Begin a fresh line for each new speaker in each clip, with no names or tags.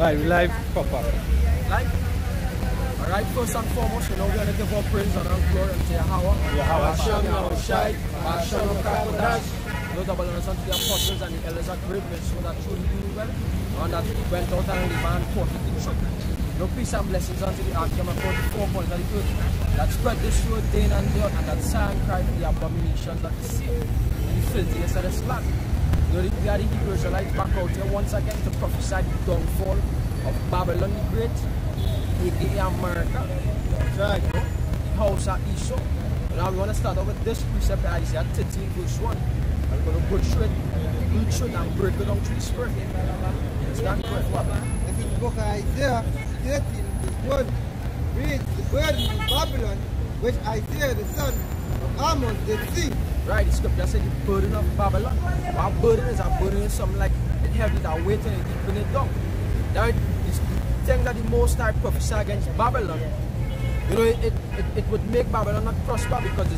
Right, we live proper.
Live? Alright, first and foremost, we're going to give our praise and glory unto Yahweh. Hashem, Yahweh Shai, Hashem, Kakodash. Those that belong unto the apostles and the elders are great men, so that truly do well. And that went out and the man fought with the truth. No peace and blessings unto the outcome of 44 points of the earth that spread this road day and day, and that sang cry for the abominations that the sea and the filthiness of this land. We are the Hebrew Israelites back out here once again to prophesy the downfall of Babylon the Great, aka America. That's right, the house of Esau. Now we want to start off with this precept, Isaiah 13 verse 1. And we're going to go through it and break it down to the spirit. Understand? What?
If it's the book of Isaiah 13 verse 1, reads the burden of Babylon, which Isaiah the son of Amos did see.
Right, the scripture said the burden of Babylon. Our burden is something like it heavy that weight and it keeping it down. Now it's the thing that the Most High prophesy against Babylon. You know, it would make Babylon not prosper because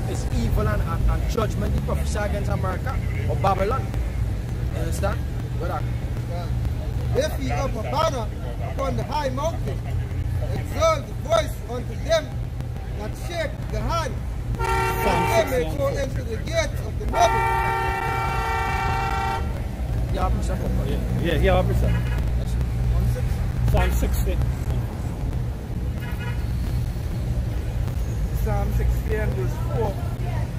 it's evil and judgment he prophesy against America or Babylon. You understand? Brother?
If he up a banner upon the high mountain, exalt the voice unto them that shake the hand, that they may go into the gates of the noble.
Yeah, Psalm 60.
Psalm 60 and verse 4.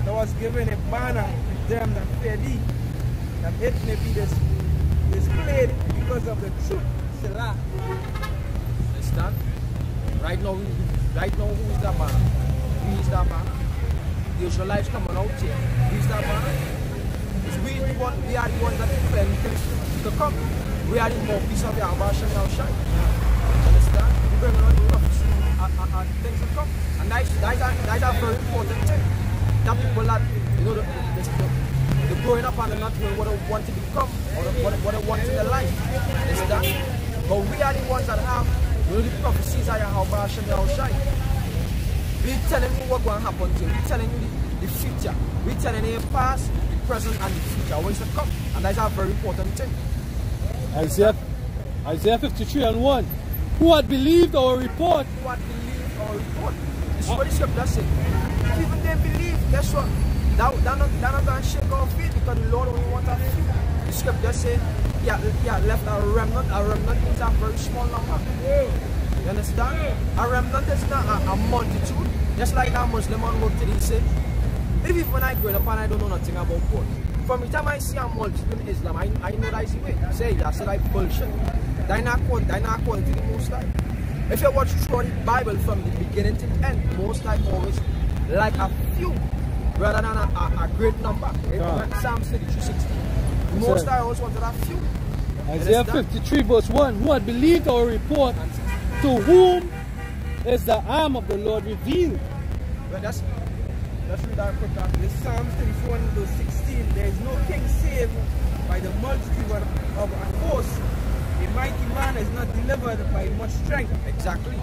Thou was given a banner to them that fear thee, that it may be displayed because of the truth. Selah.
Understand? Right now, who is that banner? Who is that banner? The Israelites coming out here. Who is that banner? We are the ones that claim to come. We are the mouthpiece of Yahweh Hashem Yahushai. Understand? We bring on the prophecy and things to come. And that's a very important thing. That people that, you know, they're growing up and they're not doing what they want to become or what they want in their life. Understand? But we are the ones that have, you know, the prophecies of Yahweh Hashem Yahushai. We're telling you what's going to happen to you. We're telling you the future. We're telling you the past, the present, and the future. What is to come. And that's a very important thing.
Isaiah 53 and 1. Who had believed our report?
Who had believed our report? This is what the scripture says. If even they believe, guess what? They're not going to shake our faith because the Lord only wants a few. The scripture says, yeah, left a remnant. A remnant means a very small number. You understand? A remnant is not a multitude. Just like that Muslim man would today say, even when I grow up and I don't know nothing about God. From the time I see a multitude in Islam, I know that is the way. Say, that's like bullshit. They're not according to the Most High. If you watch through the Bible from the beginning to the end, Most High always like a few rather than a great number. Psalm 63:16. Most High always wanted a few.
Isaiah 53 verse 1. Who had believed our report, to whom is the arm of the Lord revealed?
Well, let's read that quick.
This Psalm 34 verse 16. There is no king saved by the multitude of a host. A mighty man is not delivered by much strength.
Exactly.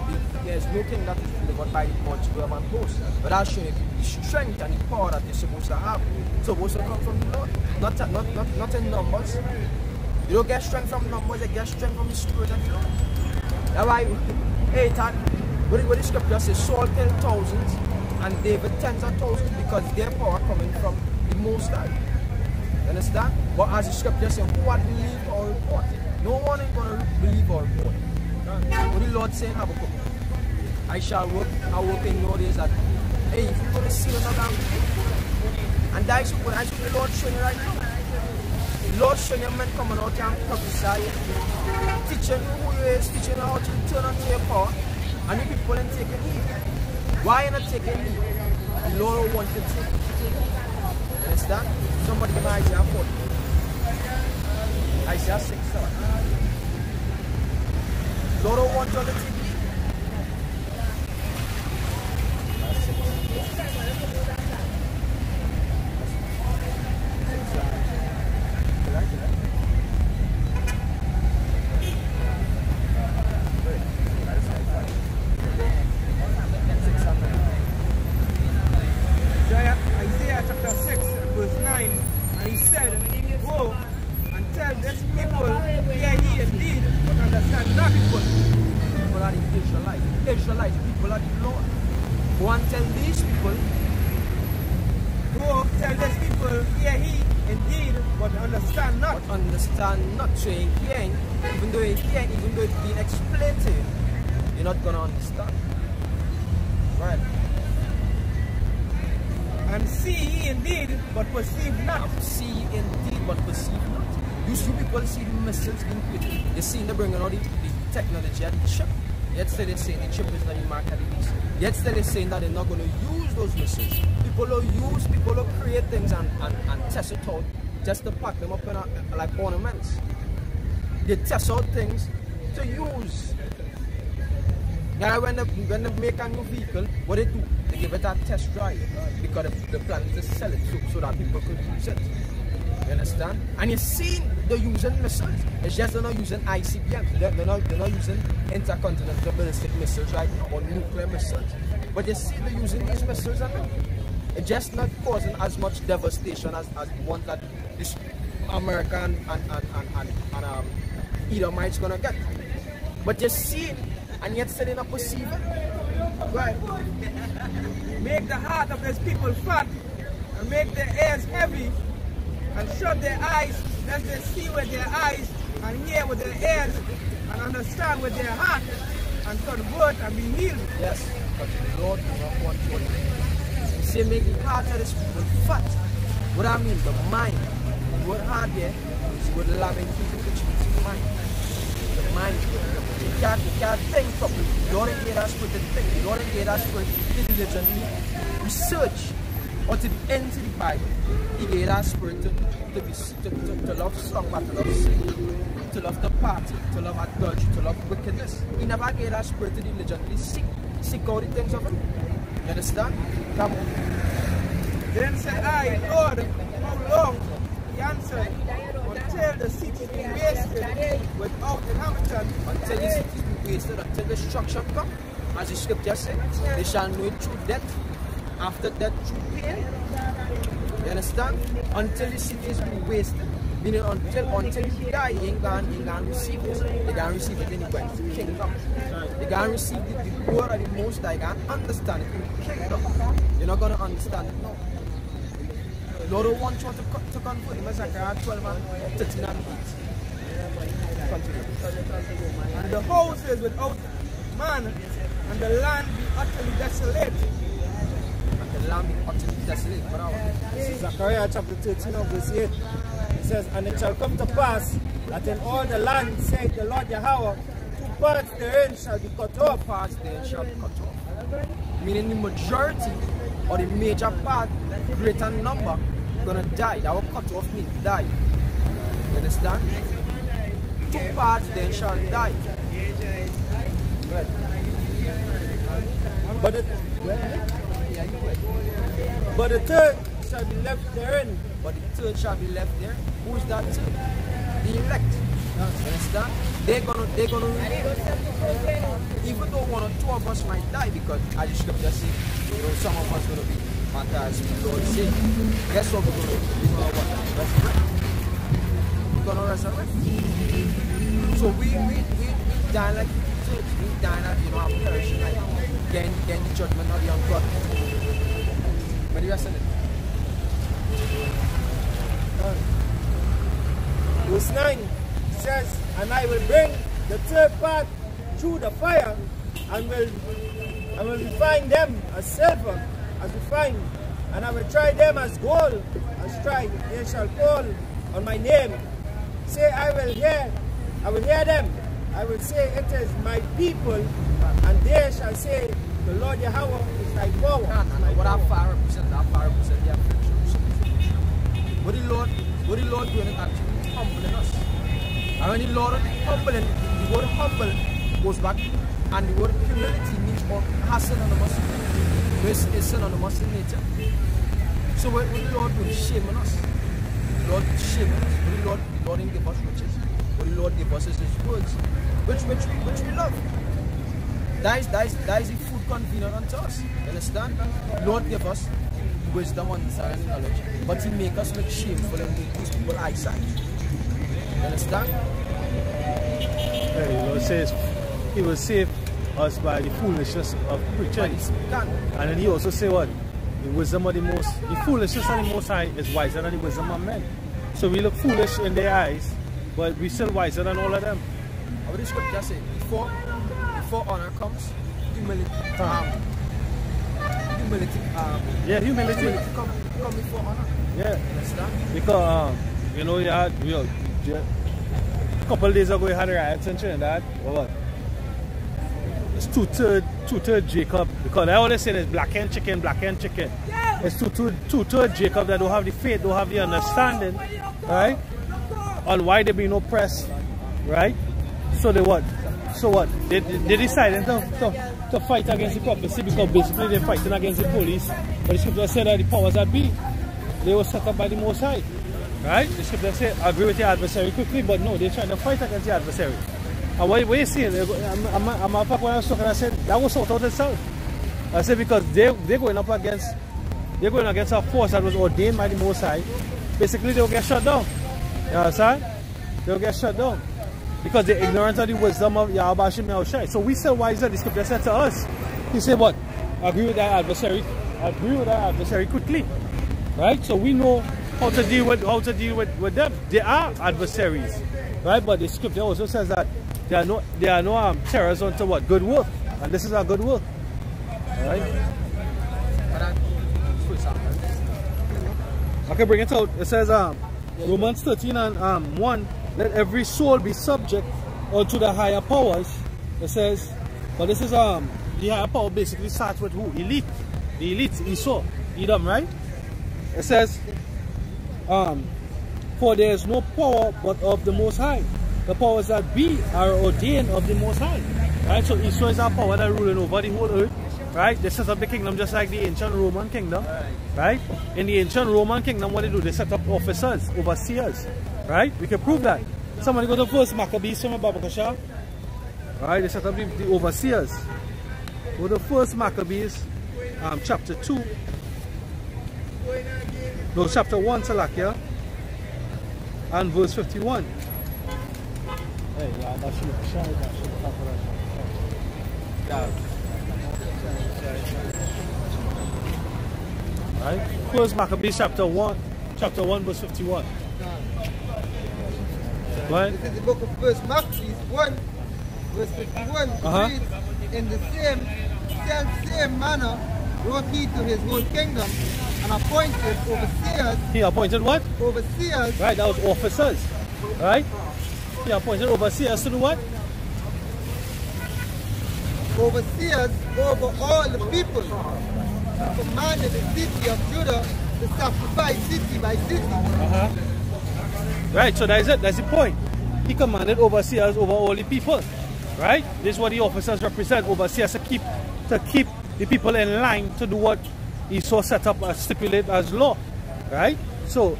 There is no king that is delivered by the multitude of an host. But I'll show you the strength and the power that you're supposed to have. It's supposed to come from the Lord. Not in numbers. You don't get strength from numbers, you get strength from the Spirit of the Lord. That's why what the scripture says, Saul killed thousands and David tens of thousands because their power coming from the Most High. You understand? But as the scripture says, who had believed our report? No one is going to believe our report. What the Lord saying, Habakkuk, I shall work in your days that, hey, if you're going to see another day, and that's what the Lord showing you right now. The Lord showing you men coming out here and prophesy, teaching you who you is, teaching you how to turn onto your power, and you people ain't taking heed. Why are you not taking heed? The Lord wants you to take heed. Understand? Somebody give Isaiah 40. Isaiah 6. Lord don't want you to take heed.
Isaiah chapter 6 verse 9. And he said, go and tell this people, hear ye indeed, but understand
Israelites. Israelites, people of the Lord. Go and tell these people.
Go tell these people, hear he indeed, but understand not.
But understand not. So you're hearing, even though you're hearing, even though it's being explained to you, you're not going to understand. Right.
And see ye indeed, but perceive not.
See ye indeed, but perceive not. You see people see the missiles being created. They see them bringing all the technology and the chip. Yet still they're saying the chip is not the mark of the beast. Yet still they're saying that they're not going to use those missiles. People will create things and test it out just to pack them up in like ornaments. They test out things to use. Now when they make a new vehicle, what they do? They give it a test drive because the plan is to sell it so that people could use it. You understand? And you see they're using missiles. It's just they're not using ICBMs. They're not using intercontinental ballistic missiles right now or nuclear missiles. But you see they're using these missiles and it's just not causing as much devastation as the one that this America and Edomite's gonna get. But you see it and yet still not perceive it.
Right. Make the heart of these people fat and make their ears heavy and shut their eyes lest they see with their eyes and hear with their ears and understand with their heart and convert and be healed.
Yes, but the Lord does not want you. He said make the heart of these people fat. What I mean, the mind. The word heart here is the word loving people, which means the mind. The mind. You can't think properly. You don't get that spirit to think. You don't get that spirit to diligently research or to be into the Bible. He gave that spirit to love song, but to love sin, to love the party, to love adultery, to love wickedness. He never gave that spirit to diligently seek out the things of it. You understand? Come on.
Then said I, Lord, how long? He answered, until the city be wasted without inhabitant.
Until the city be wasted, until destruction come. As the scripture says, they shall know it through death, after death through pain. You understand? Until the city is being wasted, meaning until you die, you ain't gonna receive it. They can't receive it anyway. It's the kingdom. They can't receive the word of the Most High. They can't understand it in the kingdom. You're not gonna understand it now. The Lord don't want you to convert him. Zechariah 12 and 13 and 8. Continue.
And the houses without man, and the land be utterly desolate.
And the land be utterly desolate.
This is Zechariah chapter 13 of verse 8. It says, and it shall come to pass that in all the land, saith the Lord Yahweh, 2 parts therein shall be cut off.
2 parts therein shall be cut off. Meaning the majority or the major part, greater number, gonna die. That will cut off means die. You understand? 2 parts then shall die. Right.
But the third shall be left therein.
But the third shall be left there. Who is that third? The elect. You understand? They're gonna even though 1 or 2 of us might die, because as the scripture says, you know, some of us gonna be martyrs, the Lord said. Guess what we're gonna do? We're gonna what? Resurrect. We're gonna resurrect. So we die like church. We die like, you know, I'm perishing like getting the judgment of the ungodly. But the rest of it.
Verse 9 says, and I will bring the third part through the fire, and will refine them as silver, as refined, and I will try them as gold, as tried. They shall call on my name. Say, I will hear them. I will say, it is my people, and they shall say, the Lord Yahweh is thy power.
What our fire represents, the affliction. What the Lord doing is actually humbling us. And when the Lord humbling, the word humble goes back, and the word humility means has synonymous. It's synonymous in nature. So what the Lord doing? Shaming us. The Lord shaming us. What the Lord didn't give us riches. What the Lord gave us is His words, which we love. That is the food convenient unto us. You understand? The Lord gave us wisdom, understanding, and knowledge, but He make us look shameful and make these people eyesight. You understand?
The Lord says He will save us by the foolishness of preaching. And then he also say what? The wisdom of the foolishness of the Most High is wiser than the wisdom of men. So we look foolish in their eyes, but we still wiser than all of them.
What the scripture say? Before honor comes, humility. Humility come before honor.
Yeah.
Understand?
Because you know, a couple of days ago we had riots in Trinidad. What? It's two-third Jacob, because I always say it's black and chicken. Yeah. It's two-third Jacob that don't have the faith, don't have the understanding, right? On why they being oppressed, right? So they what? So what? They decided to fight against the prophecy, because basically they're fighting against the police. But the scripture said that the powers that be, they were set up by the Most High, right? The scripture said, agree with your adversary quickly, but no, they're trying to fight against the adversary. And what you saying? When I was talking, I said that was out of itself. I said because they're going against a force that was ordained by the Most High. Basically, they'll get shut down. You understand? They'll get shut down because they're ignorant of the wisdom of Yahweh Hashem Yahushai. So we still wiser. The scripture said to us, he said, "What? Agree with that adversary. Agree with that adversary quickly." Right? So we know how to deal with them. They are adversaries, right? But the scripture also says that there are no terrors unto what? Good work. And this is our good work. Alright? I can bring it out. It says Romans 13 and 1, let every soul be subject unto the higher powers. It says, but this is the higher power basically starts with who? Elite. The elite, Esau, Edom, right? It says, for there is no power but of the Most High. The powers that be are ordained of the Most High. Right? So Esau is our power that ruling over the whole earth. Right? They set up the kingdom just like the ancient Roman kingdom. Right? In the ancient Roman kingdom, what they do? They set up officers, overseers. Right? We can prove that. Somebody go to first Maccabees from Babakasha. Right? They set up the overseers. Go to first Maccabees, chapter 2. No, chapter 1, Salakia. And verse 51. Right? First Maccabees chapter 1 verse 51. Right?
This is the book of First Maccabees 1 verse 51. Reads, in the same manner wrote he to his whole kingdom and appointed overseers.
He appointed what?
Overseers.
Right, that was officers. Right? He appointed overseers to do what?
Overseers over all the people. He commanded the city of Judah to sacrifice city by city.
Right, so that's it. That's the point. He commanded overseers over all the people. Right? This is what the officers represent. Overseers to keep the people in line to do what Esau set up as stipulate as law. Right? So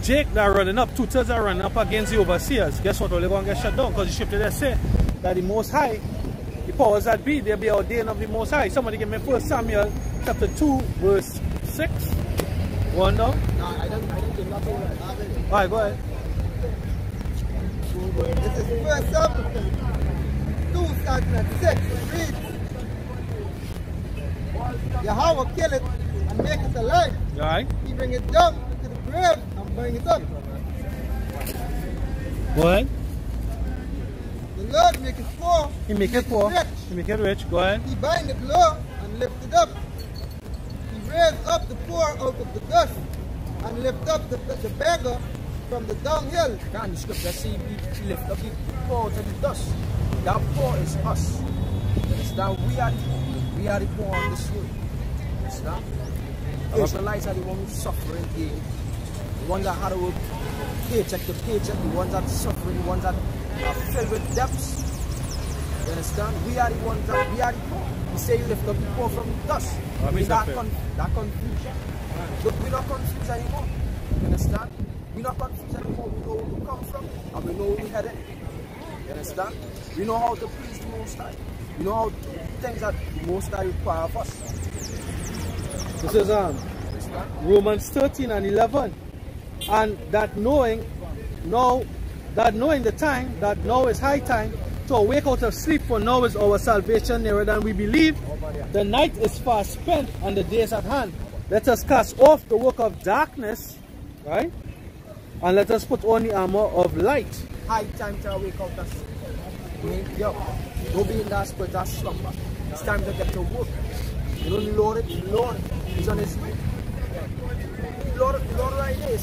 Jake that are running up, two-thirds are running up against the overseers. Guess what? They're going to get shut down because the scripture there say that the Most High, the powers that be, they'll be ordained of the Most High. Somebody give me 1 Samuel chapter 2 verse 6. One now?
No, I don't think nothing.
Alright, go ahead.
This is 1 Samuel 2 starting at 6. It reads, Yahweh kill it and make it alive.
Alright.
He bring it down to the grave and bring it up.
Go ahead.
The Lord make it poor.
He make it poor.
Rich.
He make it rich. Go ahead.
He bind it low and lift it up. He raise up the poor out of the dust and lift up the beggar from the dunghill.
Can the scripture say we lift up the poor out of the dust? That poor is us. Understand? We are the poor on this world. Understand? Israelites are the ones suffering here. The ones that had to work paycheck to paycheck, the ones that are suffering, the ones that are filled with debts. You understand? We are the ones that we are the poor. We say you lift up the poor from the dust. That confusion. Look, we're not confused anymore. You understand? We're not confused anymore. We know where we come from and we know where we're headed. You understand? We know how to please the Most High. We know how things that the Most High require of us.
This is Romans 13 and 11. And that knowing the time, that now is high time to awake out of sleep, for now is our salvation nearer than we believe. The night is far spent and the day is at hand. Let us cast off the work of darkness, right? And let us put on the armor of light.
High time to wake out of sleep. Yo, don't be in that spirit of slumber. It's time to get to work. You know, the Lord is on his way. The Lord right there, you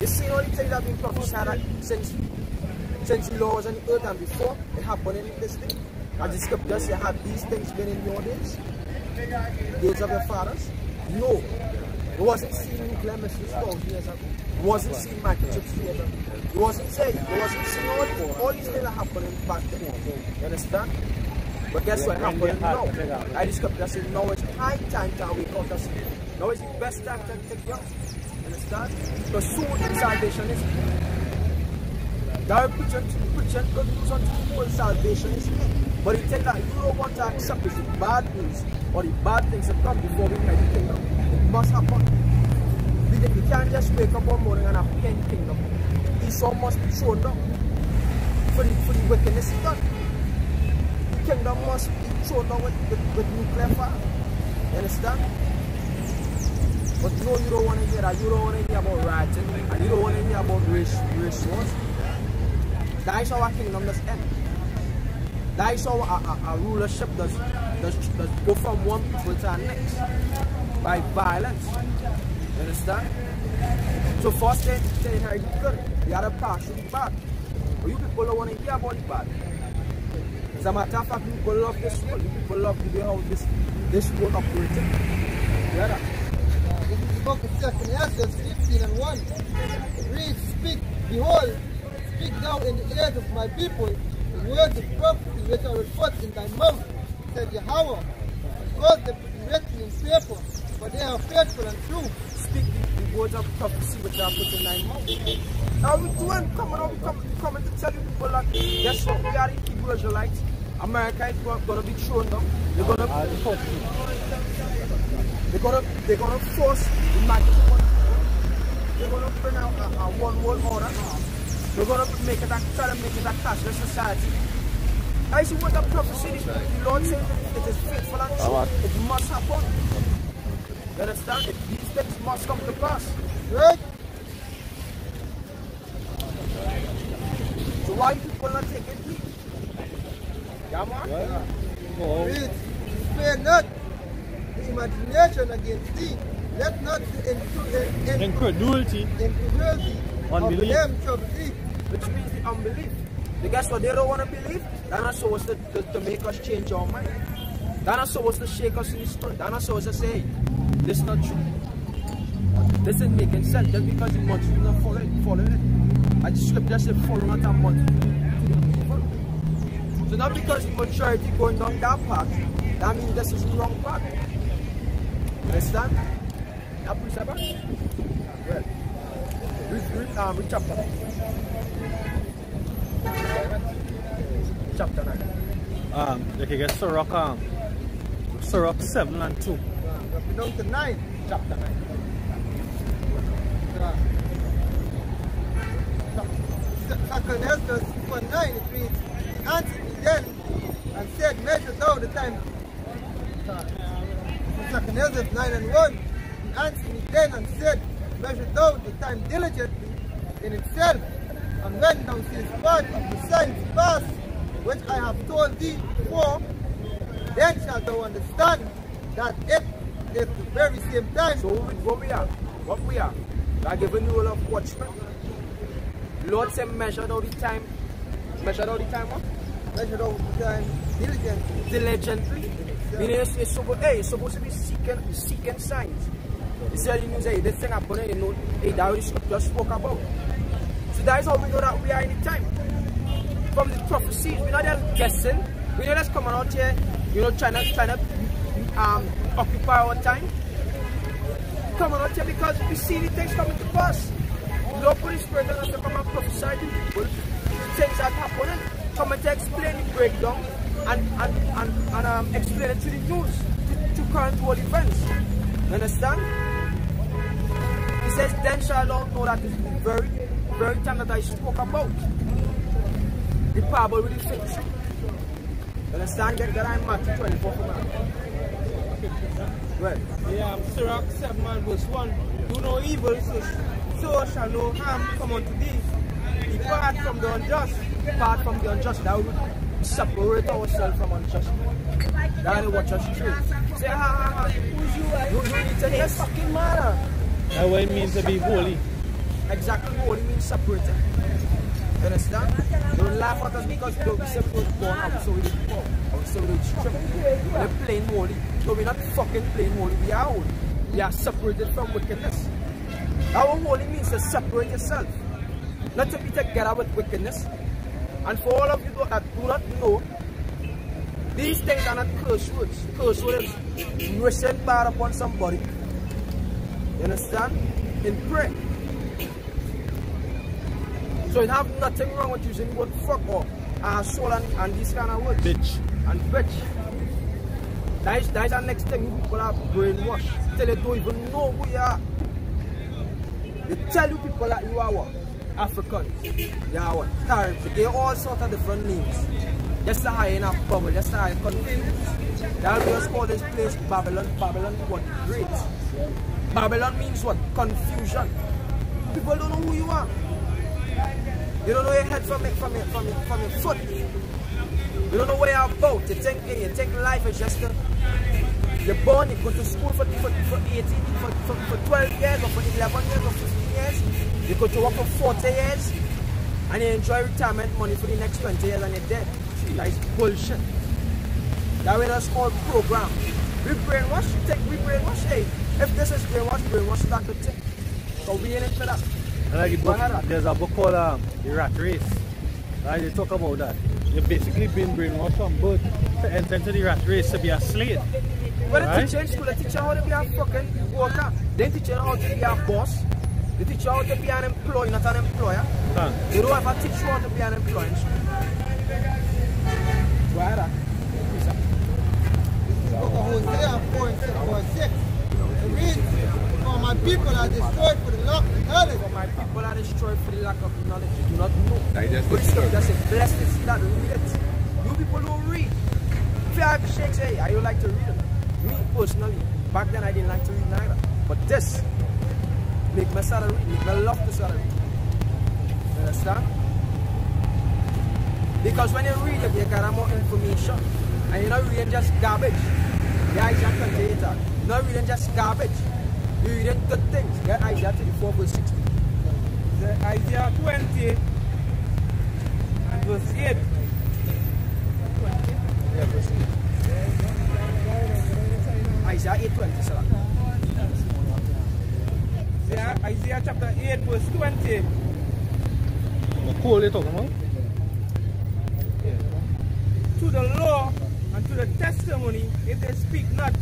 see all the things that have been prophesied since the Lord was on the earth and before it happened in this day. And the scripture says, have these things been in your days? Days of your fathers? No. It wasn't seen in blemishes 12 years ago. It wasn't seen microchips years ago. It wasn't seen all these things are happening back then. You understand? But guess what happened now? I the scripture says now it's high time to wake out of sleep. Now it's the best time to take you out. You understand? Because soon salvation is here. That preaching good news unto the whole salvation is here. But it takes that you don't want to accept is the bad news or the bad things that come before we enter the kingdom. It must happen. We can't just wake up one morning and have 10 kingdom. Esau must be thrown down for the wickedness done. The kingdom must be thrown down with nuclear fire. You understand? But no, you don't want to hear that. You don't want to hear about rioting and you don't want to hear about race wars. That is how our kingdom does end. That is how our rulership does go from one people to the next by violence. You understand? So first they inherit the good. The other pass through the bad. But you people don't want to hear about the bad. As a matter of fact, you people love this world. You people love the way how this world operates. Yeah, that.
This is the book of 2 Ezra 15 and 1. Read, speak, behold, speak thou in the ears of my people the words of prophecy which I will put in thy mouth, said Yahweh. God them to be written in paper, for they are faithful and true.
Speak the words of prophecy which I put in thy mouth. Now we doing coming to tell you people that guess what, we are the Hebrew Israelites. America is going to be thrown down. They're going to force the magic. They're going to bring out a one world order. They're going to try to make it a cashless society. I see what the prophecy is. The Lord says it is faithful and true. It must happen. You understand? These things must come to pass.
Right?
So why people not taking it? Yeah, man?
Read, spare not the imagination against thee. Let not the
Incredulity.
Of them trouble thee.
Which means the unbelief. The guess what they don't want to believe? That's not supposed to make us change our mind. That's not supposed to shake us in the spirit. That's not supposed to say, hey, this is not true. This isn't making sense just because the multitude is not following it. I just scripture said follow not a multitude. So not because the majority going down that path, that means this is the wrong path. You understand? Now please about well. Read chapter 9. Chapter 9.
You can get Sirach 7 and 2.
We're down to 9.
Chapter 9.
Second Ezra 1:9 it reads, he answered me then and said, measure thou the time. Second Ezra 9 and 1, he answered me then and said, measure thou the time diligently in itself, and when thou seest part of the signs pass, which I have told thee before, then shalt thou understand that it is the very same time.
So what we are, we are given the role of watchmen. The Lord said measure out the time. Measure out the time what?
Measure out the time diligently.
Diligently. Meaning it's supposed to be seeking signs. It's telling you, hey, this thing happening, you know, hey, that what the scripture spoke about. So that is how we know that we are in the time. From the prophecies, we're not just guessing. We're not just coming out here, you know, trying to occupy our time. Coming out here because we see the things coming to pass. The Holy Spirit doesn't have to come and prophesy to people. The things that happening. Come and to explain the breakdown and explain it to the news, to current world events. You understand? He says, then shall thou know that this is the very time that I spoke about. the parable with the figs. You understand? Get that I'm Matthew 24 for man. Well.
Yeah, Sirach 7 and verse 1. Do no evil, so shall no harm come unto thee. Depart from the unjust.
Depart from the unjust. That would separate ourselves from unjust. That is what us trade. Say, who's you? You need to hear fucking matter.
That's what it means to be holy.
Exactly, holy means separated. You understand? Don't laugh at us because we separate born out, so we poor. Or so we strip. We're plain holy. So we're not fucking plain holy, we are holy. We are separated from wickedness. Our holy means to separate yourself. Not to be together with wickedness. And for all of you that do not know, these things are not curse words. Curse words is wishing bad upon somebody. You understand? In prayer. So it have nothing wrong with using the word fuck or asshole and these kind of words.
Bitch.
And bitch. That is the next thing you people are brainwashed. Till they don't even know who you are. They tell you people that you are what? Africans. You are what? Caribs. They give all sorts of different names. Just to hide in a bubble, just to hide confused. They always call this place Babylon. Babylon what? Great. Babylon means what? Confusion. People don't know who you are. You don't know your head from your foot. You don't know where you're about. You think life is just you're born, you go to school for 18, for 12 years, or for 11 years, or 15 years. You go to work for 40 years, and you enjoy retirement money for the next 20 years, and you're dead. That is bullshit. That way that's called program. We brainwash, hey. If this is brainwash that the thing. So we ain't into that.
And like there's a book called The Rat Race. Right? They talk about that. You've basically been brainwashed from birth to enter into the rat race to be a slave.
Well, the teacher in school, they teach you how to be a fucking worker. They teach you how to be a boss. They teach you how to be an employee, not an employer. They don't ever teach you how to be an employee in school. Try that.
Hosea 4:6. It reads, for my people are destroyed for the lack of knowledge.
For my people are destroyed for the lack of knowledge. You do not know. That's a blessed to see that. Read it. You people don't read. If you have shakes, hey, I don't like to read it. Me personally, back then I didn't like to read neither. But this make me start to read, make me love to start to read. You understand? Because when you read it, you got more information. And you're not reading just garbage. Yeah, it's a container. You're not reading just garbage. You're reading good things. Get Isaiah 34 verse 16.
Isaiah 20 and verse 8.
Yeah, verse 8. Isaiah 8:20, sir.
Isaiah chapter 8 verse 20.
What cool they talking about?
To the law and to the testimony, if they speak not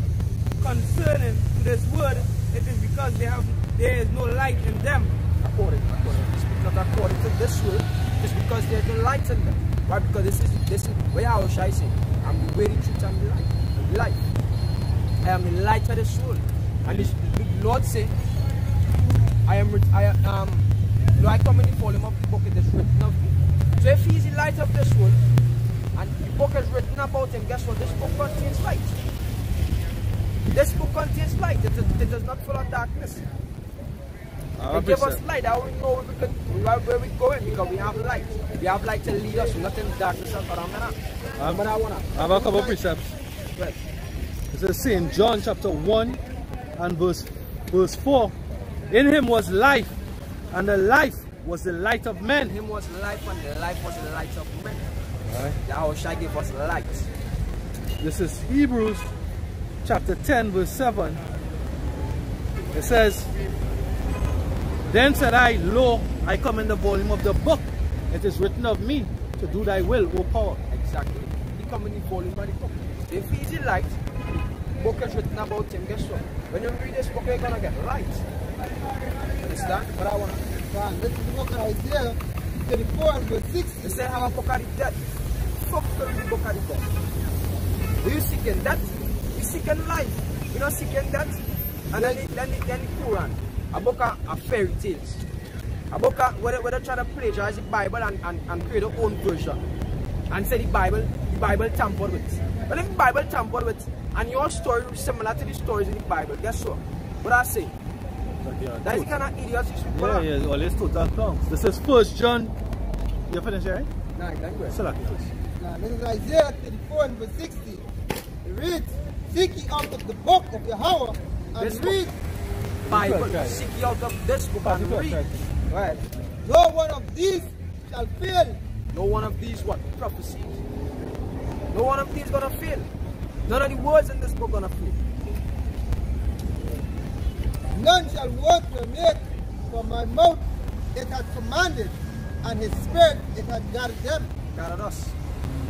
concerning this word, it is because there is no light in them.
According. Speak not according to this word, it's because there is no light in them. Why? Because this is where how shall I say? I'm the way, the truth, and the light. The light. I am the light of this world. And the Lord say, I come in the volume of the book, it is written of me. So if he is the light of this world, and the book is written about him, guess what? This book contains light. This book contains light. It is not full of darkness. It gives us light. How we know where we're going, because we have light. We have light to lead us, not in darkness.
I have a couple of precepts.
Right.
It says St. John chapter 1 and verse 4. In him was life, and the life was the light of men.
In him was life, and the life was the light of men.
Right.
How shall give us light?
This is Hebrews chapter 10 verse 7. It says, then said I, lo, I come in the volume of the book. It is written of me to do thy will, O power.
Exactly. He come in the volume of the book. If he is the light, the book is written about him. Guess what? When you read this book, you're going to get light. Understand? But I want to.
This is the book of Isaiah 34 and verse 6.
They say, have a book of the dead. Fuck the book of the dead. Are you seeking that? You seeking life. You're not seeking that. And then the Quran. A book of fairy tales. A book of where they try to plagiarize the Bible and create their own version. and say the Bible tampered with. But if the Bible tampered with, and your story is similar to the stories in the Bible, guess what? What I say? That is kind of idiotic.
Yeah, always total clowns. This is 1 John. You finished, right?
Nah, I'm good.
Select it.
Now, this is Isaiah 34 and verse 60. It reads, seek ye out of the book of Yahweh and
This
read.
Bible, seek ye out of this book and read. Right.
No one of these shall fail.
No one of these what? Prophecies. No one of these gonna fail. None of the words in this book gonna fail.
None shall word permit, for my mouth it hath commanded, and his spirit it hath guarded them.
Guarded us.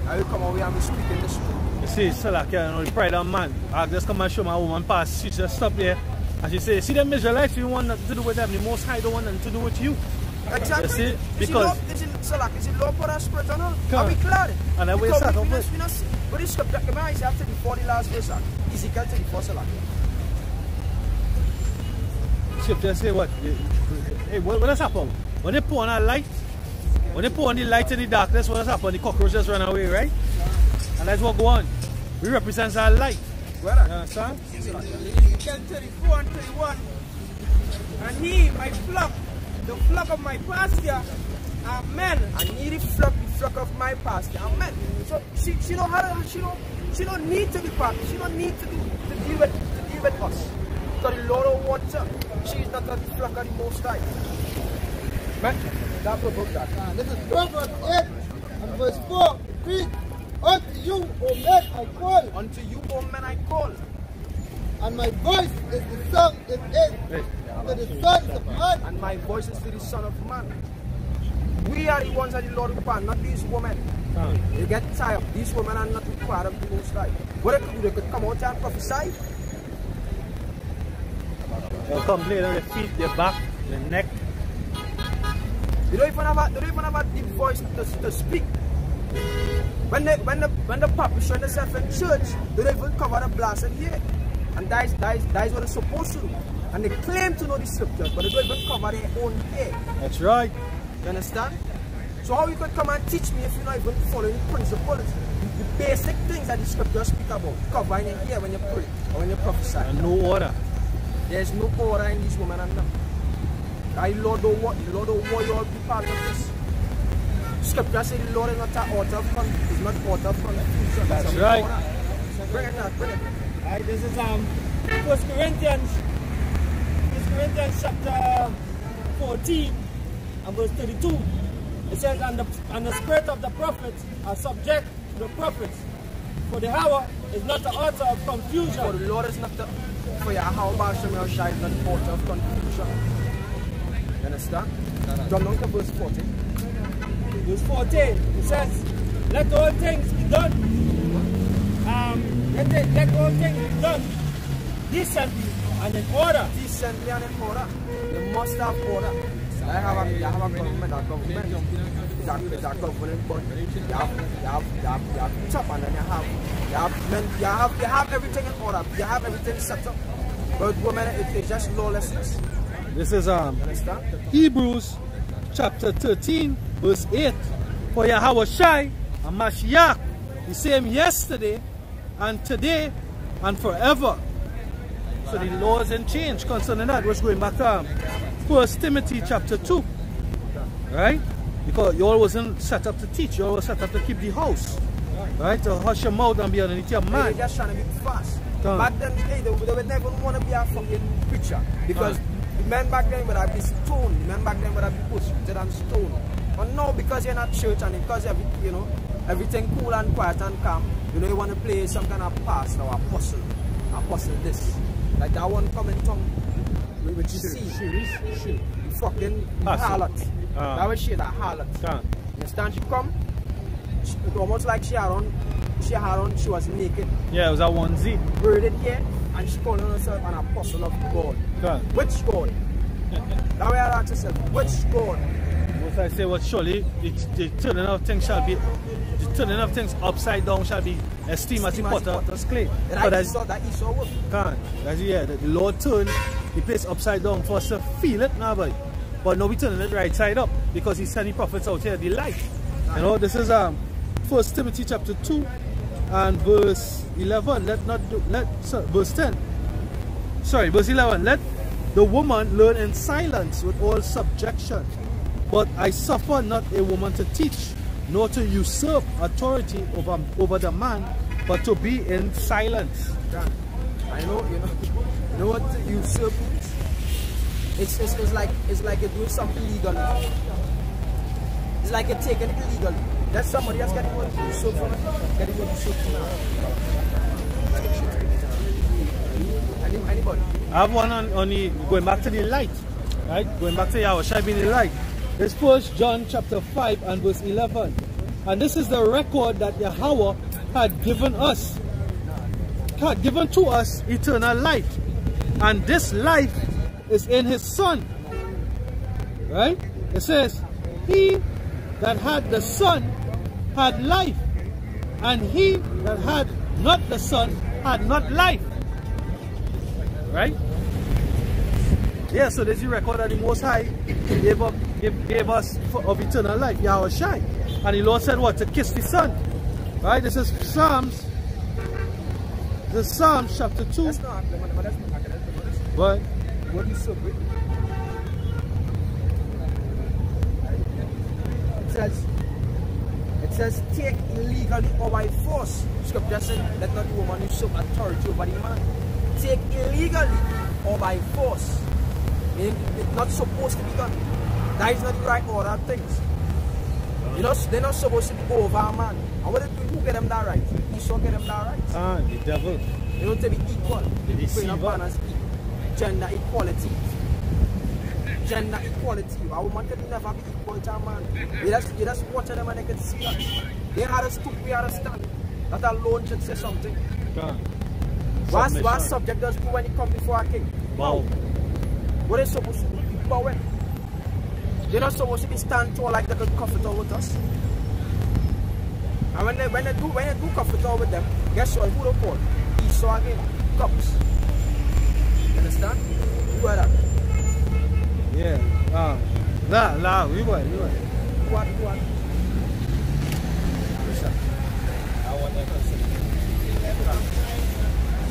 I will come away and we speak in this book.
You see, Salak, you know, the pride of man. I just come and show my woman pass. She just stop there. And she say, see them Israelites, you want nothing to do with them. The Most High don't want nothing to do with you.
Exactly.
You see? Because...
Is it Lord put our spirit on us? Are we glad?
And then we start off with...
But this scripture, come on, Isaiah 34, the last verse. Ezekiel 34, Salak.
Scripture say what? Hey, what has happened? When they pour on a light, when they pour on the light in the darkness, what has happened? The cockroaches run away, right? And that's what go on. We represent our light.
Where
you understand?
Ezekiel 34 and 31. And he, my flock, the flock of my pasture, are men.
And he the flock of my pasture are men. So she don't need to be part. She don't need to deal with us. So the Lord of water, she is not a flock of the Most High. Man, that provoke that.
This is Proverbs 8 and verse 4. It reads, unto you, O men, I call.
Unto you, O men, I call.
And my voice is the song it is to the sons of man.
And my voice is to the Son of Man. We are the ones that the Lord required, not these women. They get tired. These women are not required of the Most High. What they could do, they could come out and prophesy.
They'll complain on their feet, their back, their neck.
They don't even have a deep voice to speak. When the publisher and themselves in church, they don't even cover the blast and hear. And that is what they're supposed to do. And they claim to know the scriptures, but they don't even cover their own ear.
That's right.
You understand? So how you could come and teach me if you're not even following the principles, the basic things that the scriptures speak about, covering your ear when you pray or when you prophesy.
And no order.
There's no order in these women and them. The Lord don't want you all be part of this. Scripture says the Lord is not an author of confusion. He's not author of confusion.
That's right.
Bring it out, bring it.
Right, this is 1 Corinthians chapter 14 and verse 32. It says, and the spirit of the prophets are subject to the prophets. For the hour is not the author of confusion.
For the Lord is not the for your how about Shem Shai is not the author of confusion. You understand? Jump down to verse 14.
Verse 14, it says, let all things be done. Let all things be done decently and in order.
Decently and in order. You must have order. I have a government, is a governing body. You have top and then you have everything in order. You have everything set up. But women, it's just lawlessness.
This is Hebrews chapter 13 verse 8. For Yahweh Shai and Mashiach, the same yesterday and today and forever. So the laws ain't changed concerning that. What's going back to 1 Timothy chapter 2. Right? Because you all wasn't set up to teach, you all was set up to keep the house. Right? To hush your mouth and be underneath your man.
They're just trying to be fast. Back then, they would never want to be a fucking preacher. Because the men back then would have been stoned. The men back then would have been pushed and stoned. But now, because you're not church and because everything cool and quiet and calm, you want to play some kind of pastor or apostle. Apostle this. Like that one come in tongue with she fucking harlot. That was she, that harlot. You understand? She come, it almost like she was naked.
Yeah, it was a onesie.
Braided here, and she calling herself an apostle of God. Which God? That way I ask yourself, which God?
What I say, what surely the turning of things shall be, the turning of things upside down shall be esteemed as the potter's clay.
That Esau work.
The Lord turned the place upside down for us to feel it now, boy. But now we turning it right side up because He's sending prophets out here, the light. You know, this is 1 1 Timothy chapter 2 and verse 11. Verse 10. Sorry, verse 11. Let the woman learn in silence with all subjection. But I suffer not a woman to teach, nor to usurp authority over the man, but to be in silence.
I know, you know what usurp means? It's like you're doing something illegally. It's like you're taking it illegally. That's somebody else getting what usurp from it. Getting what usurp from it. Anybody?
I have one on the going back to the light, right? Going back to Yahushua being the light. It's 1 John chapter 5 and verse 11. And this is the record that Yahweh had given us. Had given to us eternal life. And this life is in his Son. Right? It says, he that had the Son had life. And he that had not the Son had not life. Right? Yeah, so there's the record that the Most High gave us of eternal life, Yahushua. And the Lord said what? To kiss the Son. Right? This is Psalms. This is Psalms chapter 2.
That's not
But
what you so great. It says take illegally or by force. Scripture said let not the woman usurp authority over the man. Take illegally or by force. It's not supposed to be done. That is not the right order of things. You know, they're not supposed to be over a man. And what who get them that right? Esau get them that right.
the devil.
They don't to be equal.
The deceiver.
Gender equality. Gender equality. A woman can never be equal to a man. You just watch them and they can see that. They had a stoop, we had a stand. That alone should say something. What subject does do when he comes before a king?
Bow.
What are they supposed to be bowing? They're not supposed to be stand tall like they could comfortable with us. And when they do comfortable with them, guess what? Who they call? Esau again. Cups. You understand? Who are that?
Yeah. Nah, we were.
Who are?
I want that to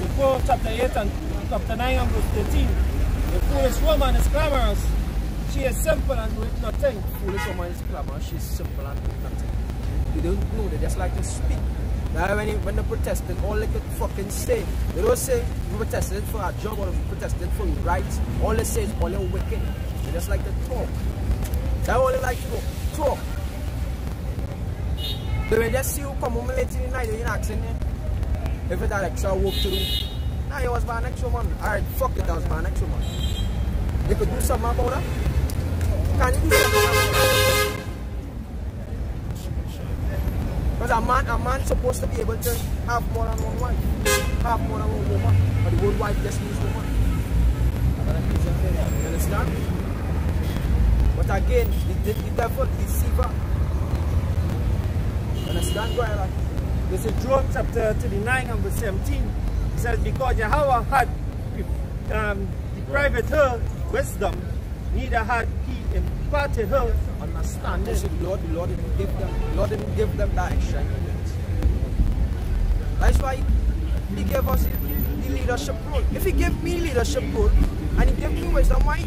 Before chapter 8 and chapter 9 and verse 13, the foolish woman is clamorous. She is simple and with nothing.
Foolish woman is clamorous. She's simple and with nothing. You don't know. They just like to speak. Now when they're protesting, all they could fucking say, they don't say we protested for our job or we protested for your rights. All they say is all they're wicked. They just like to talk. That's all they like to do. Talk. They will just see you come home late in the night, you're asking them if it's an extra work to do. Nah, it was my next woman. Alright, fuck it, that was my next woman. You could do something about that? Can you do something about that? Because a man's supposed to be able to have more than one wife, have more than one woman, but the whole wife just means woman. You understand? But again, the devil, the deceiver. You understand? Go ahead.
This is Job chapter 39 and verse 17. It says, because Yahweh had deprived her wisdom, neither had he imparted her understanding.
The Lord didn't give them. The Lord didn't give them that extra. That's why he gave us the leadership role. If he gave me leadership role and he gave me wisdom, why?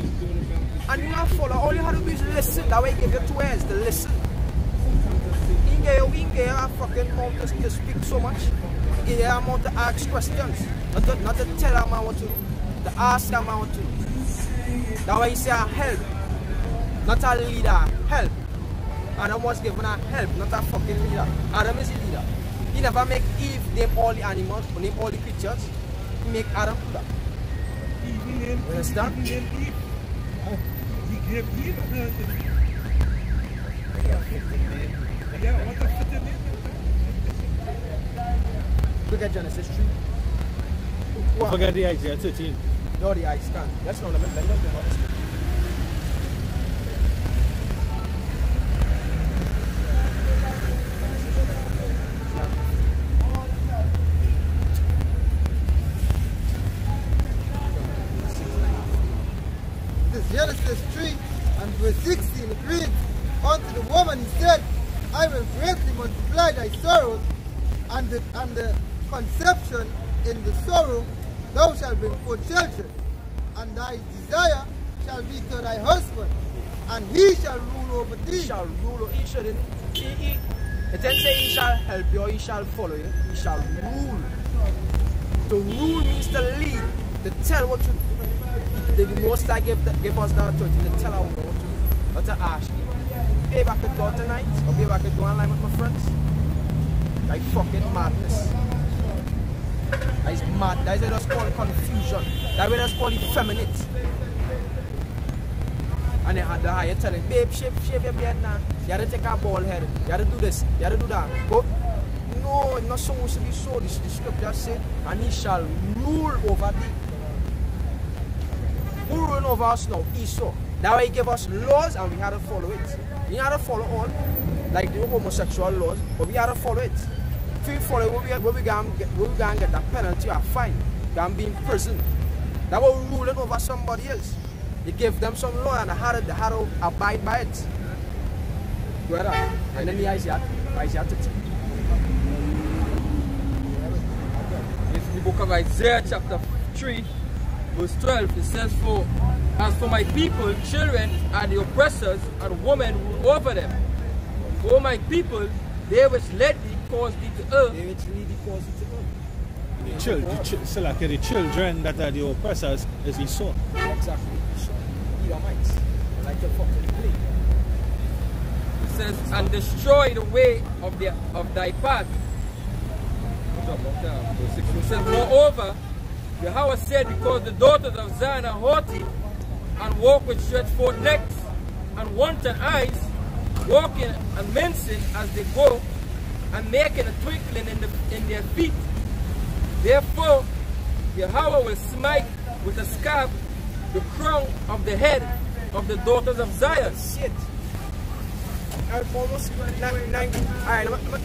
And you have to follow. All you have to do is listen. That way he gave you 2 ears to listen. He gave you a fucking mouth to speak so much. He gave you a mouth to ask questions. Not to tell a man what to do. To ask a man what to do. That way he say help. Not a leader, help. Adam was given a help, not a fucking leader. Adam is a leader. He never make Eve name all the animals, name all the creatures. He make Adam do that. You understand?
He gave Eve
Look at Genesis 3.
Forget the Isaiah 13.
No, the ice can. That's not a bit.
Genesis 3 and verse 16 it reads, unto the woman he said, I will greatly multiply thy sorrows, and the conception in the sorrow thou shalt bring forth children, and thy desire shall be to thy husband, and he shall rule over thee.
He shall rule. He shouldn't. It doesn't say he shall help you or he shall follow you. He shall rule. To rule means to lead, to tell what you. The most I give us the authority to tell our what to do, or to ask you. Babe, I could go tonight, or babe, I could go online with my friends. Like fucking madness. That is mad. That is just called confusion. That way just called effeminate. And then the higher telling, babe, shave your beard now. You have to take a bald head. You have to do this. You have to do that. But no, it's not supposed to be so. The scripture said, and he shall rule over thee. Who rule over us now? Esau. That way he gave us laws and we had to follow it. We had to follow all, like the homosexual laws, but we had to follow it. If we follow it, we going to get that penalty or fine. We going to be in prison. That was ruling over somebody else. He gave them some law and they had to abide by it. Go ahead. And then Isaiah 13.
It's the book of Isaiah chapter 3 verse 12. It says, "For as for my people, children are the oppressors, and women rule over them. O my people, they which led thee caused thee to err."
They which lead thee caused thee to err.
The children that are the oppressors is Esau.
Exactly. Edomites. Like the fucking plague.
It says, "And destroy the way of thy path." It says, "Moreover, Yahweh said, because the daughters of Zion are haughty, and walk with stretched forth necks, and wanton eyes, walking and mincing as they go, and making a twinkling in their feet. Therefore, Yahweh will smite with a scab the crown of the head of the daughters of Zion."
Shit. Almost 99. Alright, I'm going to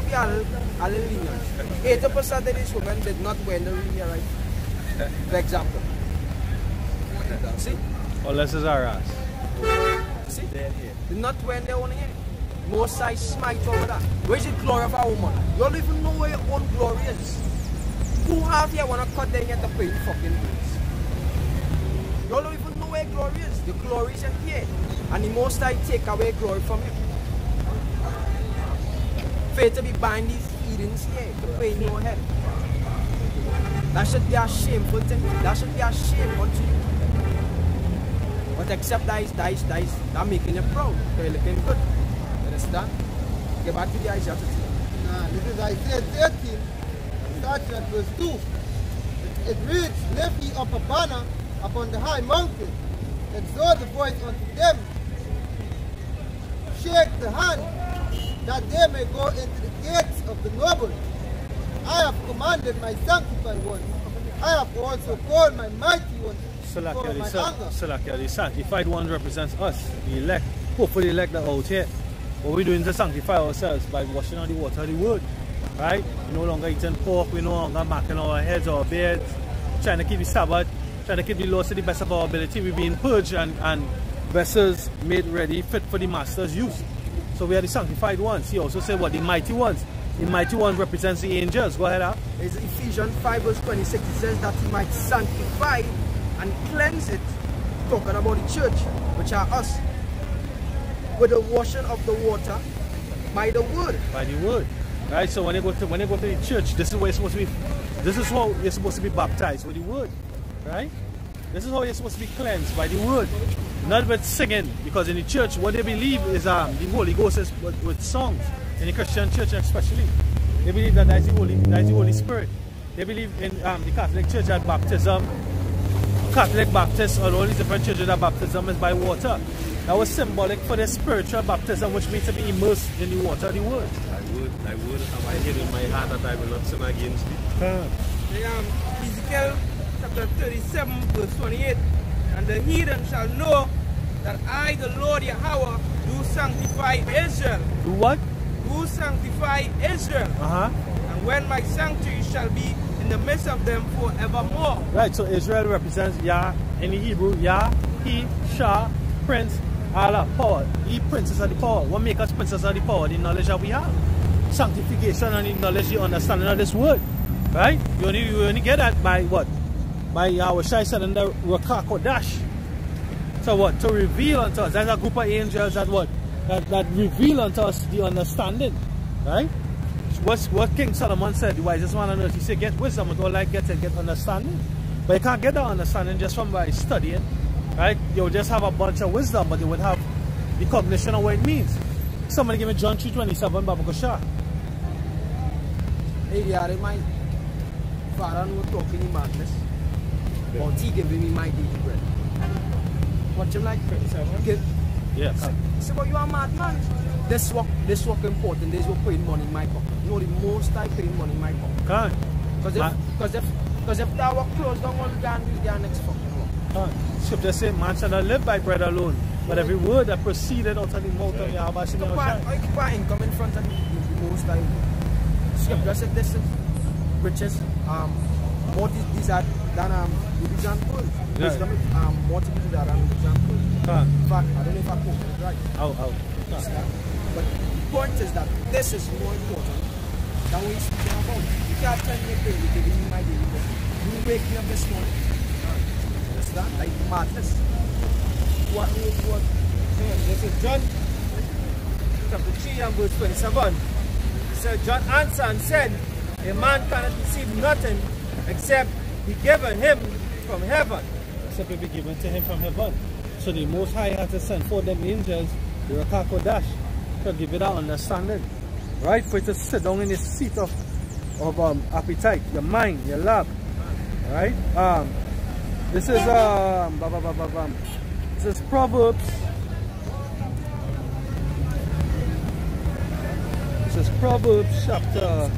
be a little lenient. 80% of these women did not wear the ring here, right? For example. See?
Unless it's our ass.
See? Did not wear their own hair. Most size smite over that. Where's the glory of a woman? You don't even know where your own glory is. Who have here want to cut their hair to pay the fucking bills? You don't even know where glory is. The glory is in here. And the most I take away glory from you. Faith to be buying these earrings here to pay in your head. That should be a shameful thing. That should be a shame unto you. But except that making you proud. They're looking good. Understand? Get back to the Isaiah 13.
This is Isaiah 13, starting at verse 2. It reads, "Lift ye up a banner upon the high mountain, exalt the voice unto them, shake the hand, that they may go into the gates of the noble. I have commanded my sanctified ones. I have also called my mighty ones before my anger."
The sanctified one represents us, the elect. Hopefully the elect are out here. What we're doing is to sanctify ourselves by washing on the water of the word. Right? We're no longer eating pork, we're no longer marking our heads or beards, trying to keep the Sabbath, trying to keep the laws to the best of our ability. We're being purged and vessels made ready, fit for the master's use. So we are the sanctified ones. He also said what? The mighty ones. The mighty one represents the angels. Go ahead, Al.
It's Ephesians 5 verse 26. It says that he might sanctify and cleanse it, talking about the church, which are us, with the washing of the water by the word.
By the word. Right? So when you go to the church, this is where you're supposed to be. This is how you're supposed to be baptized with the word. Right? This is how you're supposed to be cleansed by the word. Not with singing, because in the church what they believe is the Holy Ghost is with songs. In the Christian church especially, they believe that that's the Holy Spirit. They believe in the Catholic Church that baptism, Catholic Baptist, or all these different churches that baptism is by water. That was symbolic for the spiritual baptism, which means to be immersed in the water of the word.
I would have I hid in my heart that I will not sin against thee.
Ezekiel chapter 37 verse 28. "And the heathen shall know that I, the Lord Yahweh, do sanctify Israel."
Do what?
Do sanctify Israel. And when my sanctuary shall be in the midst of them forevermore.
Right, so Israel represents Yah in the Hebrew, Yah, He, Shah, Prince, all that power. He princess of the power. What makes us princess of the power? The knowledge that we have. Sanctification and the knowledge, the understanding of this word. Right? You only get that by what? By our Shai said in the Rakako Dash. So what? To reveal unto us. There's a group of angels that what? That reveal unto us the understanding. Right? What King Solomon said, the wisest man on earth, he said, get wisdom with all I get understanding. But you can't get that understanding just from by studying. Right? You'll just have a bunch of wisdom, but you would have the cognition of what it means. Somebody give me John 3:27, Babu Shah.
Hey, yeah, my father was talking in madness. But he giving me my daily bread. What you like, 27?
Yeah.
So, but you are mad, man. This work important. This work putting money in my pocket. You know the most I putting money in my pocket. Because if that work closed down, we can't do the next fucking work.
Scripture says, man shall not live by bread alone, but every word that proceeded out of the mouth of Yahweh.
I keep our income in front of the most I. Scripture said this is riches, more desire than rubies and gold. Wisdom is more to be desired than rubies and gold. In fact, I don't know if I quoted it right. But the point is that this is more important than what we're speaking about. You can't tell me you're giving me my daily bread. You wake me up this morning. Understand? Like madness. What?
This is John chapter 3 and verse 27. So John answered and said, a man cannot receive nothing except be given him from heaven.
Except it be given to him from heaven. So the Most High had to send for them angels, the Rakako Dash, to give it that understanding. Right? For it to sit down in the seat of appetite, your mind, your lab. Right? This is this is Proverbs. This is Proverbs chapter.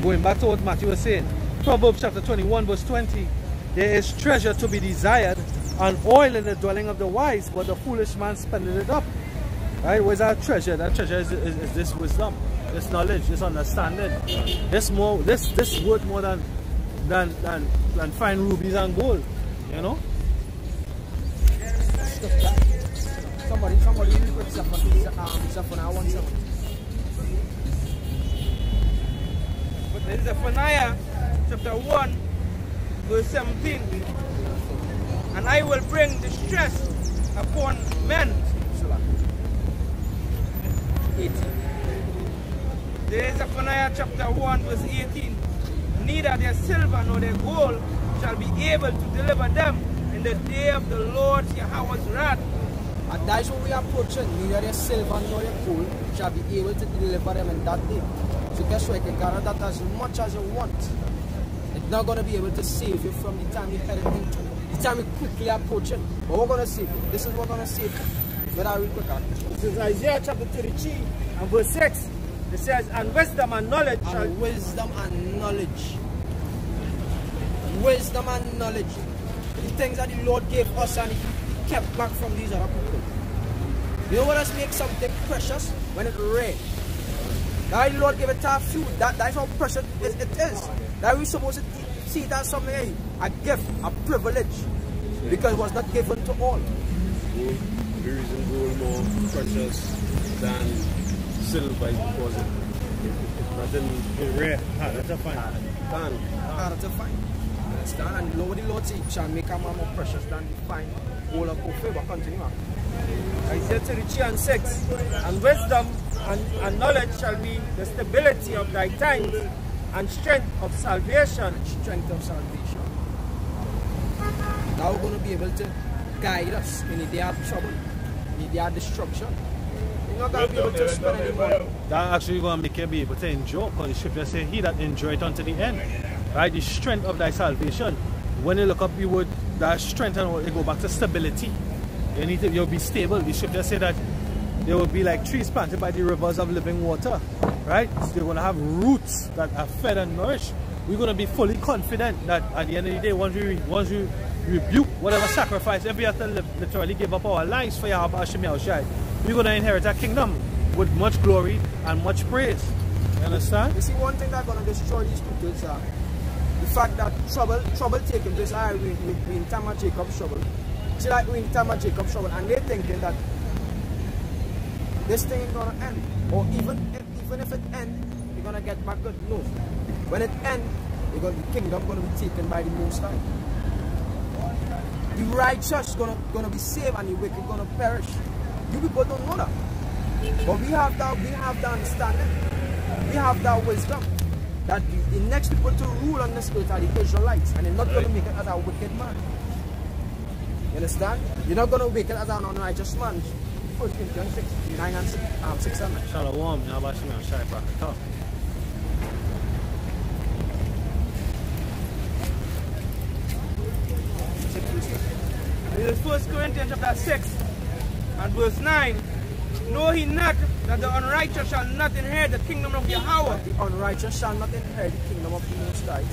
Going back to what Matthew was saying, Proverbs chapter 21 verse 20, there is treasure to be desired and oil in the dwelling of the wise, but the foolish man spendeth it up. Right? Where's that treasure? That treasure is this wisdom, this knowledge, this understanding. This worth more than fine rubies and gold. You know?
Somebody real quick stuff on I want something.
This is Zephaniah chapter 1 verse 17. And I will bring distress upon men.
18.
There is Zephaniah chapter 1 verse 18. Neither their silver nor their gold shall be able to deliver them in the day of the Lord Yahweh's wrath.
And that's what we are approaching. Neither their silver nor their gold shall be able to deliver them in that day. So guess what? You can gather that as much as you want. It's not going to be able to save you from the time you head into the time you quickly approach it. But we're going to save you. This is what we're going to save you. But I real quick.
This is Isaiah chapter 33 and verse 6. It says, and wisdom and knowledge shall...
Wisdom and knowledge. Wisdom and knowledge. The things that the Lord gave us and He kept back from these other people. You know what else makes something precious? When it's rare. Now the Lord gave it to a few. That's how precious it is. That we're supposed to see it as something, hey, a gift, a privilege. Because it was not given to all.
The reason gold more precious than silver is because it's not
rare. Harder to find.
Harder to find. Understand? And the Lord said, shall make a man more precious than the fine gold of coffee. But continue.
Isaiah 33 and 6. And wisdom and knowledge shall be the stability of thy times and strength of salvation.
Strength of salvation. Now we're going to be able to guide us in the day of trouble, in the day of destruction. You're not going to be able to spend any money.
That actually going to make you be able to enjoy, because the scripture says, he that enjoy it unto the end. Right? The strength of thy salvation. When you look up, you would, that strength and it go back to stability. You'll be stable. The scripture say that there will be like trees planted by the rivers of living water. Right? So they're going to have roots that are fed and nourished. We're going to be fully confident that at the end of the day, once we rebuke whatever sacrifice, if we have to literally give up our lives for Yahweh Hashem Yahushai, we're going to inherit a kingdom with much glory and much praise. You understand?
You see, one thing that's going to destroy these people is the fact that trouble taking place. We in time of Jacob's trouble. See, like we in time of Jacob's trouble, and they're thinking that this thing is gonna end, or even if it ends, we're gonna get back good. No, when it ends, the kingdom gonna be taken by the Most High. The righteous gonna be saved, and the wicked gonna perish. You people don't know that, but we have that understanding. We have that wisdom that the next people to rule on this earth are the Israelites, and they're not going to make it as a wicked man. You understand? You're not going to make it as an unrighteous man. 1 Corinthians 9 and 6 and 9.
Shalom, Yabashim, Shai Prakata.
This is 1 Corinthians chapter 6 and verse 9. Know he not that the unrighteous shall not inherit the kingdom of Yahweh.
The unrighteous shall not inherit the kingdom of the Most High.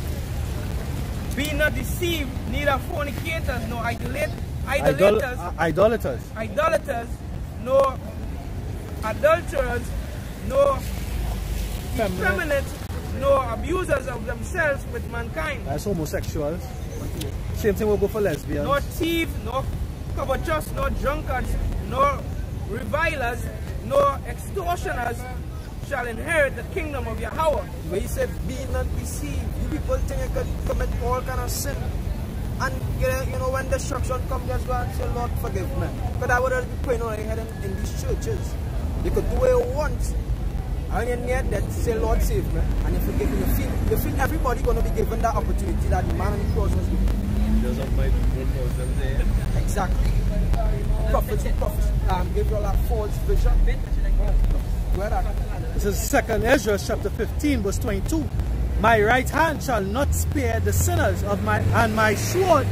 Be not deceived, neither fornicators, nor idolaters, nor adulterers, nor effeminate, nor abusers of themselves with mankind.
That's homosexuals. Same thing will go for lesbians.
Nor thieves, nor covetous, nor drunkards, nor revilers, nor extortioners shall inherit the kingdom of Yahweh.
Where he said, be not deceived. You people think you can commit all kind of sin. And you know, when destruction comes, just go and say, Lord, forgive me. But I would have been praying on your head in these churches. You could do what you want. And you're near that, say, Lord, save me. And you forgive me. You feel everybody going to be given that opportunity that the man on the cross was given.
There's a mighty good them there.
Exactly. Prophets give you all a false vision.
This is 2nd Ezra chapter 15 verse 22. My right hand shall not spare the sinners of and my sword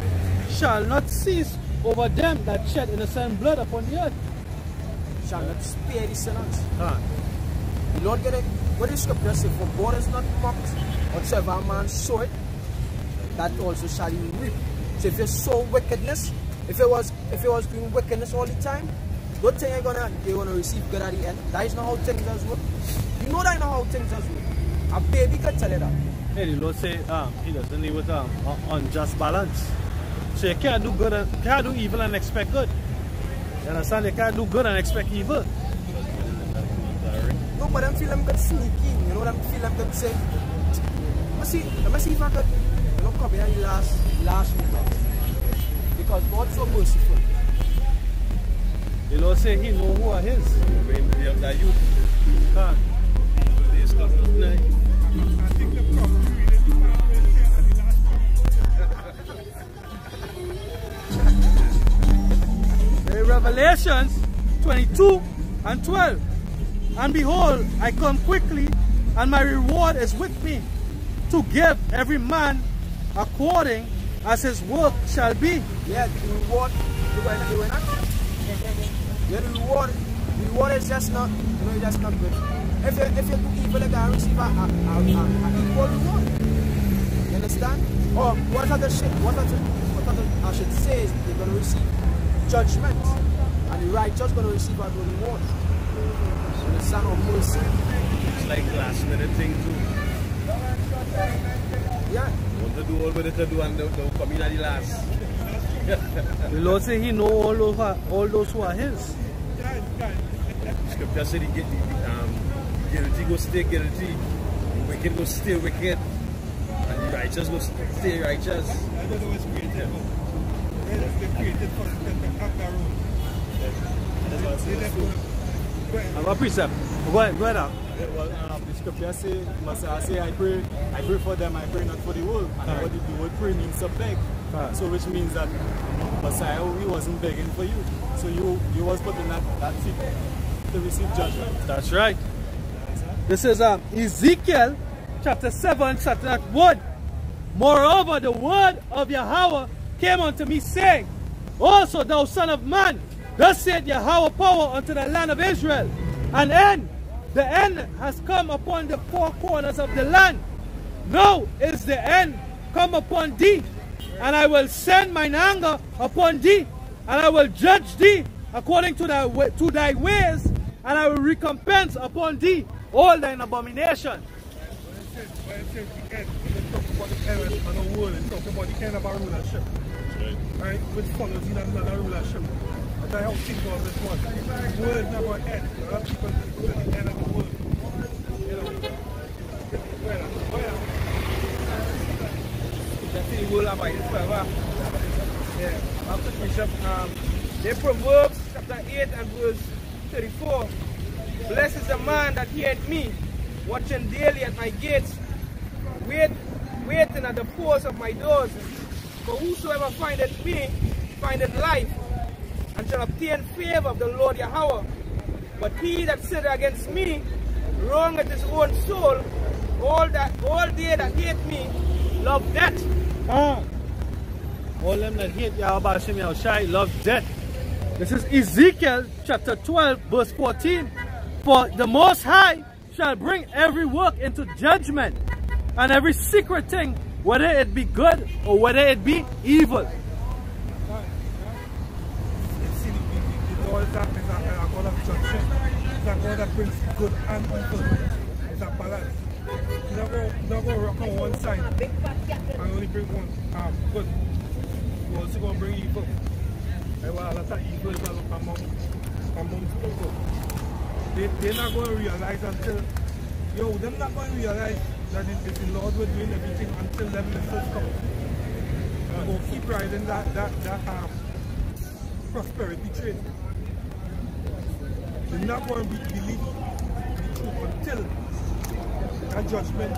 shall not cease over them that shed innocent blood upon the earth.
Shall not spare the sinners. The Lord gonna, what the scripture says, for God is not mocked, whatsoever a man sow it, that also shall he reap. So if you sow wickedness, if it was doing wickedness all the time, don't think you're gonna receive good at the end. That is not how things does work. You know that is not how things does work. A baby can tell you that.
Hey, the Lord say he doesn't live with unjust balance. So you can't do good and can't do evil and expect good. You understand? You can't do good and expect evil.
No, but them feel them could sneak in. You know, them feel them could say, let me see if I could, you know, come in the last week. Because God's so merciful.
The Lord say he know who are his.
The youth.
Revelations 22 and 12. And behold, I come quickly, and my reward is with me, to give every man according as his work shall be.
Yeah, the reward, the reward is just not, you know, just not good. If you do evil, you can receive an equal reward. You understand? Or what other I should say is you're going to receive judgment, and the righteous going to receive a reward. So the son of mercy.
It's like last minute thing too.
Yeah.
You want to do all what to do and they'll come in at the last.
The Lord say he know all those who are his.
Scripture said guilty go stay guilty, the wicked go stay wicked, and the righteous go stay righteous.
I'm a precept. Go ahead now.
Well, the scripture say, I say, I pray for them, I pray not for the world. And what the word pray means to beg. So which means that Messiah, he wasn't begging for you. So you was put in that seat to receive judgment.
That's right. This is Ezekiel chapter 7, chapter 1. Moreover, the word of Yahweh came unto me, saying, Also, thou son of man, thus saith Yahweh power unto the land of Israel. And the end has come upon the four corners of the land. Now is the end come upon thee, and I will send mine anger upon thee, and I will judge thee according to thy ways, and I will recompense upon thee all thine abomination.
said the end, when they talk about the errors of the world, they talk about the end of our rulership. Right? Which follows in another rulership. That's how things are this one. The world is never end. A lot of people think it's the end of the world. You know.
That's the world of it forever. Yeah. After Bishop, they Proverbs chapter 8 and verse 34. Blessed is the man that heareth me, watching daily at my gates, waiting at the posts of my doors. For whosoever findeth me, findeth life, and shall obtain favor of the Lord Yahweh. But he that sitteth against me, wrongeth his own soul. All they that hate me, love death.
All them that hate Yahweh Hashem Yahushai love death. This is Ezekiel chapter 12 verse 14. For the Most High shall bring every work into judgment, and every secret thing, whether it be good or whether it be evil.
See, the Lord is a God of judgment. It's a God that brings good and evil. It's a balance. He's not going to rock on one side and only bring one good. He's also going to bring evil. Well, a lot of evil is amongst people. They're not going to realize until, they're not going to realize that it's the Lord who is doing everything until them missiles come. They're going to keep riding that prosperity train. They're not going to believe the truth until that judgment.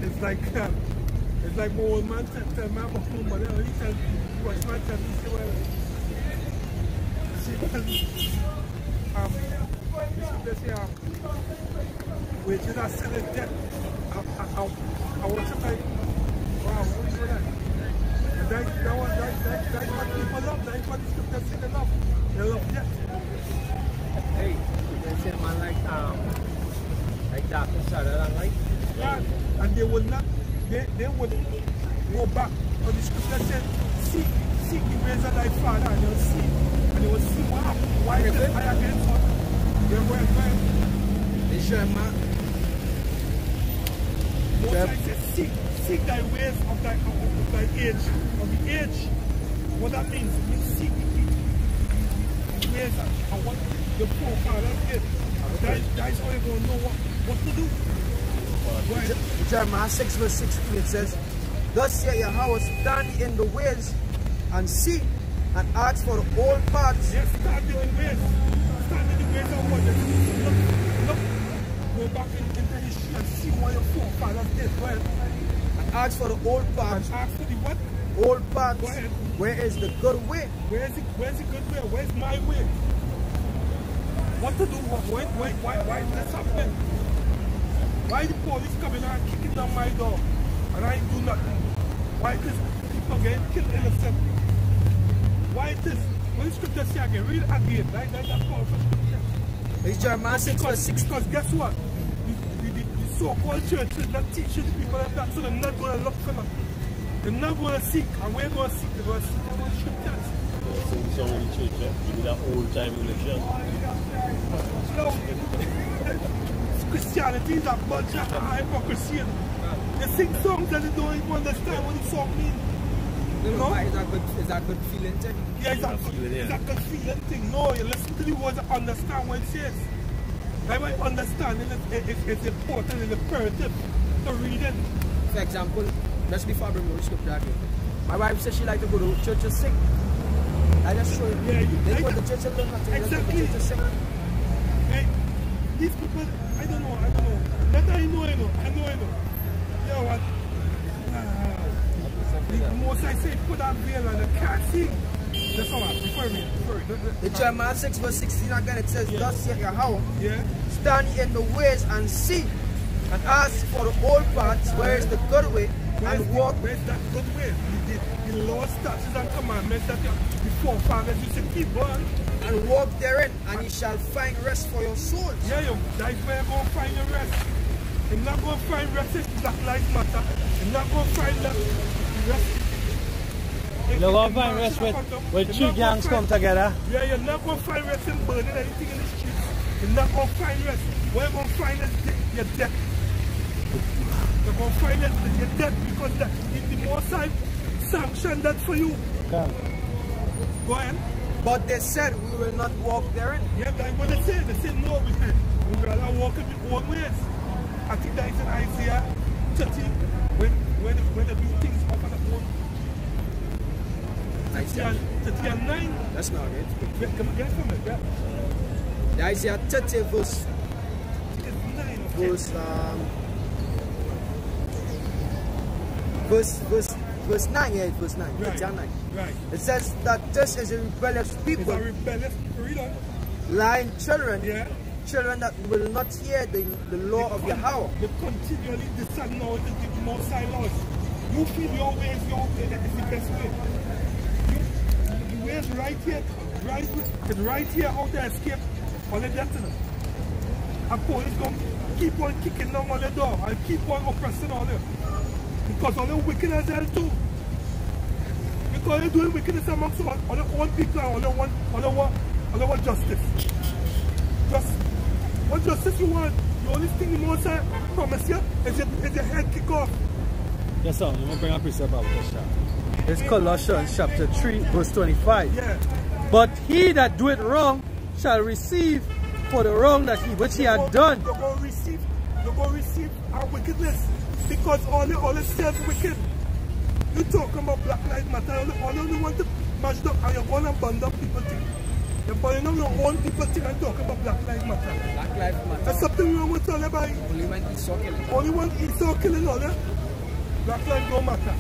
It's like my old man tell me about home, but then he tells me, watch my tell me, wages are still in debt. I want to like, wow, what is that? That's what people love. That's what the scripture said they love. They love debt.
Hey, they say man like dark inside of light.
Yeah, and they would not, they would go back. But the scripture said, seek the ways of thy father, and you'll see. And you will see what happened. Why is it I against what? They're going.
They show man.
Most I said, seek thy ways of thy age, of the age. What that means, it means seek the ways of what the forefathers did. That's how you're going to know what to do.
In Jeremiah 6 verse 16 it says, Thus saith Yahweh, stand in the ways and see and ask for the old paths.
Yes, stand in the ways. Stand in the ways of what? Look. Go back into history and see what your forefathers did. Go ahead.
And ask for the old paths.
And ask for the what?
Old paths.
Go ahead.
Where is the good way?
Where's the good way? Where's my way? What to do? Why is this happening? Why the police coming and kicking down my door and I ain't do nothing? Why is people getting killed innocent? Why is this? What is scripture say again? Read again. That's powerful scripture.
It's Jeremiah 6 verse 16.
Because guess what? The so-called church is not teaching the people like that, so they're not going to look for them. They're not going to seek, and we're going to seek. They're going to seek the scriptures.
Some of the church, give me that old time religion.
No. Christianity is a bunch of hypocrisy. They sing songs and they don't even understand what the song means. You know?
Is that good feeling thing?
Yeah, it's a good feeling thing. No, you listen to the words and understand what it says. That's why understanding it's important and imperative to read it.
For example, let's before I bring the scripture again. My wife says she likes to go to church to sing. I just show you.
Yeah,
they go to church and learn how to
exactly.
Church to sing.
Hey, these people, I don't know. That I know. You know what? The most I say, put that veil and they can't sing. That's all right. Before me.
In Jeremiah 6 verse 16 again it says, Thus saith Yahweh, stand ye in the ways and see, and ask for the old paths, where is the good way, and walk.
Where's that good way? The law, statutes, and commandments that the forefathers used to keep on.
And walk therein, and ye shall find rest for your souls.
Yeah, that's where you're going to find your rest. You're not going to find rest if Black Lives Matter. You're not going to find that rest.
You're going to find rest when two gangs come together.
Yeah, you're not going to find rest in burning anything in the streets. You're not going to find rest. What you're going to find is your death. They're going to find that you're dead because the Most High sanctioned that for you.
Okay.
Go ahead.
But they said we will not walk therein.
Yeah, that's what they said. They said no, we would rather walk in our own ways. I think that is in Isaiah 30 when they do things up on the own.
Isaiah
30 and 9.
That's not it.
Come on, get it from it. Yeah.
The Isaiah 30 verse 9, yeah, verse 9.
Right.
9.
Right.
It says that this is a rebellious people,
It's a rebellious freedom.
lying children,
Yeah.
children that will not hear the law of Yahweh.
They continually decide now the Most High laws. You feel your way is the best way. The way is right here, it's right here how to escape all the destiny. And police going to keep on kicking down on the door and keep on oppressing all them. Because all the wickedness there too. Because they're doing wickedness amongst all the one people and all the one justice. Just what justice you want? The only thing the Most High promise you is your head kick off.
Yes, sir. You want to bring a precept out with this. It's Colossians chapter 3, verse 25.
Yeah.
But he that doeth wrong shall receive for the wrong that which he had done.
You're going to receive our wickedness. Because all the self wicked. You talking about Black Lives Matter, all you want to match up and you're going to burn up people thing. You're burning up your own people thing and talking about Black Lives Matter.
Black Lives Matter.
There's something wrong with all about
Only one Esau killing.
only one Esau killing all that. Black Lives don't matter.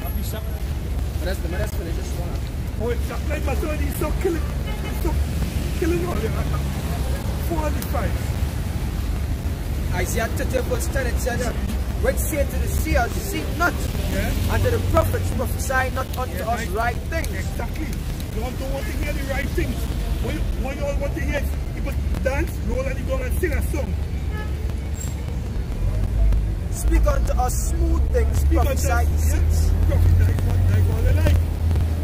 Let's finish this one.
Oh, Black Lives Matter and Esau killing all that. 45.
Isaiah 30 verse 10 it says, which say to the seers, see not,
Yeah.
and to the prophets prophesy not unto us right things.
Exactly. You don't want to hear the right things. What you all want to hear is people dance, roll and you go and sing a song.
Speak unto us smooth things, prophesy deceits.
Prophesy what they like.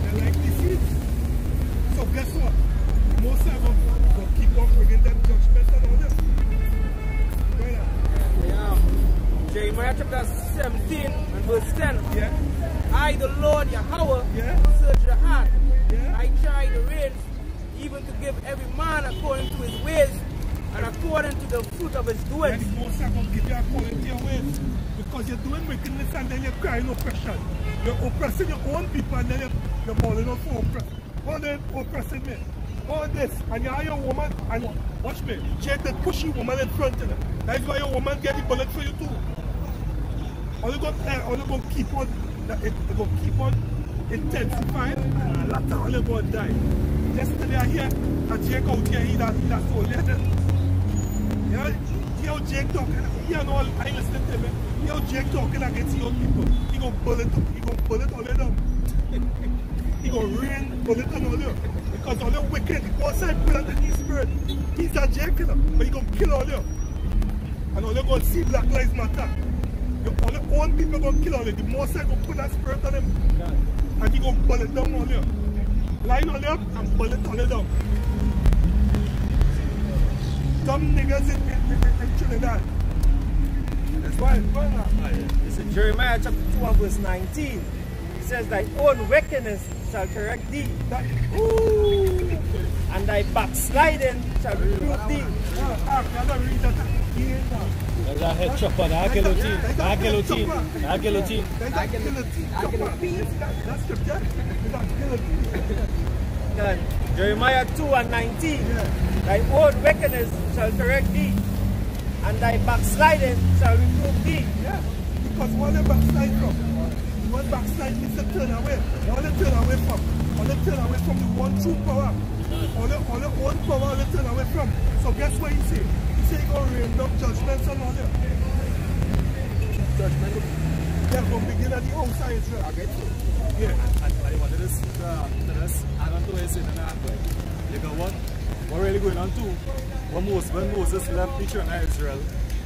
They like deceits. So guess what? Most of them will keep on bringing them judgment and all this.
Jeremiah chapter 17 and verse 10.
Yeah.
I, the Lord Yahweh,
Yeah.
search the heart.
Yeah.
I try the reins, even to give every man according to his ways and according to the fruit of his
And
doings.
the Most High will give you according to your ways. Because you're doing wickedness and then you're crying oppression. You're oppressing your own people and then you're calling out for oppression. All them oppressing me. All this. And you are your woman and watch me. Jake that push your woman in front of them. That's why your woman get the bullet for you too. All you going to keep on intensifying and a lot of all you going to die. Yesterday I hear a Jake out here, he that soul letter. Yeah, hear how Jake talking, I listening to him. Hear how Jake talking against your people. He gonna bullet all of them. He gonna rain bullet on all of them. Because all the wicked, one side put under his spirit. He's a Jake, but he gonna kill all of them. And all you gonna see Black Lives Matter. All the own people gonna kill all of them. The Most High gonna put that spirit on them. And he gonna bullet down all of them. Line all them and bullet all of them. Some niggas in Trinidad. That's why.
Listen, Jeremiah chapter 2 and verse 19. It says, thy own wickedness shall correct thee, and thy backsliding shall reprove thee.
There's a head chopper, the guillotine.
Jeremiah 2 and 19. Thy own wickedness shall correct thee, and thy backsliding shall reprove thee.
Yeah, because what they backslide from? What backslide is to turn away. What they turn away from? What they turn away from the one true power. All the one power they turn away from. So guess what he say? He say he gonna rain down judgments on all them. Judgment. They're gonna begin at the outside Israel. I get you. Yeah.
I wanted to add on to what you said, what really going on too? When Moses left the children of Israel,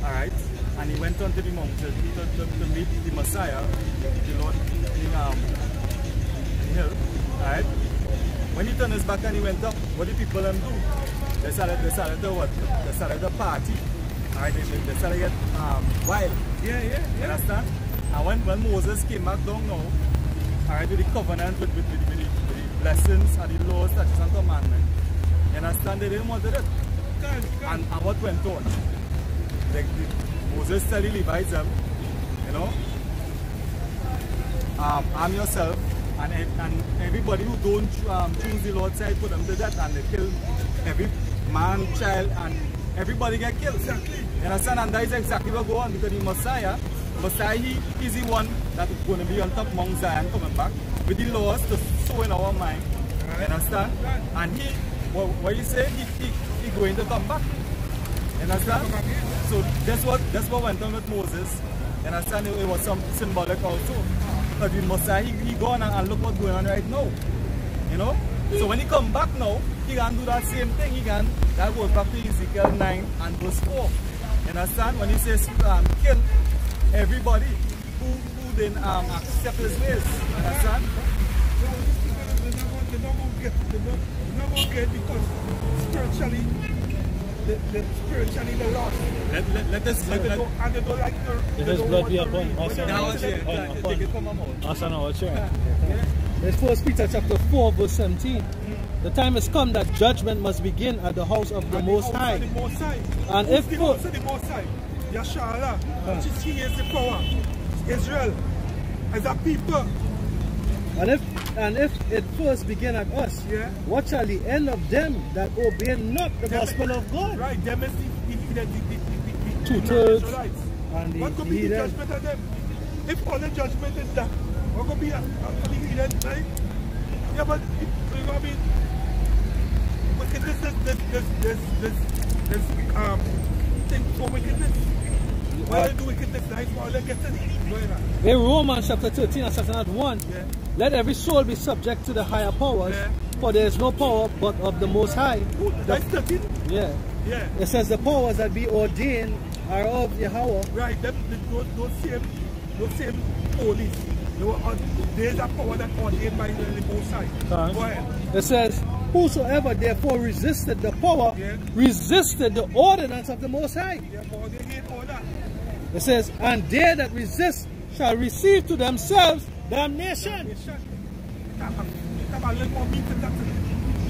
alright, and he went onto the mountain to meet the Messiah, the Lord in the hill, alright? When he turned his back and he went up, what did people do? They started to party. Alright, they started to get wild.
Yeah.
You understand? And when Moses came back down now, alright, with the covenant, with the blessings and the laws, statutes and commandments, you understand? They didn't want it. And what went on? Moses said the Levites, you know, arm yourself, and everybody who don't choose the Lord's side, put them to death, and they kill every man, child, and everybody get killed.
Exactly.
You understand? And that is exactly what go on, because the Messiah, he is the one that is going to be on top Mount Zion coming back with the laws to sow in our mind. You understand? And what you say, he going to come back. You understand? So that's what went on with Moses. You understand? It was some symbolic also. But the Messiah, he gone and look what's going on right now. You know? So when he come back now, he can do that same thing. That goes back to Ezekiel 9 and verse 4. You understand? When he says kill everybody who didn't accept his ways. You understand?
They're not going to get because spiritually they're lost.
Let us
And they don't like
Let us blood be upon us and our children. It's 1 Peter chapter 4 verse 17. The time has come that judgment must begin at the house of the Most High. And if
the Most High, Yashala, which he is the power, Israel, as a people.
And if it first begin at us, what shall the end of them that obey not the gospel of God?
Right, them is the
two-thirds.
And what could be the judgment of them? If all the judgment is that, what could be a heathen, right? Yeah, but you know what I mean? This thing for wickedness. Why they do wickedness, right? Why they get it?
In Romans chapter 13 and chapter 1, let every soul be subject to the higher powers, for there is no power but of the Most High.
That's 13?
Yeah. It says the powers that be ordained are of Yahweh.
Right, those same police. There's a power that ordained by the Most High. Go ahead.
It says, whosoever therefore resisted the power, resisted the ordinance of the Most High. It says, and they that resist shall receive to themselves damnation.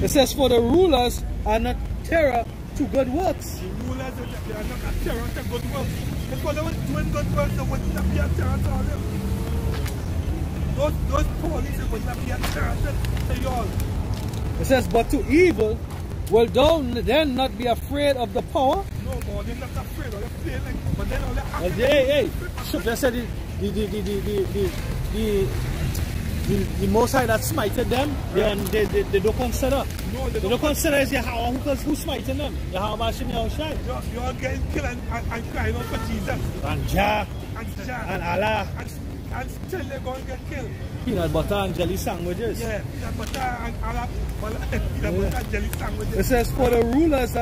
It says, for the rulers are not terror to good works.
The rulers are not a terror to good works. Because they were doing good works, they would not be a terror to all them. Those police would not be a terror to you all.
It says, but to evil, will thou then not be afraid of the power?
No, but they're not afraid. They're feeling, but then all they're
hey, just said the Most High that smited them, they don't consider. No, they don't consider it's Yahweh who's smiting them. Yahweh Hashem Yahushai.
You're all getting killed and crying out for Jesus.
And Jah. And Allah.
And still they're going to get killed.
Peanut butter and jelly sandwiches.
Yeah, peanut butter and Allah. Peanut butter and jelly sandwiches.
It says, for the rulers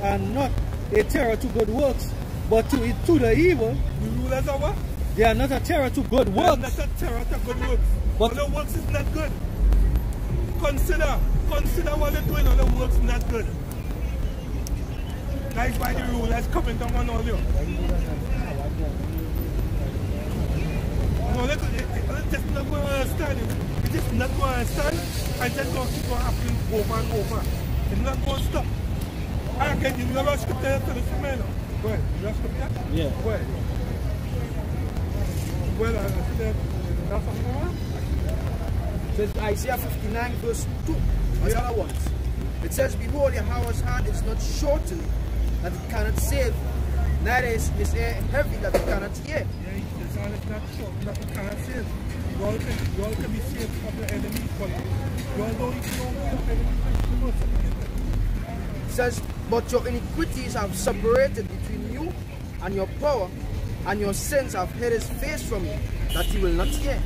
are not a terror to good works, but to the evil.
The rulers are what?
They are not a terror to good works.
They are not a terror to good works. But the works is not good. Consider what they're doing on the works not good. That's why the rulers coming down on all you. No, it's just not going to understand it. It's just not going to understand. And just going to keep on happening over and over. It's not going to stop. I can give you a scripture to this man. Go ahead. You have scripture?
Yeah.
Go ahead. Well, that's something.
It says Isaiah 59 verse 2. That's the other ones. It says, behold, Yahweh's hand is not shortened that it cannot save, neither is his ear heavy that it cannot hear.
It's not short that it cannot save. You all can be saved from the enemy, but you all don't even know who your enemy is.
It says, but your iniquities have separated between you and your power, and your sins have hid his face from you, that he will not hear.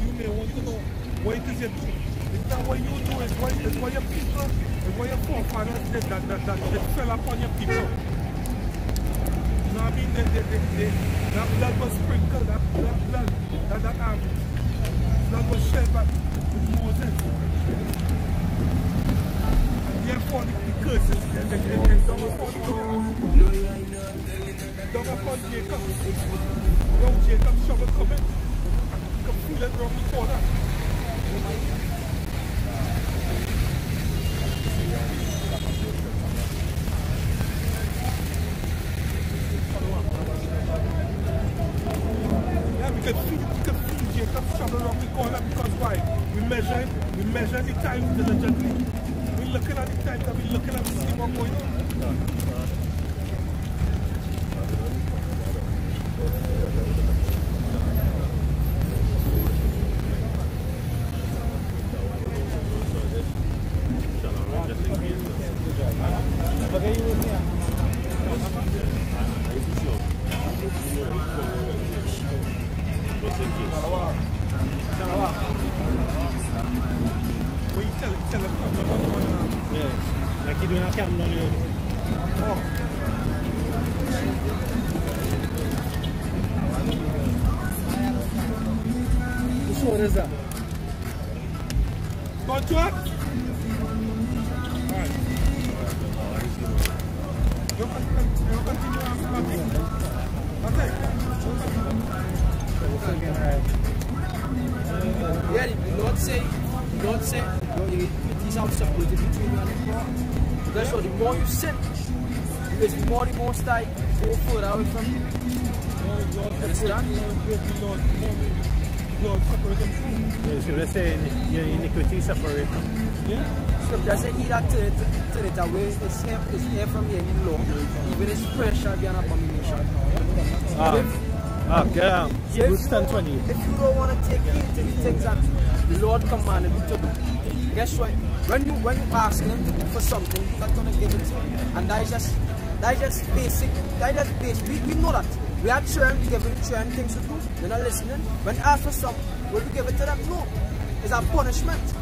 You may want to know what it is you do. It's not what you do, it's what your people, it's what your forefathers did that it fell upon your people. You know what I mean? That blood was sprinkled, that blood was shed by Moses. And upon the curses and down upon Jacob. Round Jacob's trouble coming. You can feel it round the corner. Yeah, we can feel Jacob's trouble around the corner because why? We measure the time diligently. We're looking at the time and we're looking at the see what's going on.
Like you doing a camera on your which one is that?
Contract? Alright. You continue on something? Okay.
Yeah, the Lord say, your iniquities are separated between you and the God. Because so the more you sin, the more the Most High go further away from you. Understand?
Lord, separate them from you.
Yes, let's say your iniquity separate.
Yeah?
Scripture says, he that turn it away is hair from you any law. Even his prayer shall be an abomination.
Hebrews 10:20.
If you don't want to take heed to the things that the Lord commanded you to do, guess what? When you ask him for something, he's not going to give it to you. And that is just basic. We know that. We are children, we give them children things to do. They're not listening. When you ask for something, will we give it to them? No. It's a punishment.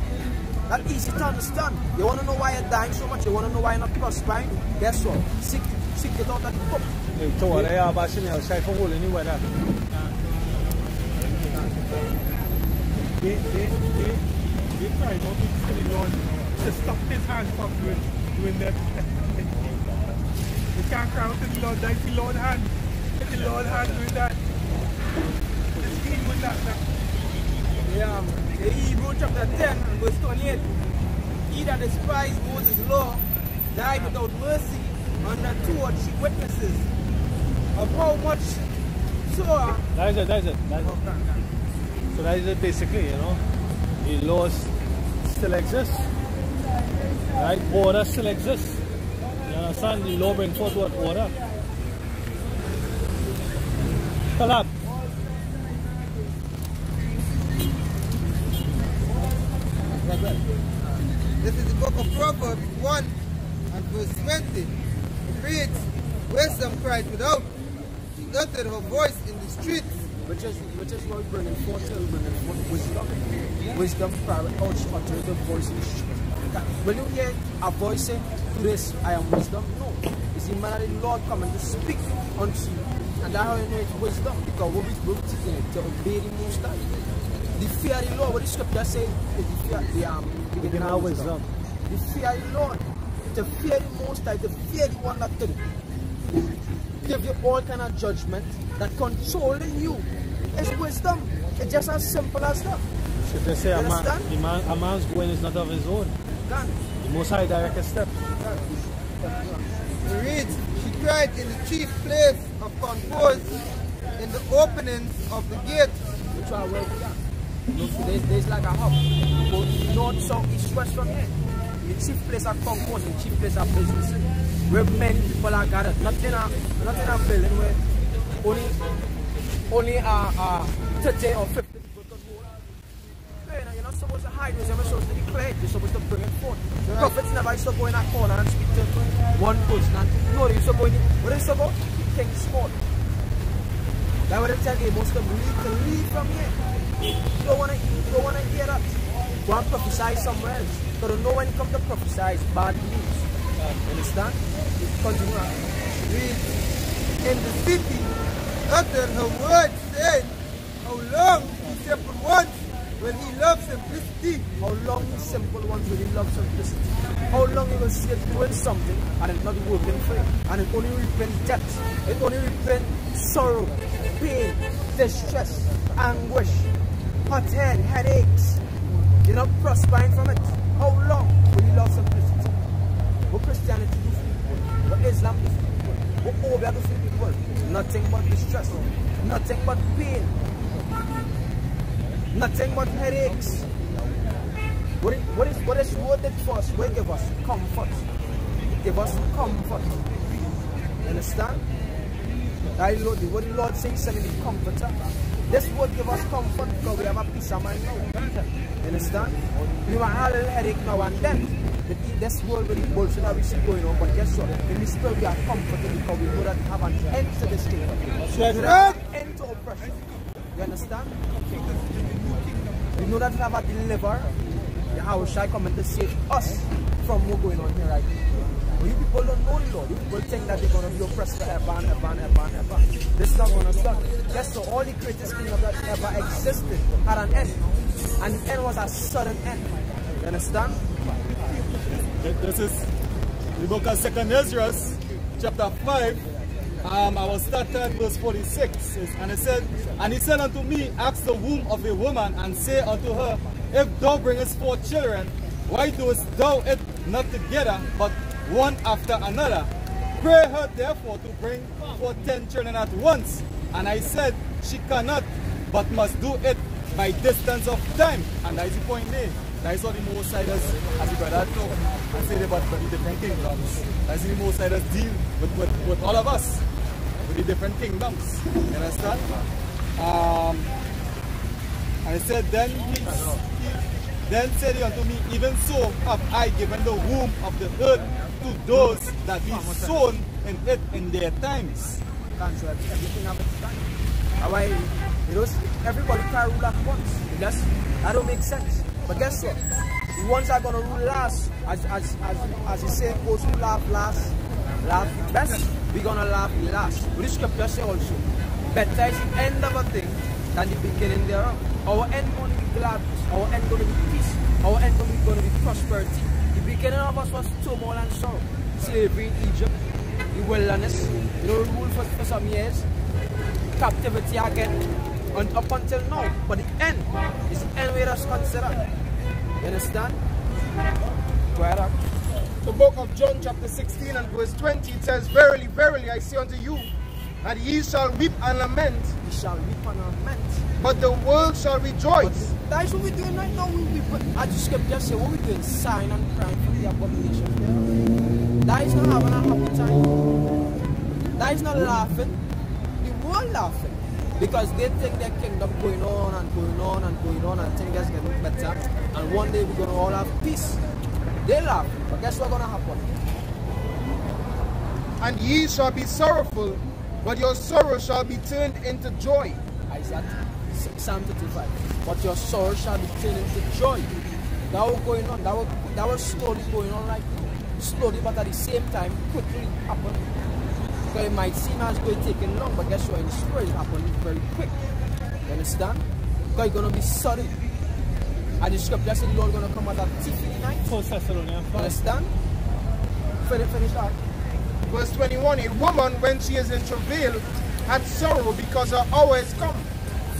That's easy to understand. You want to know why you're dying so much? You want to know why you're not prospering? Guess what? Seek it out at the book.
They try
not to tell the Lord to stop his hand from doing that. You can't cry out to the Lord, that's the Lord's hand. It's the Lord's hand doing that. Just deal with that now.
Yeah, the Hebrews chapter 10 and verse 28. He that despised Moses' law died without mercy under 2 or 3 witnesses. Of how much so?
That is it. So that is it basically, the laws still exist. Right? Order still exists. You understand? The law brings forth what order? Collab.
This is the book of Proverbs 1 and verse 20. It reads, wisdom cried without, she uttered her voice in the streets.
Which is what we're bringing forth, wisdom. Wisdom cried out, she uttered the voice in the streets. Will you hear a voice say, to this I am wisdom? No. It's the man of the Lord coming to speak unto you. And that's how you know it's wisdom. Because we're teaching it to obey the Most High. The fear of the Lord, what the scripture says, is the fear of the beginning of wisdom. The fear of the Lord, to fear the Most High, to fear the one that did it. Give you all kind of judgment that controlling you is wisdom. It's just as simple as that.
If they say a man's going is not of his own.
God.
The Most High direct his step.
It reads, she cried in the chief place of concourse, in the openings of the gate.
Which are where we are. There's like a hub. Both north, south, east, west from here. The chief place of concourse, the chief place of business. Where many people are gathered. Not in a building where only 30 or 50 people could go. You're not supposed to hide this, you're not supposed to declare it, you're supposed to bring it forth. Right. Prophets never used to go in a corner and speak to one person. No, they used to go in, what they used to go? The king's court. That's what they tell you, most of them to leave from here. You don't want to hear that. Go and prophesy somewhere else. Because no one come to prophesy, it's bad news. Understand? Continue on.
In the city, uttered her words, saying, how long, except once, when he loves simplicity?
How long is simple ones when he loves simplicity? How long you will see it doing something and it's not working for you? And it only represents depth. It only represents sorrow, pain, distress, anguish, hot head, headaches. You're not prospering from it. How long will you love simplicity? What Christianity do for people? What Islam do for people? What Obia do for people? Nothing but distress. Nothing but pain. Nothing but headaches. What is word that for us? Will give us comfort. Give us comfort. You understand? That Lord, what the Lord says, send me the comforter. This word give us comfort because we have a peace of mind now. You understand? We might have a little headache now and then. This world really bullshit that we see going on, but guess what? In this world we are comforted because we know that we have an end to this kingdom. We have an end to oppression. You understand? We know that we have a deliverer. How shall I come in to save us from what's going on here right now? But you people don't know the Lord. You people think that they're going to be oppressed forever and ever and ever and ever. This is not going to stop. Guess what? All the greatest kingdoms that ever existed had an end. And the end was a sudden end. You understand?
This is the book of 2 Ezra, chapter 5. I will start at verse 46. And it said, and he said unto me, ask the womb of a woman, and say unto her, if thou bringest forth children, why doest thou it not together, but one after another? Pray her therefore to bring forth 10 children at once. And I said, she cannot, but must do it by distance of time. And that is the point there. That is what the Most High does, as the brother talk and say about the different kingdoms. That is the Most High does deal with all of us, with the different kingdoms. You understand? And he said, then said he unto me, even so have I given the womb of the earth to those that be sown in it in their times.
Everything have its time. Why, you know, everybody can rule at once. That don't make sense. But guess what? The ones that are going to rule last, as you say, those who laugh last, laugh best. We're going to laugh last. But the scripture says also, better is the end of a thing than the beginning thereof. Our end going to be glad. Our end going to be peace. Our end going to be prosperity. The beginning of us was turmoil and sorrow. Slavery in Egypt, the wilderness, you know, rule for some years, captivity again, and up until now. But the end is the end we just consider. You understand? Go ahead up.
The book of John chapter 16 and verse 20, it says, verily, verily, I say unto you, that ye shall weep and lament.
We shall weep and lament.
But the world shall rejoice.
That is what we're doing right now. We weep. As the scripture says, what we're doing, sighing and crying for the abomination. That is not having a happy time. That is not laughing. The world laughing. Because they think their kingdom going on and going on and going on and things are getting better. And one day we're going to all have peace. They laugh. But guess what's going to happen?
And ye shall be sorrowful, but your sorrow shall be turned into joy.
Isaiah Psalm 35. But your sorrow shall be turned into joy. That was going on. That was slowly going on right now. Slowly, but at the same time, quickly happen. Because it might seem as though it's taking long, but guess what? In the spirit, it happened very quick. You understand? Because it's going to be sudden. And the scripture said the Lord is going to come at a thief in the night. You understand? Finish that.
Verse 21, a woman, when she is in travail, had sorrow because her hour is come.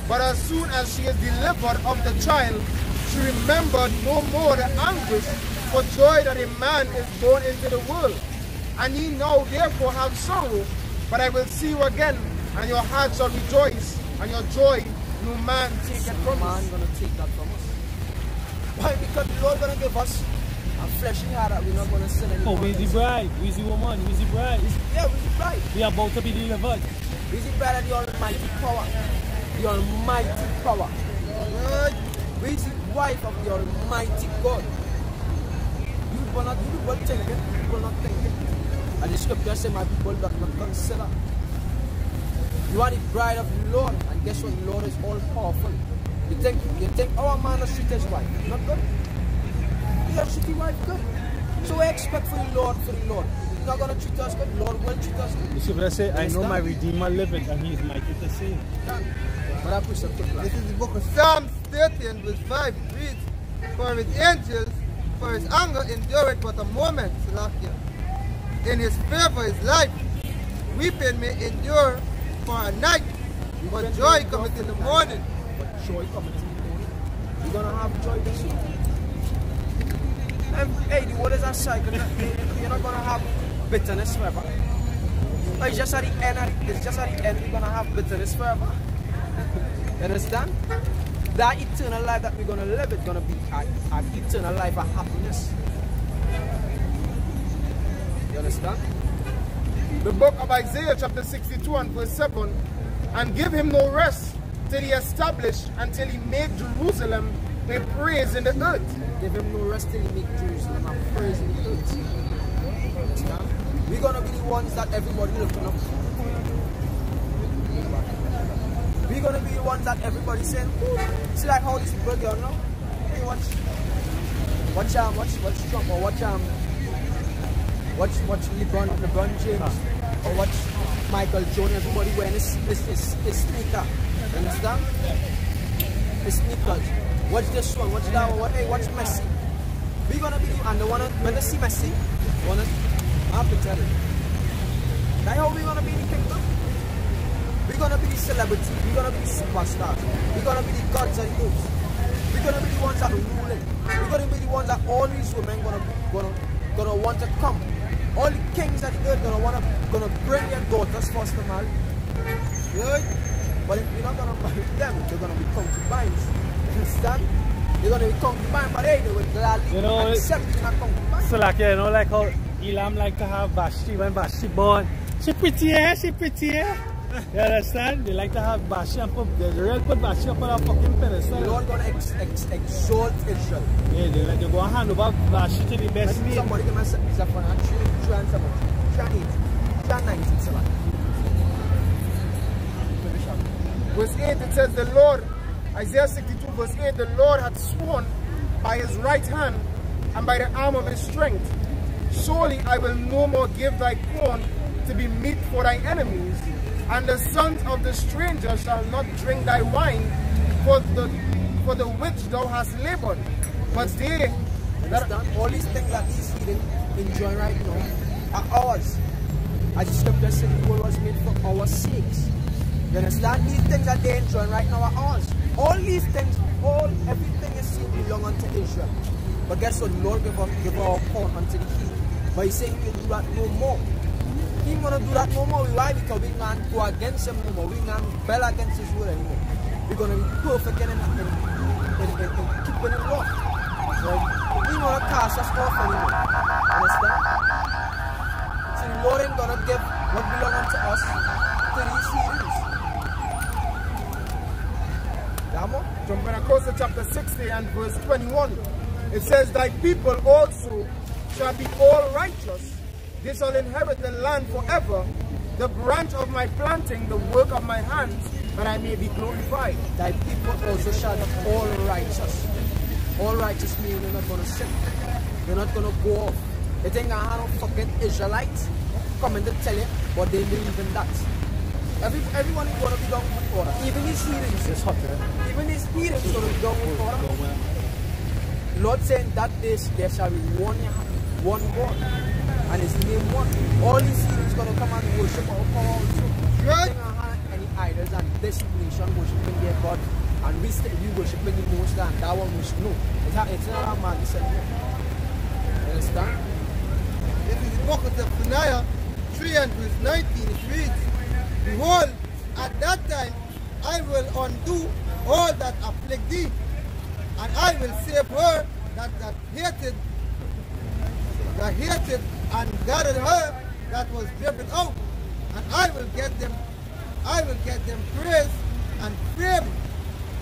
But as soon as she is delivered of the child, she remembered no more the anguish for joy that a man is born into the world. And ye now therefore have sorrow, but I will see you again, and your heart shall rejoice, and your joy no man take it from us.
No man going to take that from us. Why? Because the Lord going to give us a fleshly heart that we're not going to sin anymore.
Oh, we're the bride, we're the woman, we're the bride.
Yeah, we're the bride.
We are about to be delivered.
We're the bride of the almighty power. The almighty power. We're the wife of the almighty God. You people not thinking, people not thinking. And the scripture says, my people that not consider. You are the bride of the Lord, and guess what? The Lord is all powerful. You think our man has treated his wife not good? He has treated his wife good. So we expect for the Lord, not going to treat us good. Lord will treat us good.
You see what I say? I know my Redeemer liveth and he is mighty to save.
But I push up quick.
This is the book of Psalms 30 and verse 5. It reads, for his angels, for his anger endureth but a moment, Salakia. In his favor is life. Weeping may endure for a night, but joy cometh in the morning.
But joy cometh in the morning. You're going to have joy this week. Hey, the word is a cycle. You're not going to have bitterness forever. It's just at the end, we're going to have bitterness forever. You understand? That eternal life that we're going to live is going to be an eternal life of happiness. You understand?
The book of Isaiah chapter 62 and verse 7, and give him no rest till he establish until he make Jerusalem a praise in the earth.
Give him no rest till he make Jerusalem a praise in the earth. You understand? We're going to be the ones that everybody looking up to. We're going to be the ones that everybody saying, see like how these people go now? Hey, watch Trump or watch LeBron James or watch Michael Jordan, everybody wearing his sneaker. You understand? His sneakers. Watch this one, watch that one, watch Messi. We're gonna be and when they see Messi, I have to tell you. That's how we're gonna be in the kingdom. We're gonna be the celebrity, we're gonna be the superstars, we're gonna be the gods and gods. We're gonna be the ones that are ruling. We're gonna be the ones that all these women gonna want to come. All the kings of the earth gonna bring their daughters first to marry. Right? But if you're not gonna marry them, they're gonna be concubines. You understand? They're gonna be concubines, but hey, they will gladly accept you not concubines.
So like, you know, like how Elam like to have Vashti when Vashti born. She pretty, she pretty. You understand? They like to have Vashti and put Vashti up on a fucking pedestal.
The Lord gonna exalt Israel.
Yeah, they go and hand over Vashti to the best man.
Somebody give me a phone and 319.
Verse 8, it says, the Lord, Isaiah 62 verse 8, the Lord hath sworn by his right hand and by the arm of his strength, surely I will no more give thy corn to be meat for thy enemies, and the sons of the stranger shall not drink thy wine for the which thou hast labored. But they
understand? All these things that he's eating, enjoying right now, are ours. As the scripture said, the world was made for our sakes. You understand? These things that they're enjoying right now are ours. All these things, everything is seen belong unto Israel. But guess what? The Lord give our corn unto the king. But he's saying we do that no more. He ain't gonna do that no more. Why? Because we can't go against him no more. We can't rebel against his will anymore. We're gonna be perfect in keeping it law. So he ain't gonna cast us off anymore. Understand? So the Lord ain't gonna give what belongs unto us to these heathens.
Jumping across to chapter 60 and verse 21, it says, thy people also shall be all righteous. They shall inherit the land forever, the branch of my planting, the work of my hands, that I may be glorified.
Thy people also shall be all righteous. All righteous means you're not going to sin. You're not going to go off. You think I have no fucking Israelites coming to tell you, but they believe in that. Everyone is going to be done with order. Even these heathens.
It's hot,
Even these heathens is going to be done with order. The Lord saying that there shall be one God. And his name one. All these heathens going to come and worship our power also. Right. Any idols and this nation worshiping their God. And we worshiping the most and that one was no. It's not our man, he said no. You understand?
This is the book of Zephaniah 3 and verse 19. It reads, behold, at that time I will undo all that afflict thee, and I will save her that hated and gathered her that was driven out, and I will get them praise and fame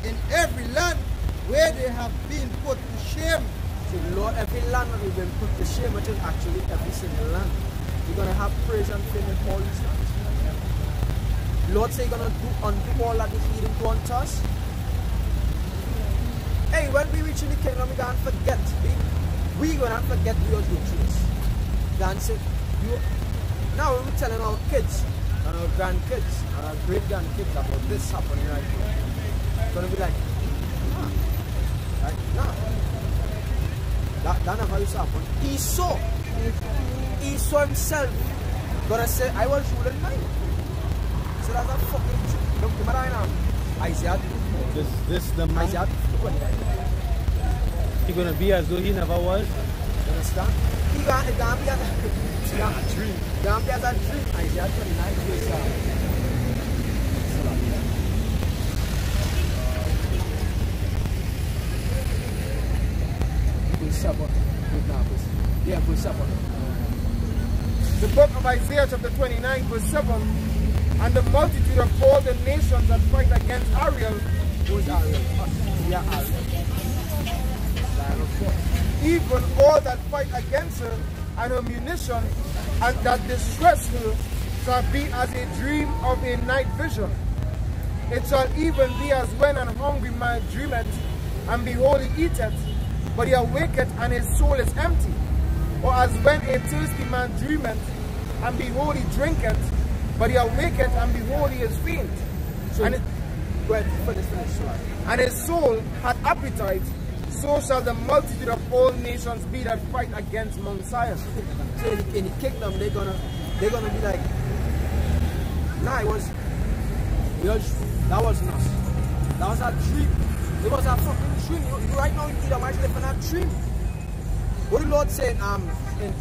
in every land where they have been put to shame.
So Lord, every land that we've been put to shame, which is actually every single land. You're going to have praise and fame in all these lands. Lord say you're going to undo all that the heathen do unto us. Hey, when we reach in the kingdom, we can't forget. We're going to forget we are dangerous. God said, Now we're telling our kids and our grandkids and our great-grandkids about this happening right now. It's gonna be like, nah. Like, nah. That never used to happen. Esau himself gonna say, I was ruling mine. So that's a fucking truth. Look, remember right now? Isaiah.
This the man.
Isaiah.
He's gonna be as though he never was.
You understand? He gonna be as a dream. He gonna be as a dream. Isaiah 29 years old. Yeah, verse 7.
The book of Isaiah chapter 29 verse 7. And the multitude of all the nations that fight against Ariel.
Who's Ariel? Yeah, Ariel.
Even all that fight against her and her munition and that distress her shall be as a dream of a night vision. It shall even be as when an hungry man dreameth, and behold he eateth, but he awaketh and his soul is empty. Or as when a thirsty man dreameth, and behold he drinketh, but he awaketh and behold he is faint.
So
and,
finish.
and his soul hath appetite. So shall the multitude of all nations be that fight against Mount Zion.
So in the kingdom they're gonna be like, nah, that was us. That was a dream. It was a fucking dream. You right now you might live in a dream. What the Lord said in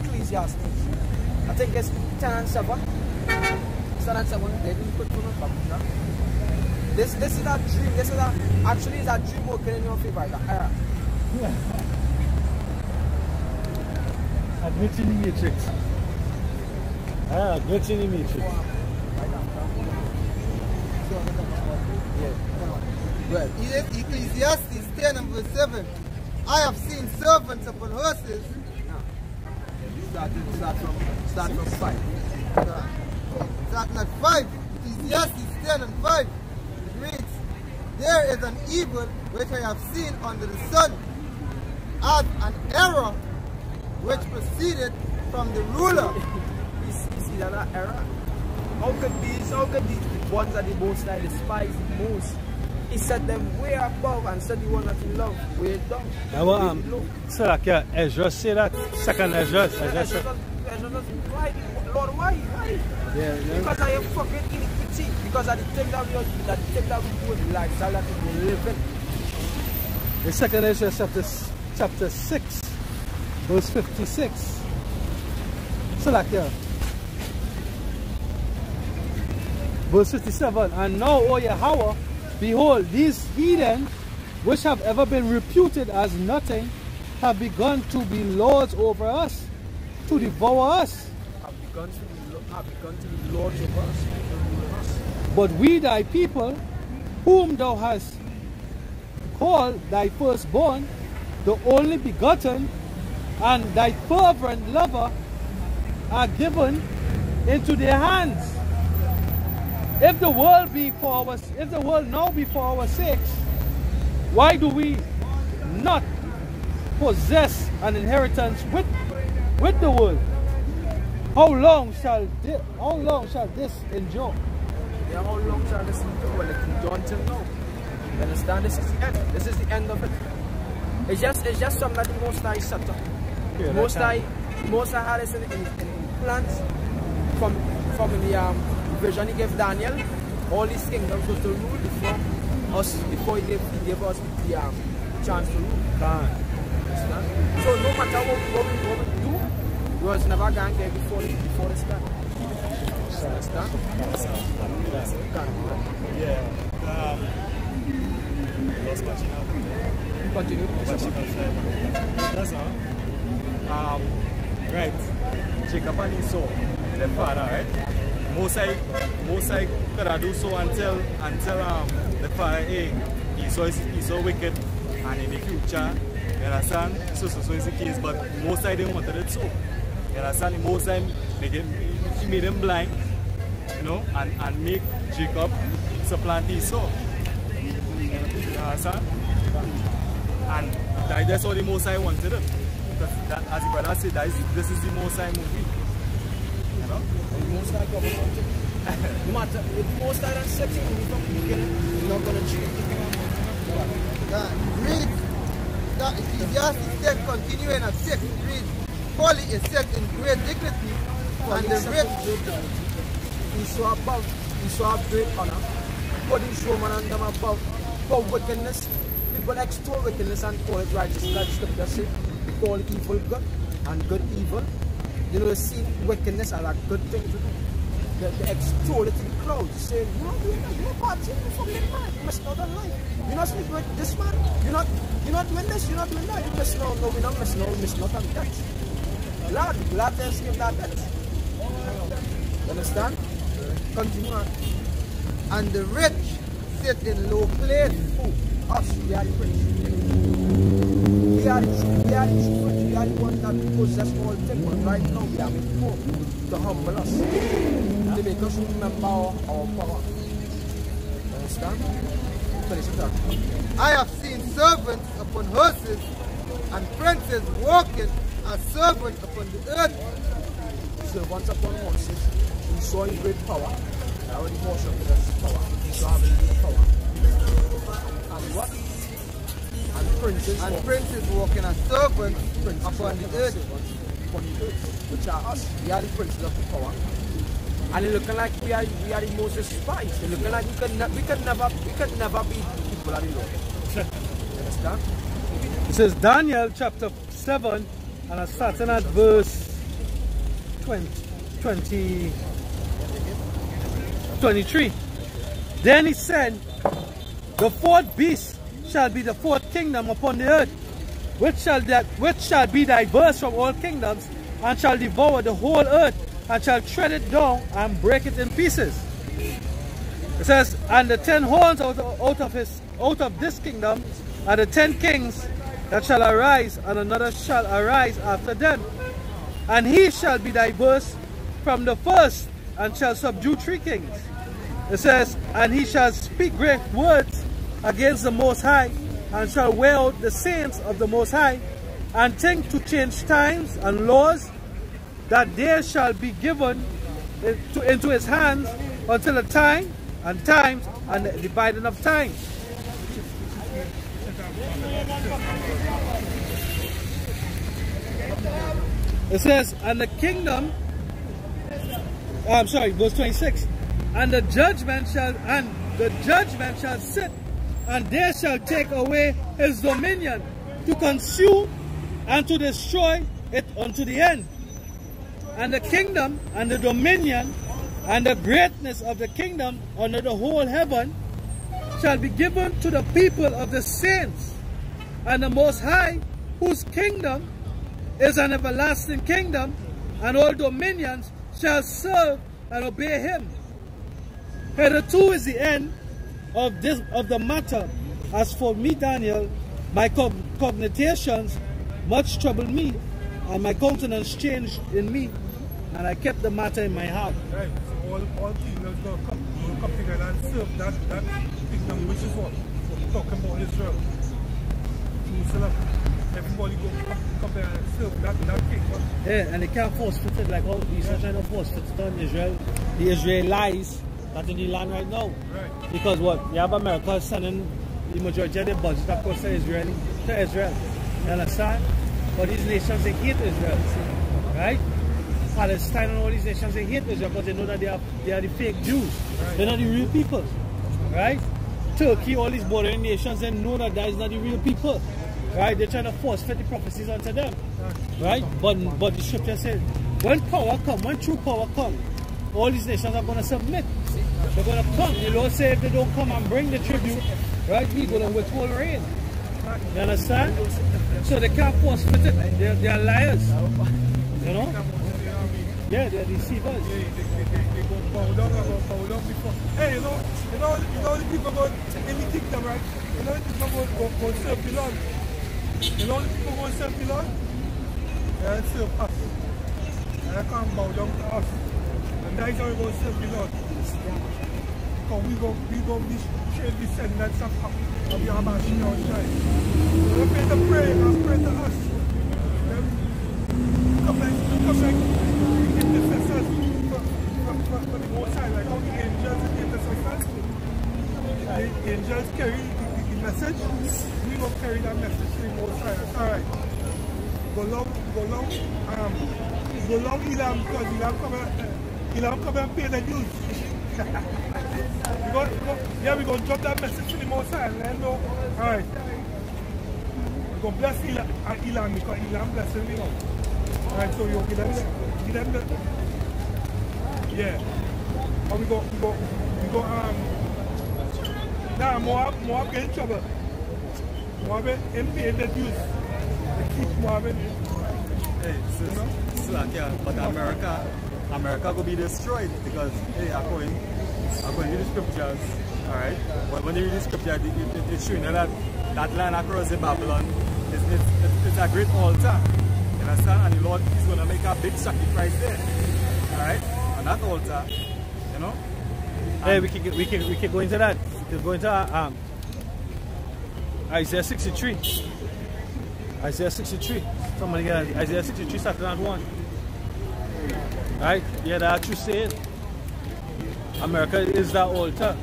Ecclesiastes, I think it's 10 and 7. 10 and 7. They didn't put too much back. This is a dream. This is actually a dream working in your favor. Yeah.
Glitch in the matrix. Glitch in the matrix.
Well, Ecclesiastes 10 and verse 7. I have seen servants upon horses.
Start from 5.
Starting at 5. Ecclesiastes 10 and 5. It reads, there is an evil which I have seen under the sun, as an error which proceeded from the ruler.
You see that error? How could these ones that the most I despise the most? He set them way above and set the one that he loved way down.
So like Ezra say that, second Ezra.
Why? Lord, why?
Yeah,
because of your fucking iniquity. Because of the thing that we do in lifestyle that we live in.
The second Ezra chapter 6, verse 56. So like verse 57. And now, O Yahweh, behold, these heathen, which have ever been reputed as nothing, have begun to be lords over us, to devour us.
Have begun to be lords over us.
But we, thy people, whom thou hast called thy firstborn, the only begotten, and thy fervent lover, are given into their hands. If the world now be for our sakes, why do we not possess an inheritance with the world? How long shall this endure?
Yeah, how long shall this endure? Well, it can endure until now. You understand? This is the end. This is the end of it. It's just something that the Most High set up.
Yeah,
Most High had this in plans from the vision he gave Daniel. All these kingdoms was to rule before he gave us the chance to rule. Understand? So no matter what we do, we was never going to get before this time. Understand?
Yeah. Lost
Continue.
That's all. Right. Jacob and Esau, their father, right? Mosai could have do so until the father, hey, Esau is wicked, and in the future, you understand? So is the case, but Mosai didn't want it so. You understand? Mosai he made him blind, you know, and make Jacob supplant Esau. You understand? And that's how the Mosai wanted it. Because that, as the brother said, this is the Mosai movie.
And most high government, no matter if most high done set you from the beginning, you're not gonna change.
Read that Ecclesiastes 10 continuing at 6. Read, folly is set in great dignity, and the rich
He saw above, he saw great honor, but he saw man and them above wickedness. People extol wickedness and call it righteousness. That's scripture say. They call evil good and good evil. You know, they see wickedness as a good thing to do. They extol it in crowds, saying, you're not doing that, you're bad, you're from that man, you must know that life. You're not sleeping with this man, you're not doing this, you're not doing that, you must know, no, we're not missing, no, we must not have that. Glad to give that debt. You understand? Continue on.
and the rich sit in low place.
Who? Us, we are the rich. We are the rich, we are the ones that possess all things, but right now we are with poor to humble us. To make us remember our power. Understand? Finish it up.
I have seen servants upon horses and princes walking as servants upon the earth.
Servants upon horses, we saw in great power. I already worship this power. We saw having great power. And what? And princes
walking as servants upon the earth.
Upon the earth, which are us. We are the princes of the power. And it's looking like we are the most despised. It's looking like we could never be people of the Lord. You understand?
It says Daniel chapter 7 and I'm starting at verse 23. Then he said, the fourth beast shall be the fourth kingdom upon the earth, which shall be diverse from all kingdoms, and shall devour the whole earth, and shall tread it down and break it in pieces. It says, and the 10 horns out of this kingdom are the 10 kings that shall arise, and another shall arise after them. And he shall be diverse from the first, and shall subdue 3 kings. It says, and he shall speak great words against the Most High, and shall wear out the saints of the Most High, and think to change times and laws, that there shall be given into his hands until the time and times and the dividing of time. It says, and the kingdom, verse 26, and the judgment shall sit, and they shall take away his dominion, to consume and to destroy it unto the end. And the kingdom and the dominion and the greatness of the kingdom under the whole heaven shall be given to the people of the saints, and the Most High, whose kingdom is an everlasting kingdom, and all dominions shall serve and obey him. Hitherto is the end of the matter. As for me, Daniel, my cogitations much troubled me, and my countenance changed in me, and I kept the matter in my heart.
Right, so all kingdoms going to come together and serve that kingdom, which is what? We're talking about Israel. Jerusalem. Everybody go come there and serve that king.
Yeah, and they can't force fit it like all these are trying to force fit it on Israel. The Israelites that in the land right now.
Right.
Because what? You have America sending the majority of their budget, of course, to Israel. You understand? But these nations, they hate Israel. Right? Palestine and all these nations, they hate Israel because they know that they are the fake Jews. Right. They're not the real people. Right? Turkey, all these bordering nations, they know that is not the real people. Right? They're trying to force fit the prophecies onto them. Right? But the scripture says, when power comes, when true power comes, all these nations are going to submit. They're going to come. The Lord said if they don't come and bring the tribute, right, we're going to withhold rain. You understand? So they can't force fit it. They're liars. You know? Yeah, they're deceivers.
They go bow down before. Hey, you know the people go in the kingdom, right? You know the people go serve the Lord. You know the people go serve the Lord? They serve us. And they can't bow down to us. And that is how we go serve the Lord. Because we go be straight descendants of Yahweh in our time. So we pray to pray and pray to us. Come like intercessors for the Most High, like how the angels intercessors. The angels carry the message. We will carry that message to the Most High. That's alright. Go long, Elam, because Elam come and pay the dues. We're going to drop that message to the Most High and let him know. Alright. We're going to bless Elam because Elam blessing me now. Alright, so you give them the yeah. And we go now more get in trouble. More him pay the dues. Keep Moabit.
Hey, sis, but America will be destroyed because, hey, according to the scriptures, alright, but when you read the scripture, it's showing that land across the Babylon it's a great altar, you understand? And the Lord is going to make a big sacrifice there, alright, on that altar, you know?
Hey, we can go into that. We can go into Isaiah 63. Isaiah 63. Somebody get Isaiah 63, starting at 1. Right? Yeah, that's what you saying. America is that altar.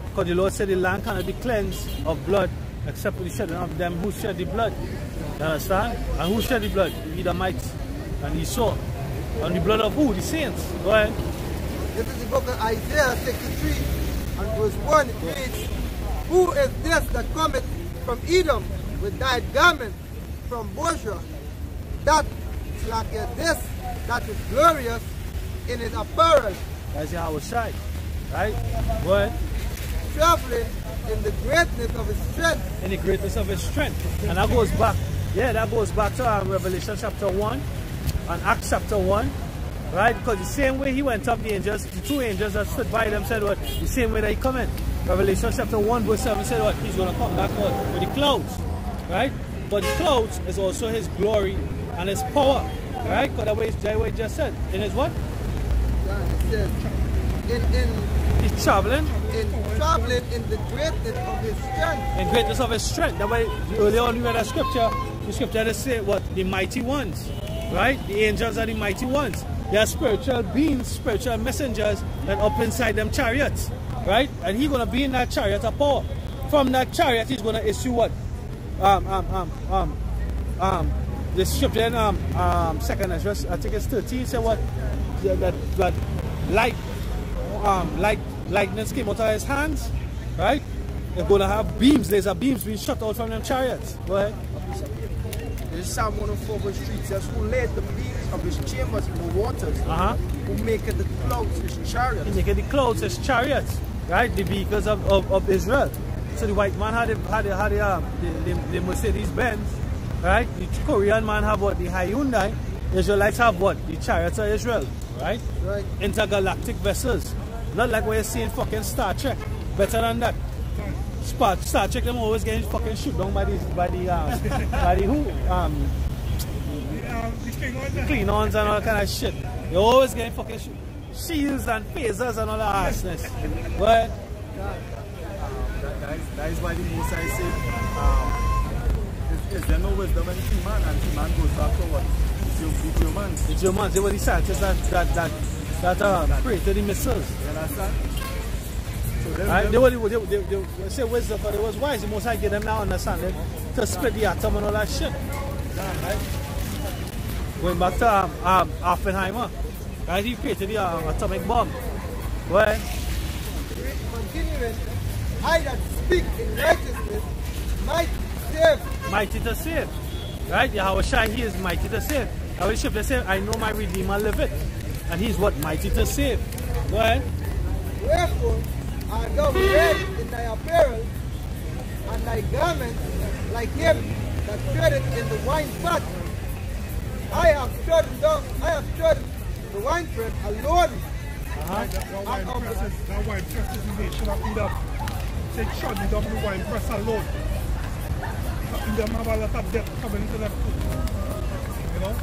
Because the Lord said the land cannot be cleansed of blood except for the shedding of them who shed the blood. You understand? And who shed the blood? The Edomites and Esau. And the blood of who? The saints. Go ahead.
This is the book of Isaiah 63 and verse 1. It reads, Who is this that cometh from Edom with dyed garment from Bozrah? That like this that is glorious in his apparel.
That's our side. Right? Go ahead.
Traveling in the greatness of his strength.
In the greatness of his strength. And that goes back. Yeah, that goes back to Revelation chapter 1 and Acts chapter 1. Right? Because the same way he went up, the angels, the two angels that stood by them said what? The same way that he come in. Revelation chapter 1 verse 7 said what? He's going to come back what? With the clouds. Right? But the clouds is also his glory and his power. Right? Because that way he just said. In his what?
Yeah, it says,
he's traveling.
Traveling in the greatness of his strength.
In greatness of his strength. That way, earlier on we read that scripture. The scripture that say what? The mighty ones. Right? The angels are the mighty ones. They are spiritual beings, spiritual messengers that up inside them chariots. Right? And he's going to be in that chariot of power. From that chariot, he's going to issue what? The scripture in second address, I think it's 13, say what? That lightnings came out of his hands, right? They're going to have beams, laser beams being shot out from them chariots. Go ahead.
This is Psalm 104 verse 3. It says, Who laid the beams of his chambers in the waters, who maketh the clouds his chariots. He maketh
the clouds his chariots, right? The vehicles of Israel. So the white man had the Mercedes-Benz, right? The Korean man have what? The Hyundai. Israelites have what? The chariots of Israel, right?
Right.
Intergalactic vessels. Not like what you're seeing fucking Star Trek. Better than that. Star Trek them always getting fucking shoot down by the who? The Klingons and all that kind of shit. You're always getting fucking shoot. Shields and phasers and all that arsoness. But
that is why the Most High said, is there no wisdom in human? And human goes back to what? It's humans.
It's humans. They were the scientists that created the missiles.
You understand? So
right? They say wisdom, but it was wise. The Most High gave them now understanding to split the atom and all that shit. Right? Going back to Oppenheimer. Right? He created the atomic bomb. Where?
Continuing, I that speak in righteousness might save. Mighty
to save. Right? Yahweh Shai, he is mighty to save. I will shift the same. I know my Redeemer liveth. And he's what? Mighty to save. Go ahead.
Wherefore art thou red in thy apparel, and thy garment like him that treadeth in the wine pot. I have trodden the winepress alone.
That wine press is the nation of Edom. Say trodden down the wine press alone. Edom have a lot of death coming into them too. You know?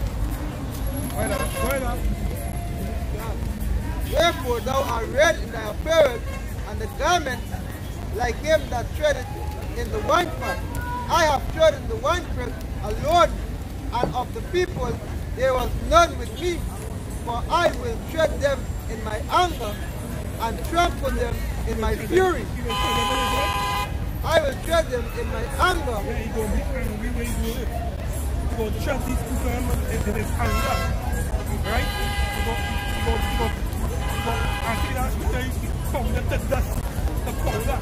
Why not?
Wherefore thou art red in thy apparel, and the garment like him that treadeth in the winepot. I have trodden the winepress alone, and of the people there was none with me, for I will tread them in my anger and trample them in my fury. I will tread them in my anger.
Yeah, he's going to be angry when he do it. He's going to trap these people in his anger. Right? He's going to actually that's because he's come to dust the powder.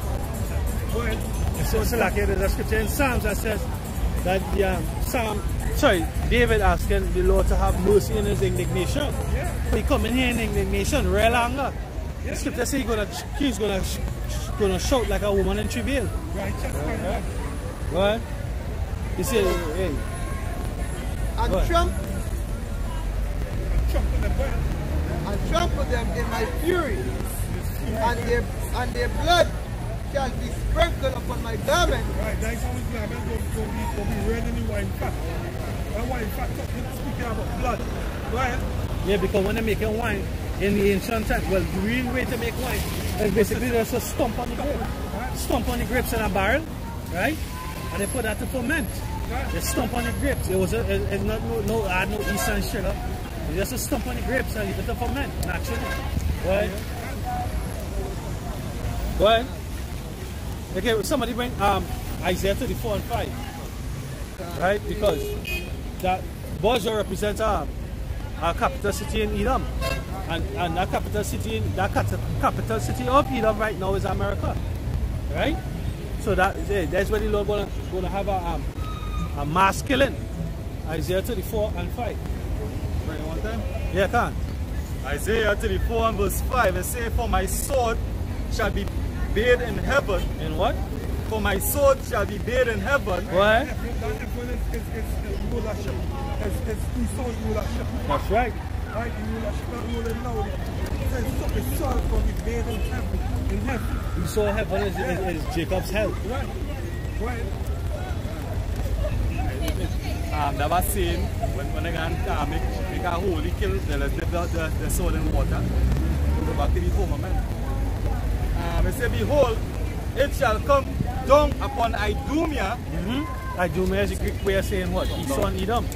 Go ahead.
So like there's a scripture in Psalms that says that David asking the Lord to have mercy in his indignation.
Yeah.
He come in here in indignation, real anger.
Yeah.
The scripture says he's gonna shout like a woman in travail.
Right,
What? You see, hey.
And trample them in my fury. And their blood shall be sprinkled upon my garment.
Right, that's how his garment will be red in the wine fat. That wine fat speaking about blood. Go ahead.
Yeah, because when they're making wine in the ancient times, well, the real way to make wine is basically just a stump on the grape. Stump on the grapes in a barrel, right? And they put that to ferment. They stump on the grapes. It's not add no yeast and sugar. It's just a stump on the grapes and leave it to ferment naturally. Right? Go ahead. Okay, somebody bring Isaiah 34 and 5. Right? Because that Bozo represents our capital city in Edom. And that capital city of Edom right now is America. Right? So that's where the Lord gonna have a mass killing. Isaiah 34 and 5.
Right, one time?
Yeah, can.
Isaiah 34 and verse 5, it says, for my sword shall be bathed in heaven.
In what?
For my sword shall be bathed in heaven.
What?
That is rulership. It's Esau's rulership.
That's right.
Right, the rulership, not ruling now. It says the sword is going to be bathed in heaven.
Esau heaven is Jacob's hell.
Right. Right.
That was saying when they can make a holy kill, they'll dip the sword in water. Go back to the home, man. It says, behold, it shall come down upon Idumea.
Idumea is the Greek way of saying what? Esau and Edom.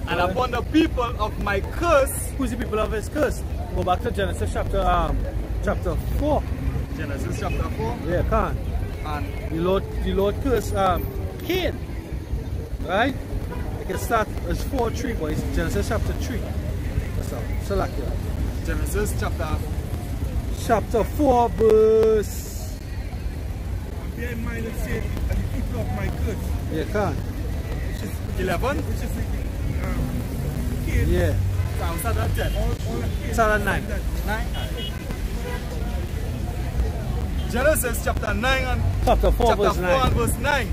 And upon the people of my curse.
Who's the people of his curse? Go back to Genesis chapter 4.
Genesis chapter 4.
Yeah, can.
And
the Lord cursed Cain. Right? You can start as 4:3, but it's Genesis chapter 3. That's all. Select it.
Genesis
chapter 4 verse.
Bear in mind it says the people of my curse.
Yeah, can.
Which is
11.
Which is Cain.
Yeah.
Start at 10.
Start at 9.
9. Genesis chapter 9 and
chapter 4
chapter
verse
4
9.
and verse 9.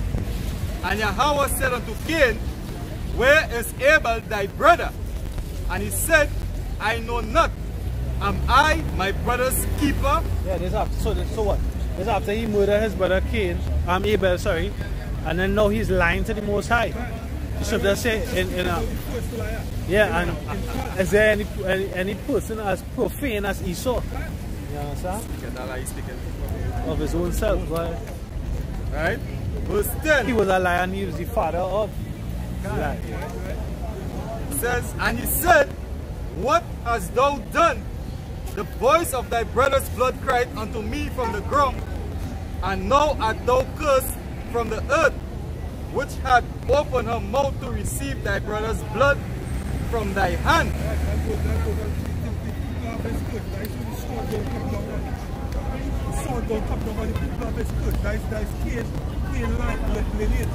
And Yahweh said unto Cain, where is Abel thy brother? And he said, I know not. Am I my brother's keeper?
Yeah, this after. So what? This after he murdered his brother Cain, Abel, sorry, and then now he's lying to the Most High. The scripture say yeah, and is there any person as profane as Esau? You understand? Of his own self,
right? Verse 10.
He was a liar and he was the father of lie.
Says, and he said, what hast thou done? The voice of thy brother's blood cried unto me from the ground, and now art thou cursed from the earth, which had opened her mouth to receive thy brother's blood from thy hand.
The sword don't come down on the people of his good. That's Cain lineage.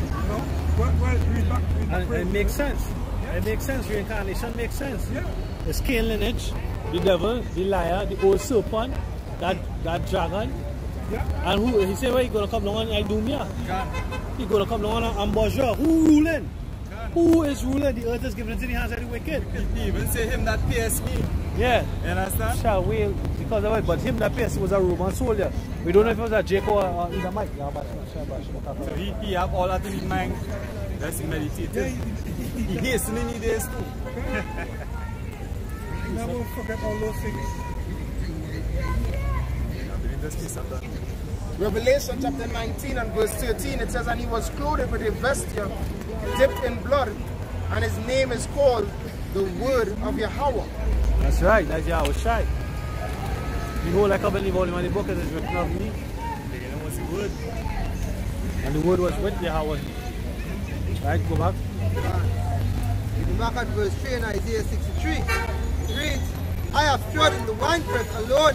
You know? Well, read back.
And it makes sense. Yeah. It makes sense. Reincarnation makes sense. Yeah. It's Cain lineage, the devil, the liar, the old serpent, that dragon.
Yeah.
And who he said, well, he's gonna come down on Idumea. He's gonna come down on Ambassador. Who ruling? Who is ruling? The earth is given into the hands of the wicked.
He even say him that pierced me.
Yeah.
You understand?
Shall we, because of it, but him that pierced was a Roman soldier. We don't know if it was a Jacob or either Mike.
So he have all that in his mind. That's meditating. He hastening his days too.
Never forget all those things.
Revelation chapter 19 and verse 13, it says, and he was clothed with a vesture dipped in blood, and his name is called the Word of Yahweh.
That's right, that's Yahweh Shai. Behold, I come and leave all in the book that is written of me.
That was the word.
And the word was with Yahweh. Right, go back.
If you back at verse 3 in Isaiah 63, it reads, I have trodden the winepress alone,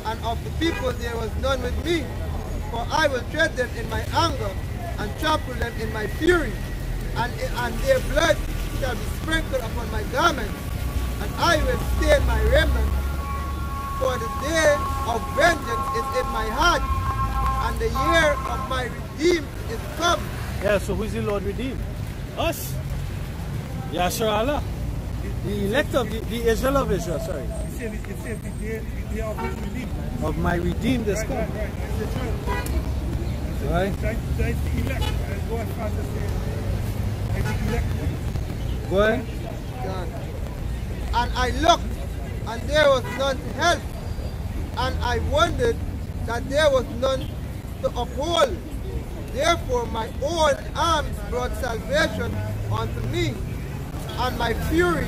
and of the people there was none with me. For I will tread them in my anger, and trample them in my fury, and their blood shall be sprinkled upon my garments, and I will stain my raiment. For the day of vengeance is in my heart, and the year of my redeemed is come.
Yeah, so who is the Lord redeemed? Us. Yahshua Allah. The elect of the Israel of Israel, sorry.
It says the day of his redeemed.
Of my redeemed is come.
Right. That's the
Right?
That's the elect. Go as far as to say, that's the elect.
Go ahead.
And I looked, and there was none to help, and I wondered that there was none to uphold. Therefore my own arms brought salvation unto me, and my fury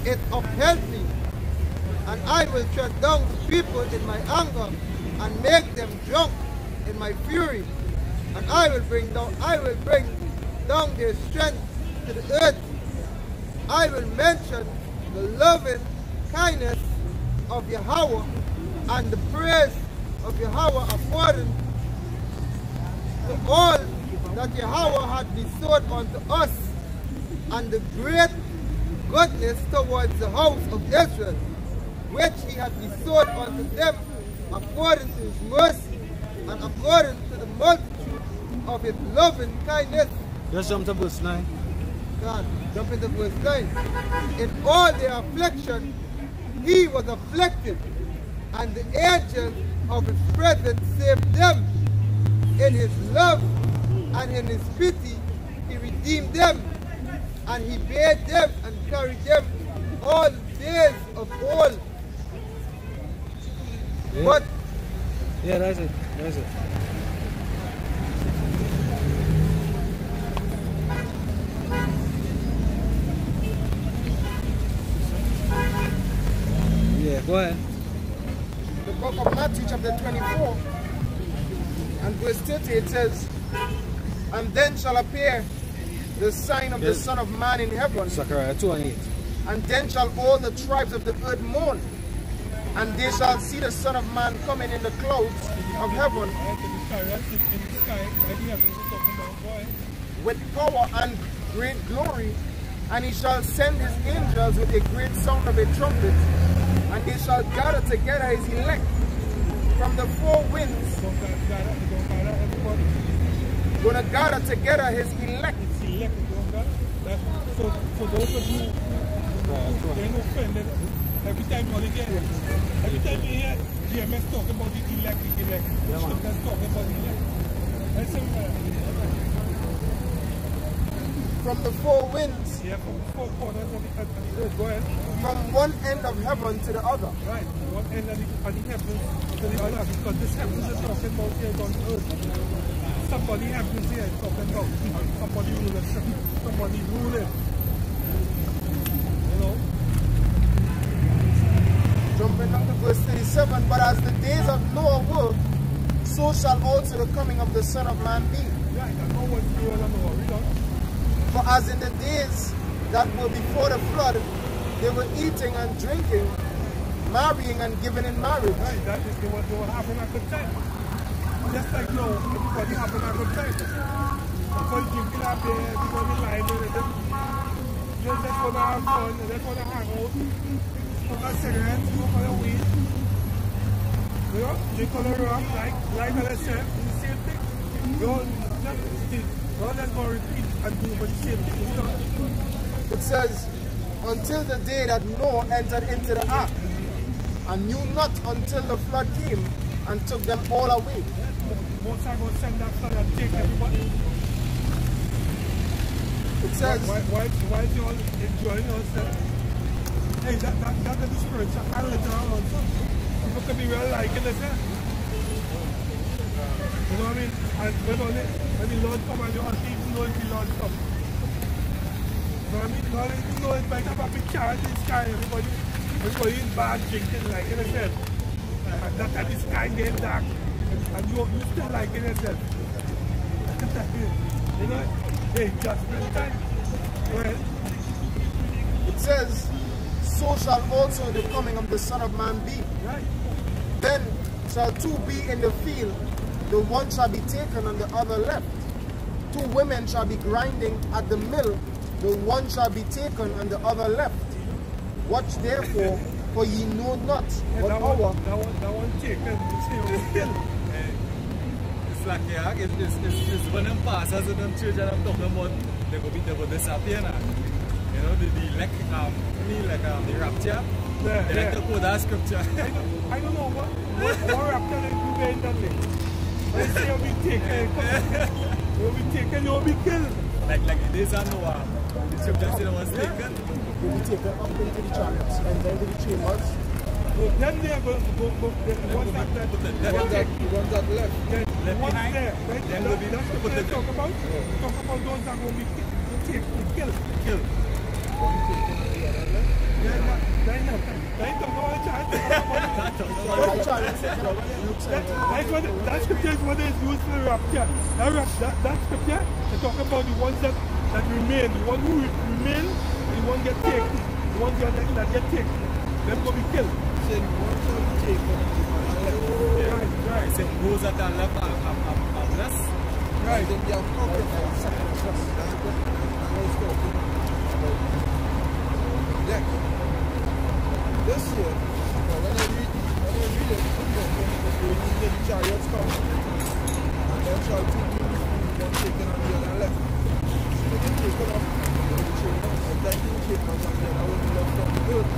it upheld me. And I will tread down the people in my anger, and make them drunk in my fury. And I will bring down their strength to the earth. I will mention the loving kindness of Yahweh, and the praise of Yahweh according to all that Yahweh had bestowed unto us, and the great goodness towards the house of Israel, which he had bestowed unto them according to his mercy, and according to the multitude of his loving kindness.
Just jump to verse 9.
God, jump into verse 9. In all their affliction, he was afflicted, and the angel of his presence saved them. In his love and in his pity, he redeemed them, and he bare them and carried them all the days of old.
Yeah.
But
Yeah, that's it. That's it. Yeah, go ahead.
The book of Matthew chapter 24 and verse 30, it says, and then shall appear the sign of the Son of Man in heaven,
Zechariah 2 and 8.
and then shall all the tribes of the earth mourn, and they shall see the Son of Man coming in the clouds of heaven with power and great glory, and he shall send his angels with a great sound of a trumpet, and they shall gather together his elect from the four winds. Gonna gather together his elect.
So those of you who ain't offended, every time you hear Gms talk about the elect, let's talk about the elect. That's
from the four winds.
Yeah, from the four corners of the earth. Go ahead.
From one end of heaven to the other.
Right, one end of the heavens to the other, because this heavens is talking about here on earth. Somebody happens here talking about somebody rulership, somebody ruling. You know?
Jumping up to verse 37, but as the days of Noah were, so shall also the coming of the Son of Man be.
Right, I know what's going on Noah, read on.
For as in the days that were before the flood, they were eating and drinking, marrying and giving in marriage.
Right, that is, they were having a good time. Just like now, everybody having a good time. Everybody drinking up there, everybody lying there, they just want to have fun, they just want to hang out, smoke a cigarette, smoke a weed. You know, drink on the rock, like I said, it's the same thing. God is going to repeat and do the same thing.
It says, until the day that Noah entered into the ark, and knew not until the flood came and took them all away.
Most are going to send that flood and take everybody.
It says,
why is you all enjoying yourself? Hey, that is the spiritual literal also. People can be real liking this, eh? You know what I mean? And when the Lord come and you all people know the Lord come. You know what I mean? You know it might have a big chance in the sky, everybody. Because he's bad drinking, like I said. And that at this time getting dark. And you still liking yourself. You know, hey, judgment time. Well,
It says, so shall also the coming of the Son of Man be.
right.
Then shall two be in the field, the one shall be taken and the other left. Two women shall be grinding at the mill, the one shall be taken and the other left. Watch therefore, for ye know not what hour.
That one taken, it's kill.
It's like, yeah, it's when them pastors in them church and I'm talking about they go disappear now. You know, the elect, the rapture.
Yeah,
They like to quote that scripture.
I don't know what rapture they do there in that thing. They say you'll be taken, you'll be killed.
like the days of Noah. The scripture said it was taken.
You'll be taken up into the chariots and then to the chambers.
Then they are going to go, the ones that left.
The ones that left.
The ones there, right?
Then will be
That's what they talk about. Talk about those that will be killed. That scripture is what is used for the rapture. That scripture, they talk about the ones that remain. The ones who remain, the ones get taken. The ones that get taken, them will be killed.
Right. So those that are left are blessed.
Right.
This year, when I read it, the chariots come, and then shall two be one taken on the other left. So they get taken off the chambers, and then the chambers, and then I will be left on the earth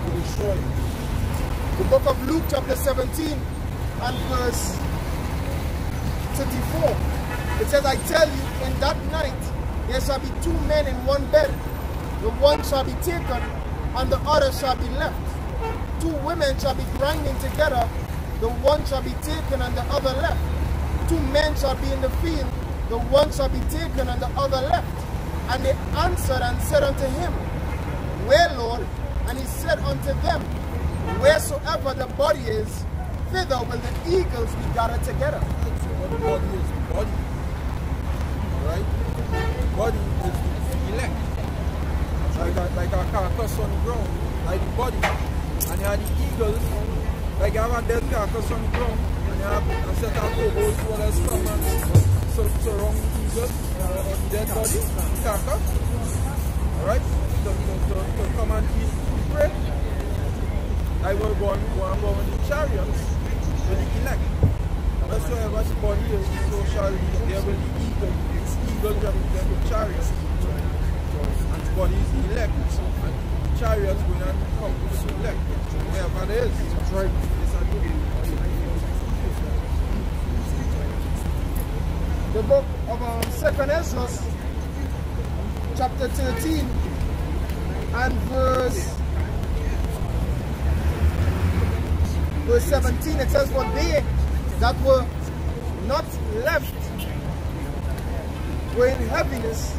to destroy it.
The book of Luke chapter 17 and verse 34. It says, I tell you, in that night there shall be two men in one bed. The one shall be taken and the other shall be left. Two women shall be grinding together. The one shall be taken and the other left. Two men shall be in the field. The one shall be taken and the other left. And they answered and said unto him, Where, Lord? And he said unto them, Wheresoever the body is, thither will the eagles be gathered together.
So what the body is, the body. Right? The body is the elect. Like a carcass on the ground, like the body. And you have the eagles, like you have a dead carcass on the ground, and you have a set of cobos who are come and surround the eagle, or the dead body, the carcass. Alright? To come and eat the prey. I will go on the chariots with the elect. Whatsoever the body is, so shall there will be eagles represent the chariots. And the body is the elect. And chariots will not come to the elect. Wherever it is. That's right.
The book of 2nd Ezra, chapter 13 and verse 17, it says, For they that were not left were in heaviness.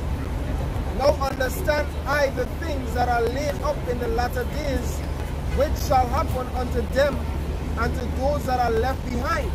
Now understand I the things that are laid up in the latter days, which shall happen unto them and to those that are left behind.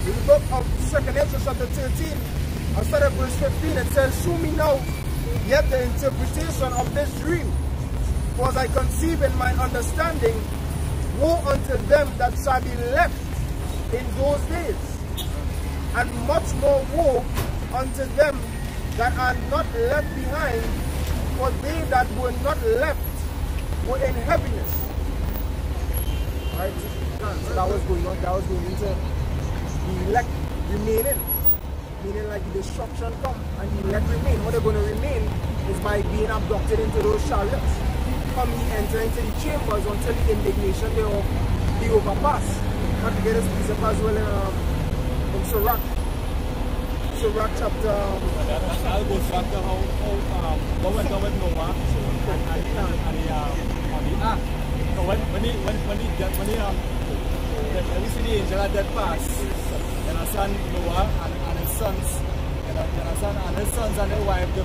In the book of 2nd Ezra chapter 13, I started verse 15, it says, Shew me now yet the interpretation of this dream. For as I conceive in my understanding, woe unto them that shall be left in those days, and much more woe unto them that are not left behind, for they that were not left were in heaviness. Right? So that was going on, that was going into the elect remaining. Meaning like the destruction come and the elect remain. How they're going to remain is by being abducted into those chariots. Come ye enter into the chambers until the indignation thereof be overpass. And to get this piece up as well in Sirach. Sirach chapter...
That goes back to how what went on with Noah. the ark. So when he see the angel at that pass, and his son Noah and his sons, and his sons and their wife, they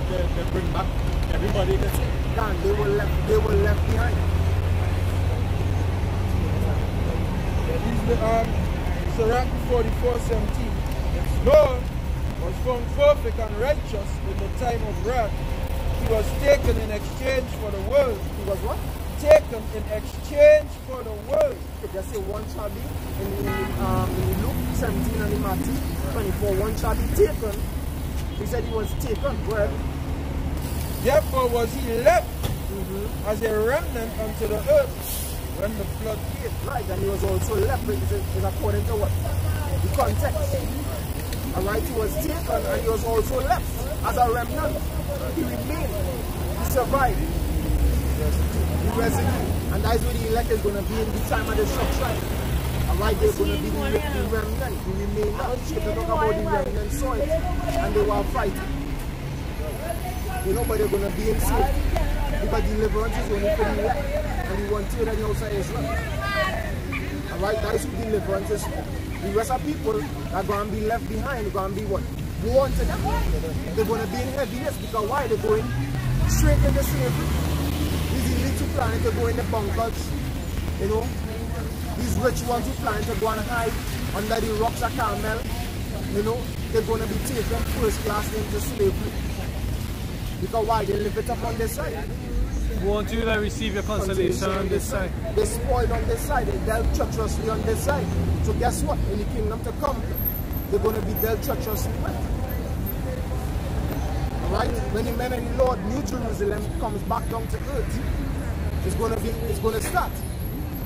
bring back everybody that's
gone. They were left behind.
This is the Sirach 44:17. Its Lord was found perfect and righteous in the time of wrath. He was taken in exchange for the world.
He was what?
Taken in exchange for the world.
If they say one shall be in Luke 17 and in Matthew 24, one shall be taken. He said he was taken. Well,
therefore was he left as a remnant unto the earth when the flood came.
Right, and he was also left. Is according to what? The context. Alright, he was taken and he was also left as a remnant. He remained. He survived. He resided. And that's where the elect is going to be in the time of the destruction. Alright, they're going to be the remnant. He remained. Now, if they talk about the remnant soil and they were fighting. You know, but they're going to be in safety. Because deliverance is only for the elect. And he wants to hear that the outside Israel. Alright, that is who deliverance is for. The rest of people are going to be left behind. They're going to be what? Go on to them. They're going to be in heaviness because why? They're going straight into slavery. These elite who planning to go in the bunkers, you know. These rich ones who planning to go and hide under the rocks of Carmel, you know. They're going to be taken first class into slavery. Because why? They live it up on this side.
Won't you receive your consolation on this side?
They spoiled on this side. They dealt treacherously on this side. So guess what? In the kingdom to come, they're going to be dealt treacherously with. Alright? When the men of the Lord, New Jerusalem, comes back down to earth, it's going to start.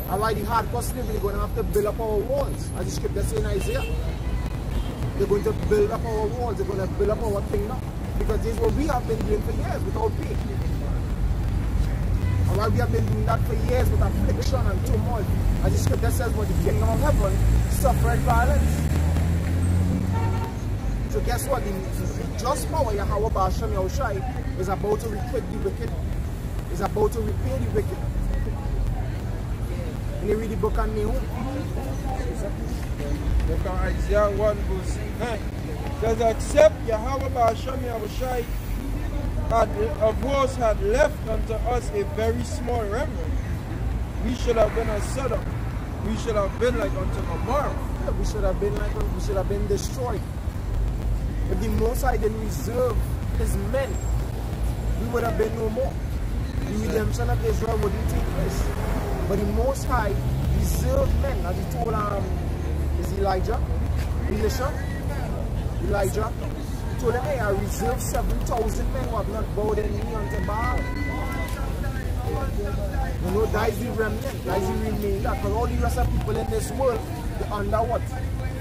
Alright, the hardcore slavery, they're going to have to build up our walls. As the scripture says in Isaiah. They're going to build up our walls. They're going to build up our kingdom. Because this is what we have been doing for years without pay. Alright, we have been doing that for years with affliction and turmoil. As the scripture says, but the kingdom of heaven suffered violence. So guess what? The just power Yahweh Ba'ashem Yahushai is about to requite the wicked. Is about to repay the wicked. And you read the book on Nehum.
Look at Isaiah 1 verse 9. Does accept Yahweh Ba'ashem Yahushai of course had left unto us a very small remnant. We should have been as Sodom. We should have been like unto Gomorrah.
Yeah, we should have been destroyed. If the Most High didn't reserve his men, we would have been no more. The redemption of Israel wouldn't take place. But the Most High reserved men, as he told is Elijah? Elijah. He told him, hey, I reserved 7,000 men who have not bowed their knee unto Baal. You know, that is the remnant, that is the remainder. Because all the rest of people in this world, they're under what?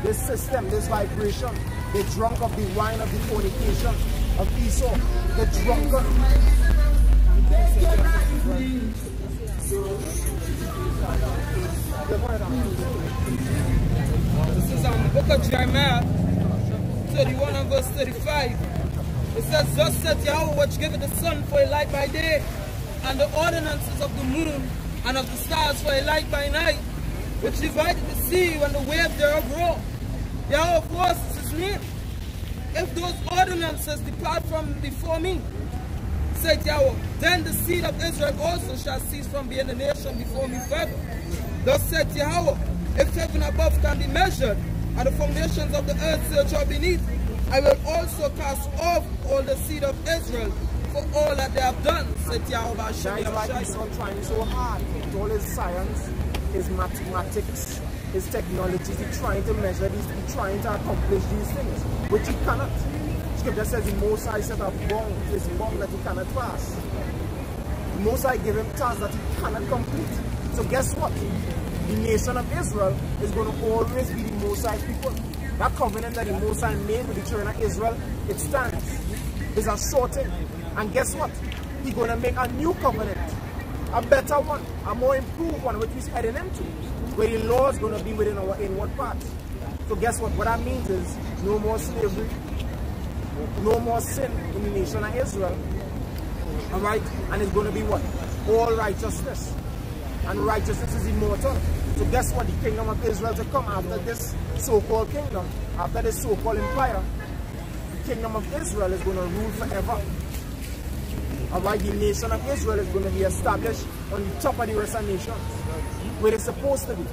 This system, this vibration. They're drunk of the wine of the fornication of Esau. They're drunken.
This is the book of Jeremiah 31 and verse 35. It says, thus saith Yahweh, which giveth the sun for a light by day, and the ordinances of the moon and of the stars for a light by night, which divided the sea when the waves thereof roar. Yahweh of hosts is his name. If those ordinances depart from before me, said Yahweh, then the seed of Israel also shall cease from being a nation before me forever. Thus said Yahweh, if heaven above can be measured, and the foundations of the earth search out beneath, I will also cast off all the seed of Israel for all that they have done, said Yahweh.
That's why he's not trying so hard. With all his science, his mathematics, his technologies, he's trying to measure these, he's trying to accomplish these things, which he cannot. Scripture says the Most High set a bound, his bound that he cannot pass. The Most High gave him tasks that he cannot complete. So guess what? The nation of Israel is going to always be the Most High people. That covenant that the Most High made with the children of Israel, it stands. It's a short thing. And guess what? He's going to make a new covenant. A better one. A more improved one, which we're heading into. Where the law is going to be within our inward parts. So guess what? What that means is no more slavery. No more sin in the nation of Israel. Alright? And it's going to be what? All righteousness. And righteousness is immortal. So guess what? The kingdom of Israel to come after this so-called kingdom, after this so-called empire, the kingdom of Israel is going to rule forever. Alright? The nation of Israel is going to be established on the top of the rest of nations, where it's supposed to be.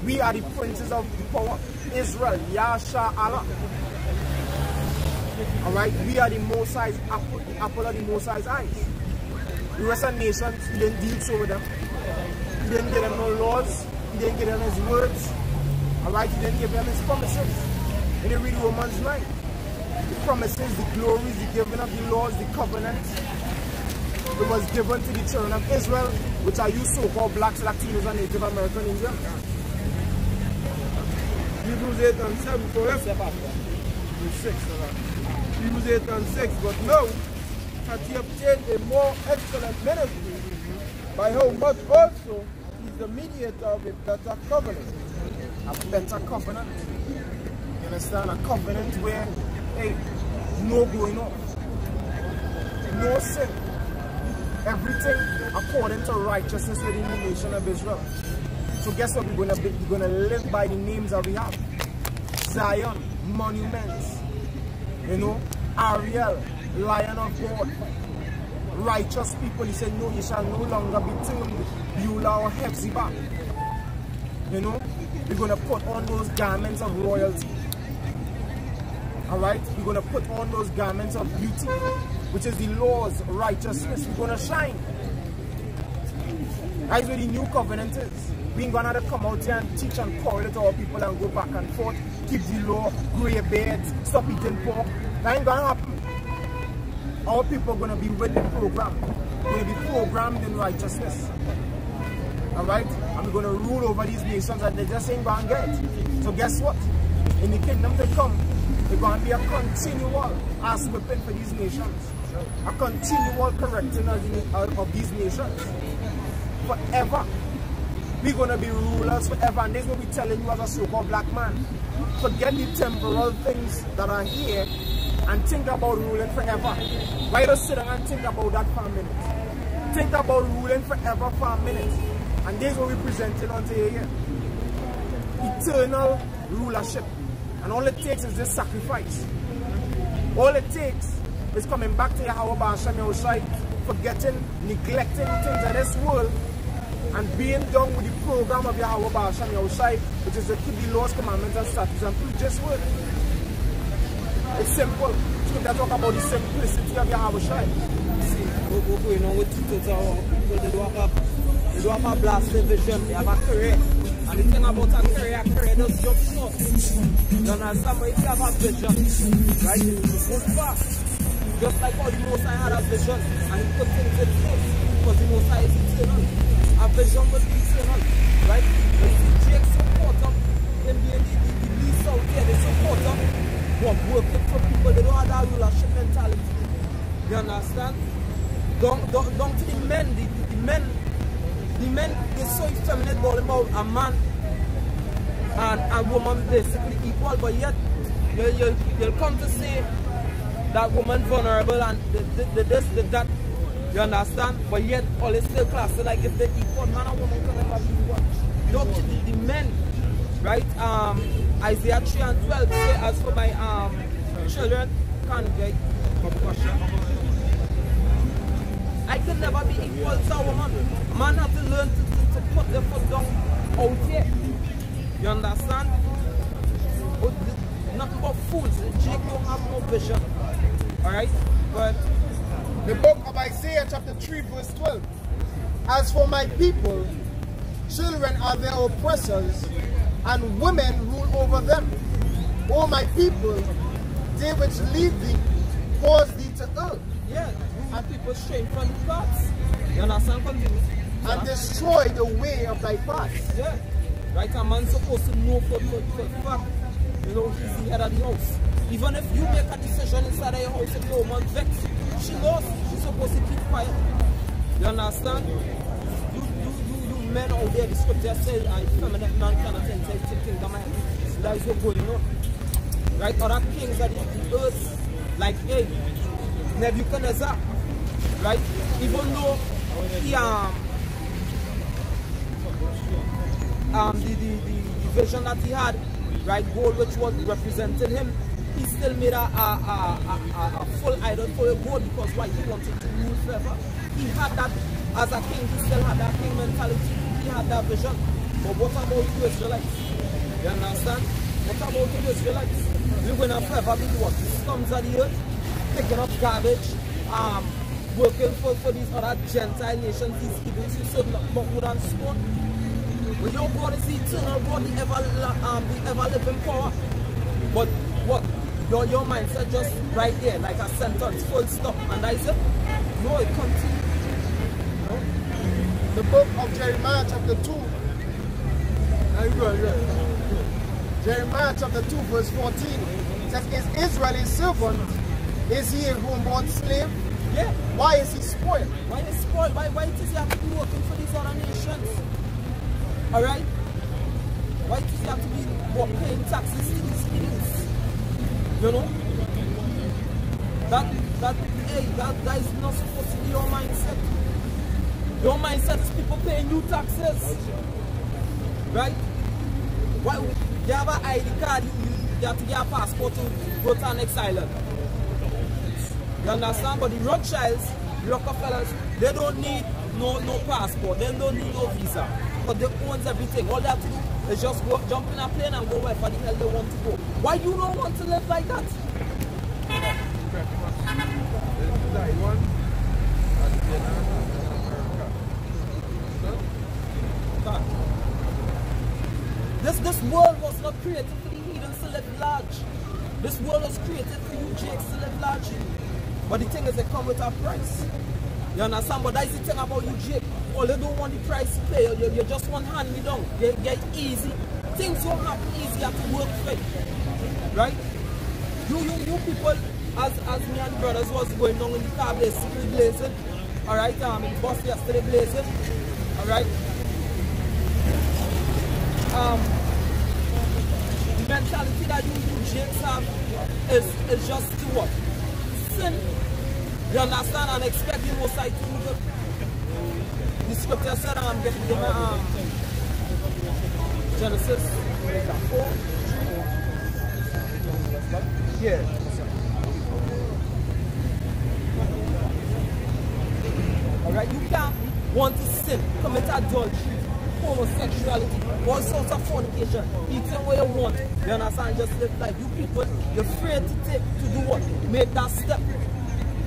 We are the princes of the power. Israel, Yasha Allah. Alright, we are the Most High's apple, the apple of the Most High's eyes. The rest of nations, he didn't deal so with them. He didn't give them no laws. He didn't give them his words. Alright, he didn't give them his promises. And you read Romans 9. The promises, the glories, the giving of the laws, the covenants. It was given to the children of Israel, which are you so-called blacks, Latinos, and Native American Indians.
Hebrews 8 and 7 forever. 6. Hebrews 8 and 6. But now hath he obtained a more excellent ministry, by how much also is the mediator of a better covenant.
A better covenant. You understand? A covenant where, hey, no going off. No sin. Everything according to righteousness within the nation of Israel. So guess what we're going to live by the names that we have. Zion, monuments, you know, Ariel, Lion of God, righteous people. He said, no, you shall no longer be termed Beulah or Hephzibah. You know, we're going to put on those garments of royalty. Alright, we're going to put on those garments of beauty, which is the laws, righteousness. We're going to shine. That's where the new covenant is. We ain't gonna have to come out here and teach and call it to our people and go back and forth, keep the law, grow your beards, stop eating pork. That ain't gonna happen. Our people are gonna be with the program. We're gonna be programmed in righteousness. Alright? And we're gonna rule over these nations that they just ain't gonna get. So guess what? In the kingdom to come, there's gonna be a continual ass whipping for these nations. A continual correcting of these nations. Forever. We're going to be rulers forever, and this is what we're telling you as a so-called black man. Forget the temporal things that are here and think about ruling forever. Why don't you sit down and think about that for a minute? Think about ruling forever for a minute. And this is what we're presenting unto you here. Eternal rulership. And all it takes is this sacrifice. All it takes is coming back to Yahweh Ba'ashem Yahushai, forgetting, neglecting things of this world, and being done with the program of Yahweh Ba'ashem Yahushai, which is to keep the laws, commandments, and statutes, and preach this word. It's simple. Scripture talk about the simplicity of Yahweh Shai. See, what's going on with tutors or people, they don't have a blasted vision, they have a career. And the thing about a career does jump short. You understand? But if you have a vision, right, it goes fast. Just like how the Most High had a vision, and he put things in place, because the Most High is eternal. A vision will be eternal, right? But you see Jake so caught up in being the least out there, they're so caught up, but working for people, they don't have that rulership mentality. You understand? Down to the men, they're so effeminate about a man and a woman basically equal, but yet you'll come to say that woman vulnerable and this, that. You understand? But yet, all is still classed. So like if they're equal, man and woman can never be equal. Look, the men, right? Isaiah 3 and 12 say, as for my children, can't get I can never be equal to a woman. Man have to learn to put their foot down out here. You understand? But nothing but fools. Jake don't have no vision. Alright? But
the book of Isaiah chapter 3 verse 12. As for my people, children are their oppressors, and women rule over them. O my people, they which lead thee, cause thee to err.
Yeah, and people stray from the paths. You understand?
And destroy the way of thy paths.
Yeah. Right, a man's supposed to know for fact, you know, he's the head of the house. Even if you make a decision inside of your house and no man vex, she knows she's supposed to keep quiet. You understand? You men out there, the scripture says, a feminine man cannot enter the kingdom. That is what's going on. Right? Other kings of the earth, like Nebuchadnezzar,
right? Even though he the vision that he had, right, gold which was represented him, he still made a full idol for a gold because why? He wanted to rule forever. He had that as a king. He still had that king mentality. He had that vision. But what about the Israelites? You understand? What about the Israelites? We're going to forever be what? Scums of the earth, picking up garbage, working for these other Gentile nations, these heathens who serve not wood and stone. Well, your God is the eternal God, the ever living power. But what? Your mindset just right there, like a sentence, full stop, and that is it. No, it continues. No?
The book of Jeremiah chapter 2. Jeremiah chapter 2 verse 14 says, is Israel a servant? Is he a homeborn slave?
Yeah.
Why is he spoiled?
Why is he spoiled? Why does he have to be working for these other nations? Alright? Why does he have to be paying taxes to these kids? You know? That is not supposed to be your mindset. Your mindset is people paying you taxes. Right? Why you have an ID card, you have to get a passport to go to the next island. You understand? But the Rothschilds, the Rockefellers, they don't need no passport, they don't need no visa. But they own everything. All they have to do is just go jump in a plane and go wherever the hell they want to go. Why you don't want to live like that? This world was not created for the heathens to live large. This world was created for you Jakes to live large. But the thing is, they come with a price. You understand? But that's the thing about you Jake. All you don't want the price to pay. You just want hand me down. You get easy. Things don't happen easy. You have to work for it. Right? You people, as me and brothers was going down in the car basically blazing. Alright, in the bus yesterday blazing. Alright. The mentality that you Jakes have is just to what? Sin. You understand? And expect the most high to move it. The scripture said, Genesis 4. Yeah. Alright, you can't want to sin, commit adultery, homosexuality, all sorts of fornication, eating what you want. You understand? Just live life. You people, you're afraid to do what? Make that step.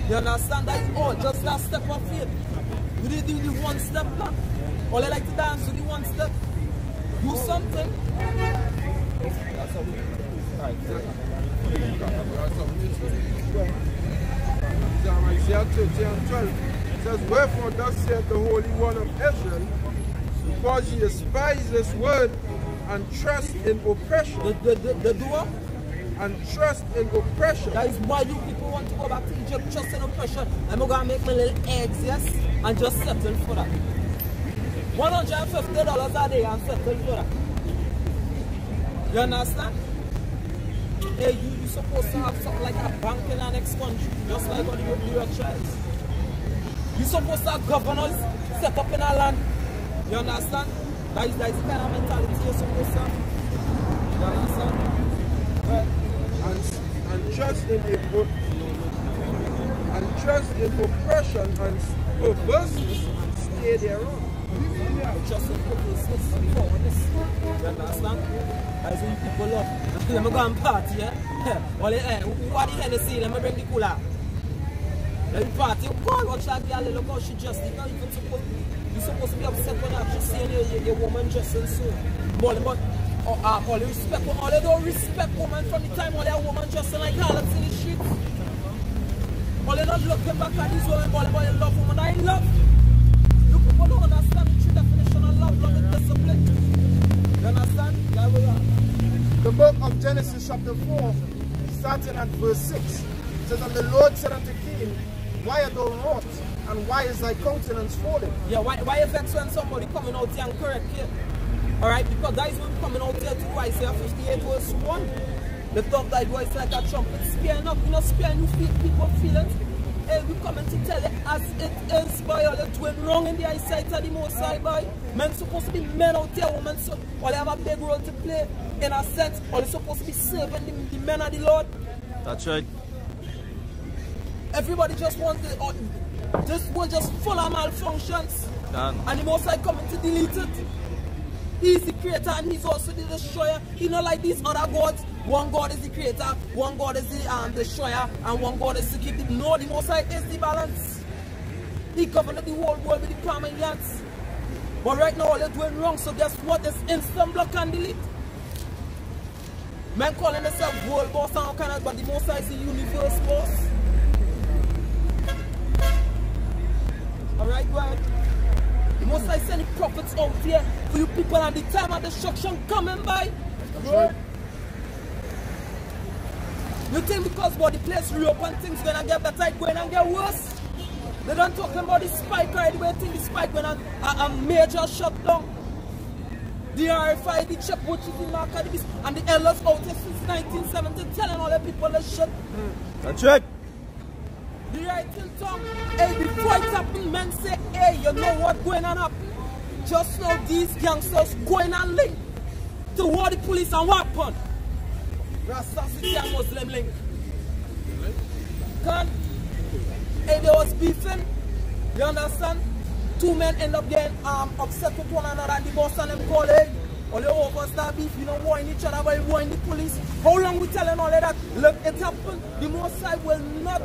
You understand? That is all. Just that step of faith. You did do the one step now. All I like to dance, do the one step. Do something. That's how we
Isaiah 30:12 says, wherefore thus saith the Holy One of Israel, because ye despise this word and trust in oppression.
The doer?
And trust in oppression.
That is why you people want to go back to Egypt, trust in oppression. I'm going to make my little eggs, yes, and just settle for that. $150 a day and settle for that. You understand? Hey, you're supposed to have something like a bank in the next country, just like what the Rothschilds. You're supposed to have governors set up in our land. You understand? That is the kind of mentality you're supposed to have. You understand? Right.
And trust in oppression and perverseness and stay thereon.
Trust in perverseness and forwardness. You understand? That's what you people love. Let me go and party, yeah? What the Hennessy? Let me bring the cooler. Let me party. God, watch that girl, look how she just did. Not even supposed to. You're supposed to be upset when you're just seeing your woman dressing so. But all the respect, all they don't respect women from the time all their woman dressing like harlots in the streets. All they not looking back at these women, all about love women. I love. You people don't understand the true definition of love. Love is discipline. You understand? There we are.
The book of Genesis chapter 4, starting at verse 6, says, and the Lord said unto Cain, why art thou wroth, and why is thy countenance fallen?
Yeah, why you vex when somebody coming out here and correct you? Alright, because that is when coming out here to Isaiah 58 verse 1. The top that voice like a trumpet spearing up, you know, spearing you feel people feelings.
Hey, we coming to tell you as it is, boy. All you're doing wrong in the eyesight of the Most High, boy. Men supposed to be men out there, women, so all they have a big role to play. In a sense, all they're supposed to be serving the men of the Lord.
That's right.
Everybody just wants the, this world just full of malfunctions. And the Most High coming to delete it. He's the creator and he's also the destroyer. He not like these other gods. One God is the creator, one God is the destroyer, and one God is to keep it. No, the Most High is the balance. He governed the whole world with the palm and hands. But right now all they're doing wrong, so guess what? It's instant block and delete. Men calling themselves world boss and all kind of, but the Most High is the universe boss. Alright, right? The Most High sending prophets out here for you people, and the time of destruction coming by. Bro. You think because the place reopen, things gonna get better, it's going to get worse? They don't talking about the spike right away. Think the spike when a major shutdown. The RFI, the chip which is the mark of the beast, and the elders out here since 1970 telling all the people the shit.
That's right.
The right in tongue. Hey, before it happen, men say, hey, you know what going on up? Just now these gangsters going and link to what the police and what happened. Rasta City and Muslim link. Can hey, they was beefing. You understand? Two men end up getting upset with one another, and the boss and them call, hey, all the over start beef, you know, warring each other, but warring the police. How long we telling all of that? Look, it happened. The Most High will not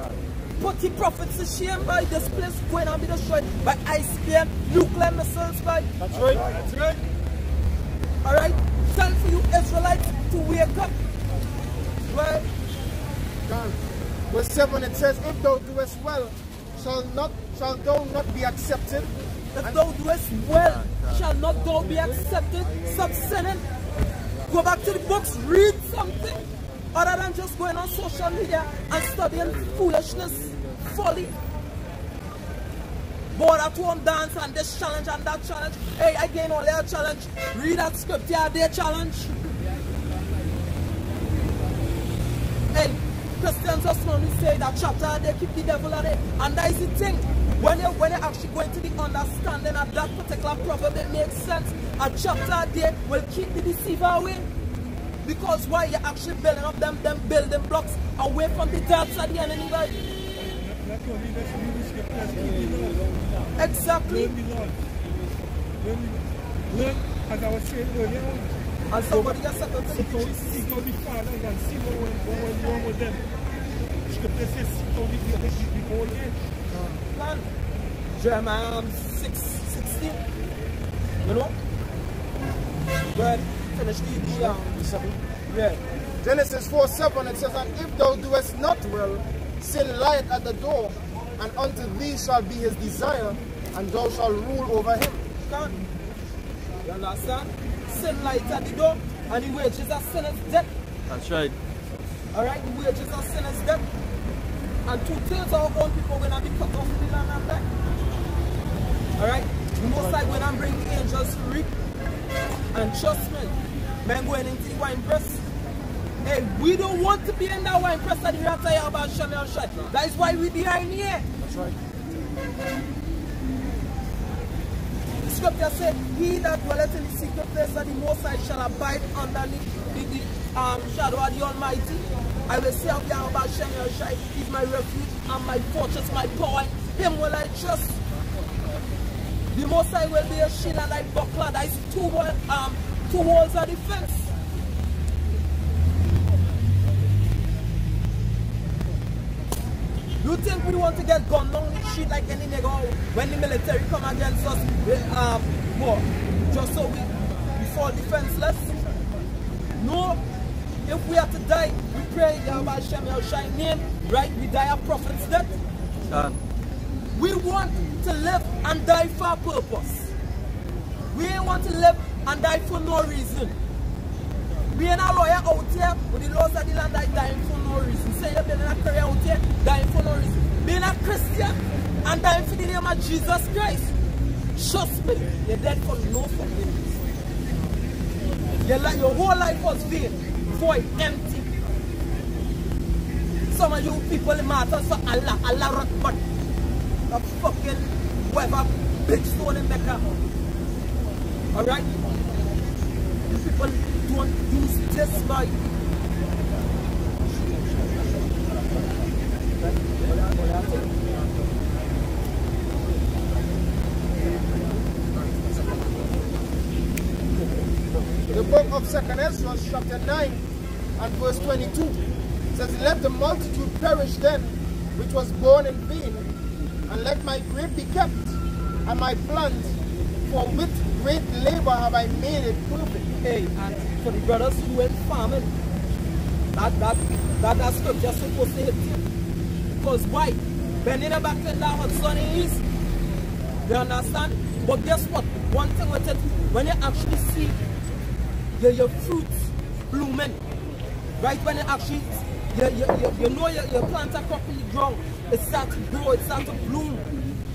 put the prophets to shame by this place going and be destroyed by ICBM, nuclear missiles by.
That's right. That's right.
Alright? Time for you Israelites to wake up. Right?
Verse 7 it says, if thou doest well, shall thou not be accepted?
If thou doest well, shall not thou be accepted? Stop sinning. Go back to the books, read something. Other than just going on social media and studying foolishness, folly. Board at home dance and this challenge and that challenge. Hey, again, all their challenge. Read that script here, their challenge. Hey, Christians just only say that chapter they keep the devil at it. And that is the thing. When you actually go into the understanding of that particular proverb, it makes sense. A chapter there will keep the deceiver away. Because why you're actually building up them building blocks away from the dark side of the enemy, right? Exactly.
Learn, as I was saying earlier on.
And somebody just said that
seek out the Father and see what's wrong with them. Scripture says seek out the whole age.
Jeremiah 6:16. You know? But finish the
yeah. Genesis 4:7 it says, and if thou doest not well, sin lieth at the door, and unto thee shall be his desire, and thou shalt rule over him.
You understand? Sin lieth at the door, and the wages of sin is death.
That's right.
Alright, the wages of sin is death. And 2/3 of our own people are going to be cut off from the land and die. Alright? The Most High going and bring the angels to reap. And trust me, men going into the wine press. Hey, we don't want to be in that wine press that you have to hear about Shamil Shai. That is why we're behind here.
That's right.
The scripture said, he that dwelleth in the secret place of the Most High shall abide underneath the shadow of the Almighty. I will say of Yahweh Shamil Shai, he's my refuge and my fortress, my power. Him will I trust. The Most High will be a shield and a buckler. That is two walls of defense. You think we want to get gunned down the street like any nigga when the military come against us? Just so we fall defenseless? No. If we have to die, we pray Yahweh Shem El Shai name, right? We die a prophet's death. We want to live and die for a purpose. We ain't want to live and die for no reason. We ain't a lawyer out here with the laws of the land dying for no reason. Say you're building a career out here, dying for no reason. Being a Christian and dying for the name of Jesus Christ. Trust me, you're dead for no forgiveness. Your whole life was vain, void, empty. Some of you people matters for Allah Rakbat. A fucking whoever big stone in Mecca. Alright? You people don't use this by.
The book of 2nd Ezra, chapter 9 and verse 22 says, let the multitude perish then, which was born in vain, and let my grape be kept, and my plant, for with great labor have I made it perfect.
Hey, and for the brothers who went farming, that scripture supposed to hit you. Because why? Bending back to the hot sunny east. You understand? But guess what? One thing with it, when you actually see your fruits blooming, right? When you actually, you know your plants are properly grown, it starts to grow, it starts to bloom.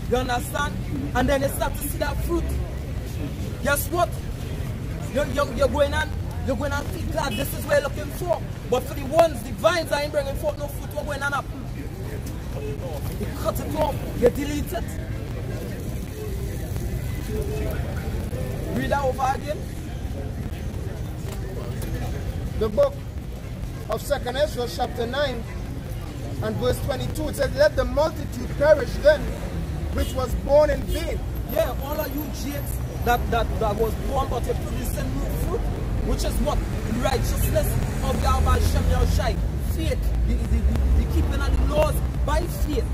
You understand? And then you start to see that fruit. Guess what? You're going on feel glad this is what you're looking for. But for the ones, the vines I ain't bringing forth no fruit, we're going on up. You cut it off, you delete it. Read that over again.
The book of 2nd Ezra, chapter 9 and verse 22, it says, let the multitude perish then, which was born in vain.
Yeah, all of you jakes that was born but you're producing no fruit, which is what? Righteousness of Yahweh Shem Yahushai. Faith, the keeping of the laws by faith.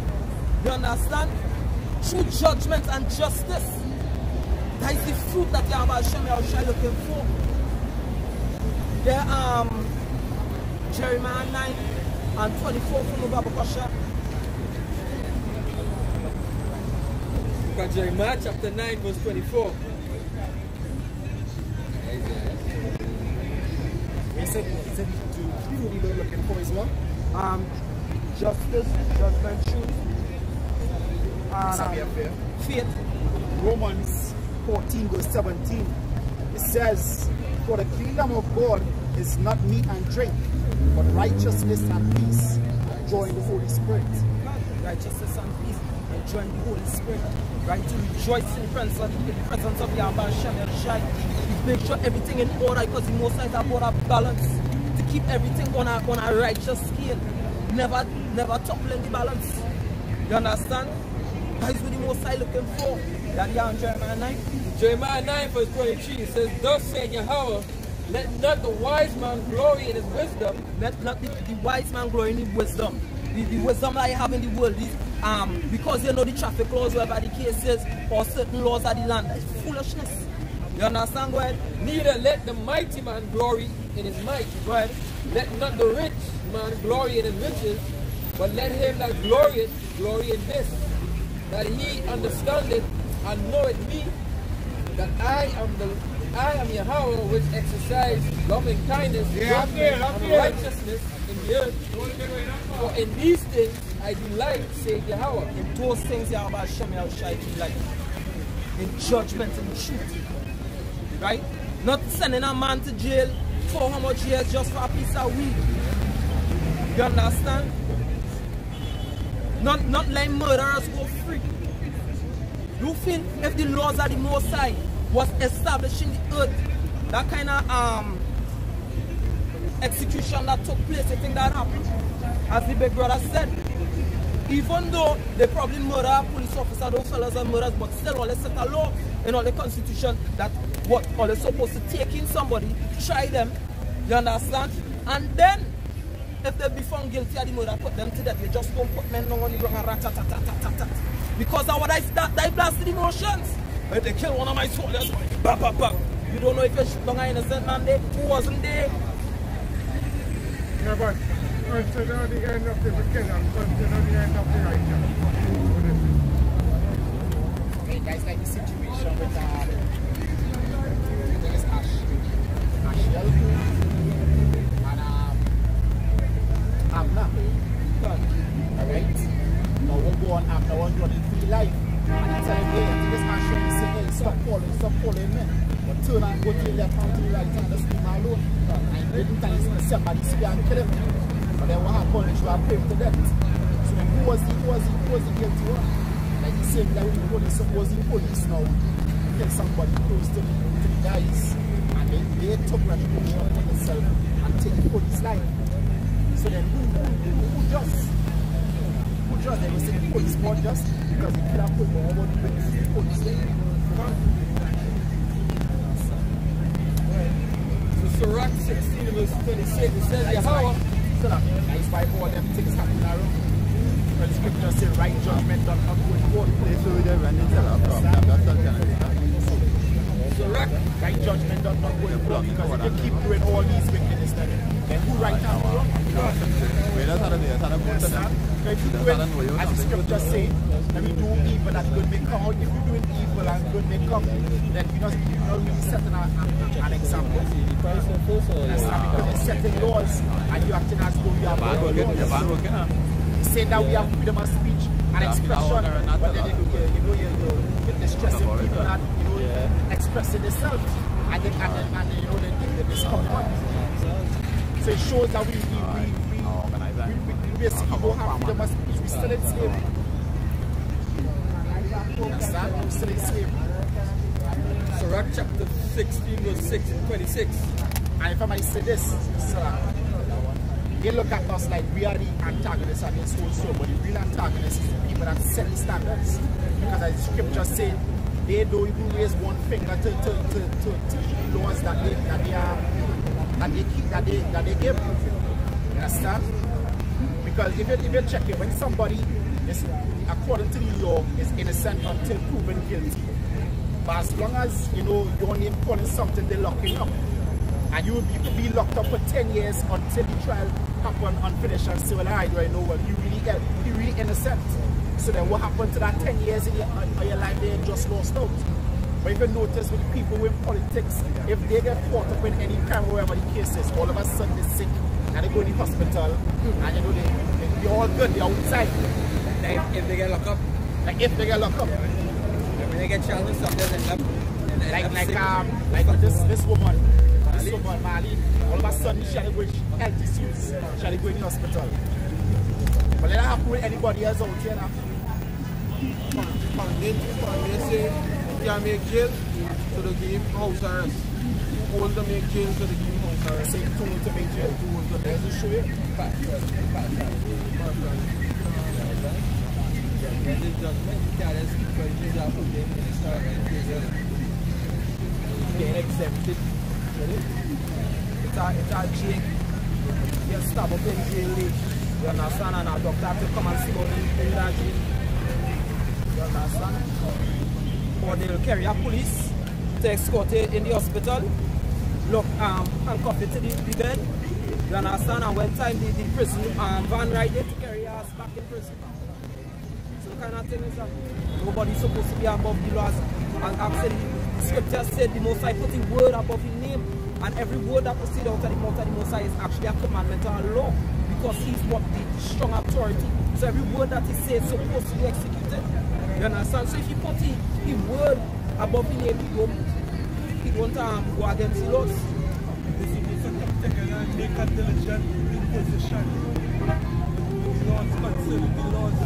You understand? True judgment and justice. That is the fruit that Yahweh Shem Yahushai looking for. There, Jeremiah 9 and 24 from the Babakosha.
Jeremiah chapter 9 verse 24.
He said to who we were looking for as well.
Justice, judgment, truth, and faith.
Romans 14 verse 17. It says, for the kingdom of God is not meat and drink, but righteousness and peace, join the Holy Spirit.
Righteousness and peace, enjoying the Holy Spirit. Right, to rejoice in the presence of Yahweh Shem Yahushai. Make sure everything in order, because the Most High is about our balance. To keep everything on a righteous scale. Never toppling the balance. You understand? That is what the Most High looking for. That here in Jeremiah 9.
Jeremiah 9 verse 23 it says, thus saith Yahweh, let not the wise man glory in his wisdom.
Let not the wise man glory in his wisdom. The wisdom that you have in the world is because you know the traffic laws, whatever the case is, or certain laws of the land. That's foolishness. You understand? Go ahead.
Neither let the mighty man glory in his might.
Go ahead.
Let not the rich man glory in his riches, but let him that glorieth glory in this, that he understandeth and knoweth me, that I am Yahweh, which exercise loving kindness and righteousness in the earth. For in these things I delight, saith Yahweh.
In those things Yahweh Shem Yahushai delight. In judgment and truth. Right? Not sending a man to jail for how much years just for a piece of weed. You understand? Not letting murderers go free. You feel if the laws of the Most High was establishing the earth, that kind of execution that took place, you think that happened? As the big brother said, even though they probably murder police officers, those fellas are murderers, but still all they set a law in all the constitution that what all they're supposed to take in somebody, try them, you understand? And then if they be found guilty of the murder, put them to death. You just don't put men on the ground and rat-tat-tat-tat-tat-tat. Because of what I blasted emotions. If they kill one of my soldiers, bah, bah, bah. You don't know if you shoot down an innocent man there who wasn't there.
Yeah, but consider the end of the wicked and consider the end of the righteous.
Okay, guys, like the situation with I think it's Ashel and Abner. Alright? Now we'll go on Abner, one running free life. And I tell him, hey, this Ashel is saying, hey, stop calling me. But turn and go to the left hand to the right hand, just leave me alone. And every time somebody speak and kill him. But then what happened is you are paying to death. So then who was the guilty one? Like he said that the police, suppose the police now kill somebody close to the guys, and they took retribution upon themselves and take the police life. So then who just? Who just? They will say the police not just because they kill a police or what the police life.
Sirach 16 verse 26, it says Yahweh.
That's why all them things happen around. Because the scripture says right judgment does not go in court. Right judgment does not go in court. Because if you keep doing all these wickedness, then who right and who wrong? If you do it, as the scripture says, when we do evil and good may come. If you're doing evil and good may come, then you're not really setting an example. Because you're setting laws and you're acting as though you are laws. Saying that we have freedom of speech and expression, but then you're distressing people and expressing themselves and the discomfort. So it shows that we basically don't have freedom of speech. We're still in slavery. Understand? We're still in slavery.
Sirach chapter 16 verse 6 and 26.
And if I might say this, they look at us like we are the antagonists of this whole story, but the real antagonists is the people that set the standards. Because as the scripture said, they don't even raise one finger to the laws that they give. You understand? Because if you check it, when somebody is, according to the law, is innocent until proven guilty, but as long as your name calling something, they're locking up. And you could be locked up for 10 years until the trial happen unfinished and say, well, I know what you're really innocent. So then what happened to that 10 years in your life they just lost out? But if you notice with people with politics, if they get caught up in any crime or whatever the case is, all of a sudden they're sick and they go in the hospital and they're all good, they're outside.
Like if they get locked up.
Like if they get locked up.
When they get charged with something,
like this woman. This woman, Mali, all of a sudden she had to go with health issues. She had to go in the hospital. But let that happen with anybody else out here now.
They say you can make jail, so they give him house arrest. Hold to make jail, so they give him house arrest.
Say told to make jail. There's a show here.
There's a judgment, you can't just keep going to that from them and start
getting exempted. It's a jail. You stab up in jail. You understand? And a doctor have to come and sit down in that jail. You understand? Or they'll carry a police to escort it in the hospital. Look, handcuff it to the bed. You understand? And when time the prison van ride it to carry us back in prison. So the kind of thing is that nobody's supposed to be above the laws. And actually, the scripture said the Most High put the word above his name. And every word that proceeds out of the mouth of the Most High is actually a commandment or a law. Because he's what the strong authority. So every word that he says is supposed to be executed. You understand? So if you put the word above the name, he won't go against the laws.
Make a diligent imposition. The laws concerning the laws.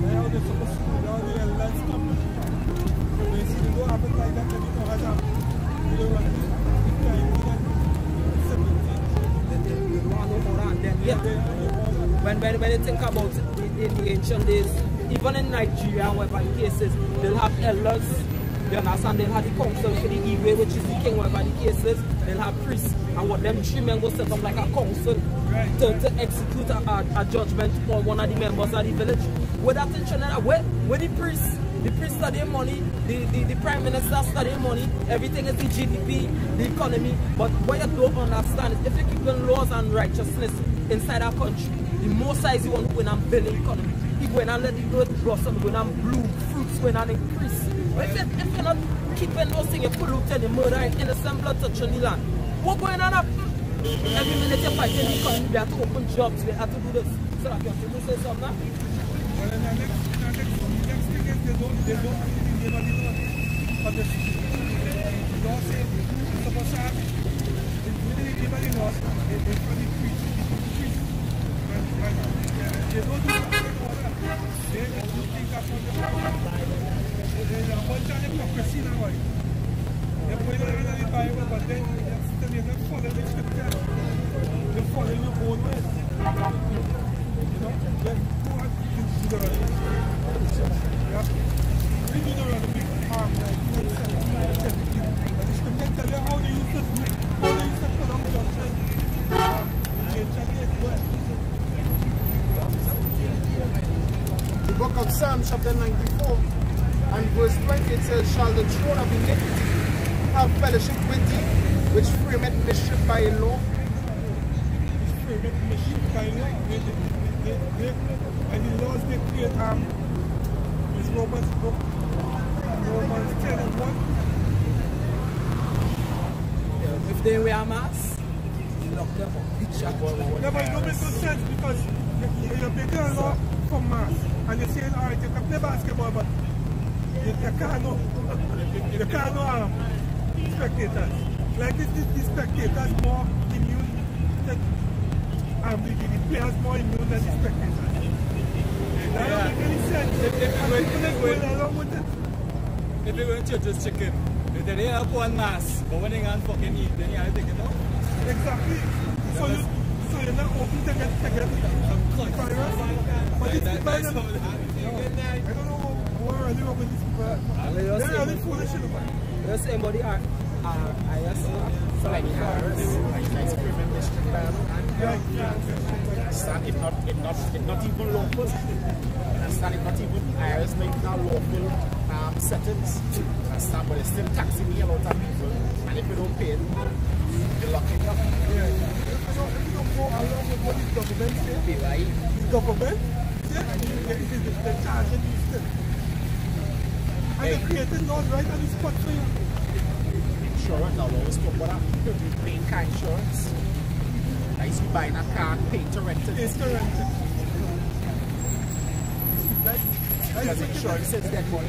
Now they're supposed to do all the elders come. Basically, don't have it like that anymore. As you don't want to.
When you think about it in the ancient days, even in Nigeria, wherever the case is, they'll have elders, you understand, they'll have the council for the Igwe, which is the king, wherever the case is, they'll have priests, and what them 3 men will set up like a council to execute a judgment on one of the members of the village. With that in Trinidad, where the priests study money, the prime minister study money, everything is the GDP, the economy. But what you don't understand is if you keep laws and righteousness inside our country, the more size you want to win and build the economy. You go in and let the earth blossom, go in and bloom, fruits go in and increase. But if you're not keeping those things, you pollute and you murder and innocent blood touching the land. What going on up? Every minute you're fighting the economy, they have to open jobs, they have to do this. So that you have to say something now.
Well, the next thing is they don't give any notice. But the law says you're supposed to have it. When they give any laws, they for the priest. They don't do that. They do think that's what they're there's a bunch of hypocrisy now, right? They put it under the Bible, but then they're not following the scripture. They're following your own ways. You know? Let's go and do the right. Yeah? Read the right. But the scripture tell you how they use to put on judgment.
The book of Psalms chapter 94 and verse 20 it says, shall the throne of iniquity have fellowship with thee, which frameth mischief by a law?
Which frameth mischief by law. And the laws they create is Romans 10 and 1.
Yeah, if they wear a mask, you lock them up.
Yeah, but it don't make no sense because you're making a law for mass and you're saying, alright, you can play basketball, but you can't know spectators. Like the spectators more immune than the players more immune than the spectators. That don't make any sense.
If you're going to just chicken, then they have one mass, but when they can't fucking eat, then you have to take it out.
Exactly. So you're not open to get the virus. But it's the virus. I don't know what really wrong with these people. They're really foolish in the mind.
You're saying about the IS, so like the IRS, like nice criminal district understand if not even local. Understand if not even IRS, not even local settings. Understand, but it's still taxing me a lot of people. And if you don't pay it, you're locking up.
Yeah. If you don't go along with what the government says, the government, they're charging you still. And they're creating laws right on the spot for you.
Insurance, I'll always talk about that. You're paying car insurance. Like you buying a car and paying to rent it.
It's to rent it.
Because insurance is dead money.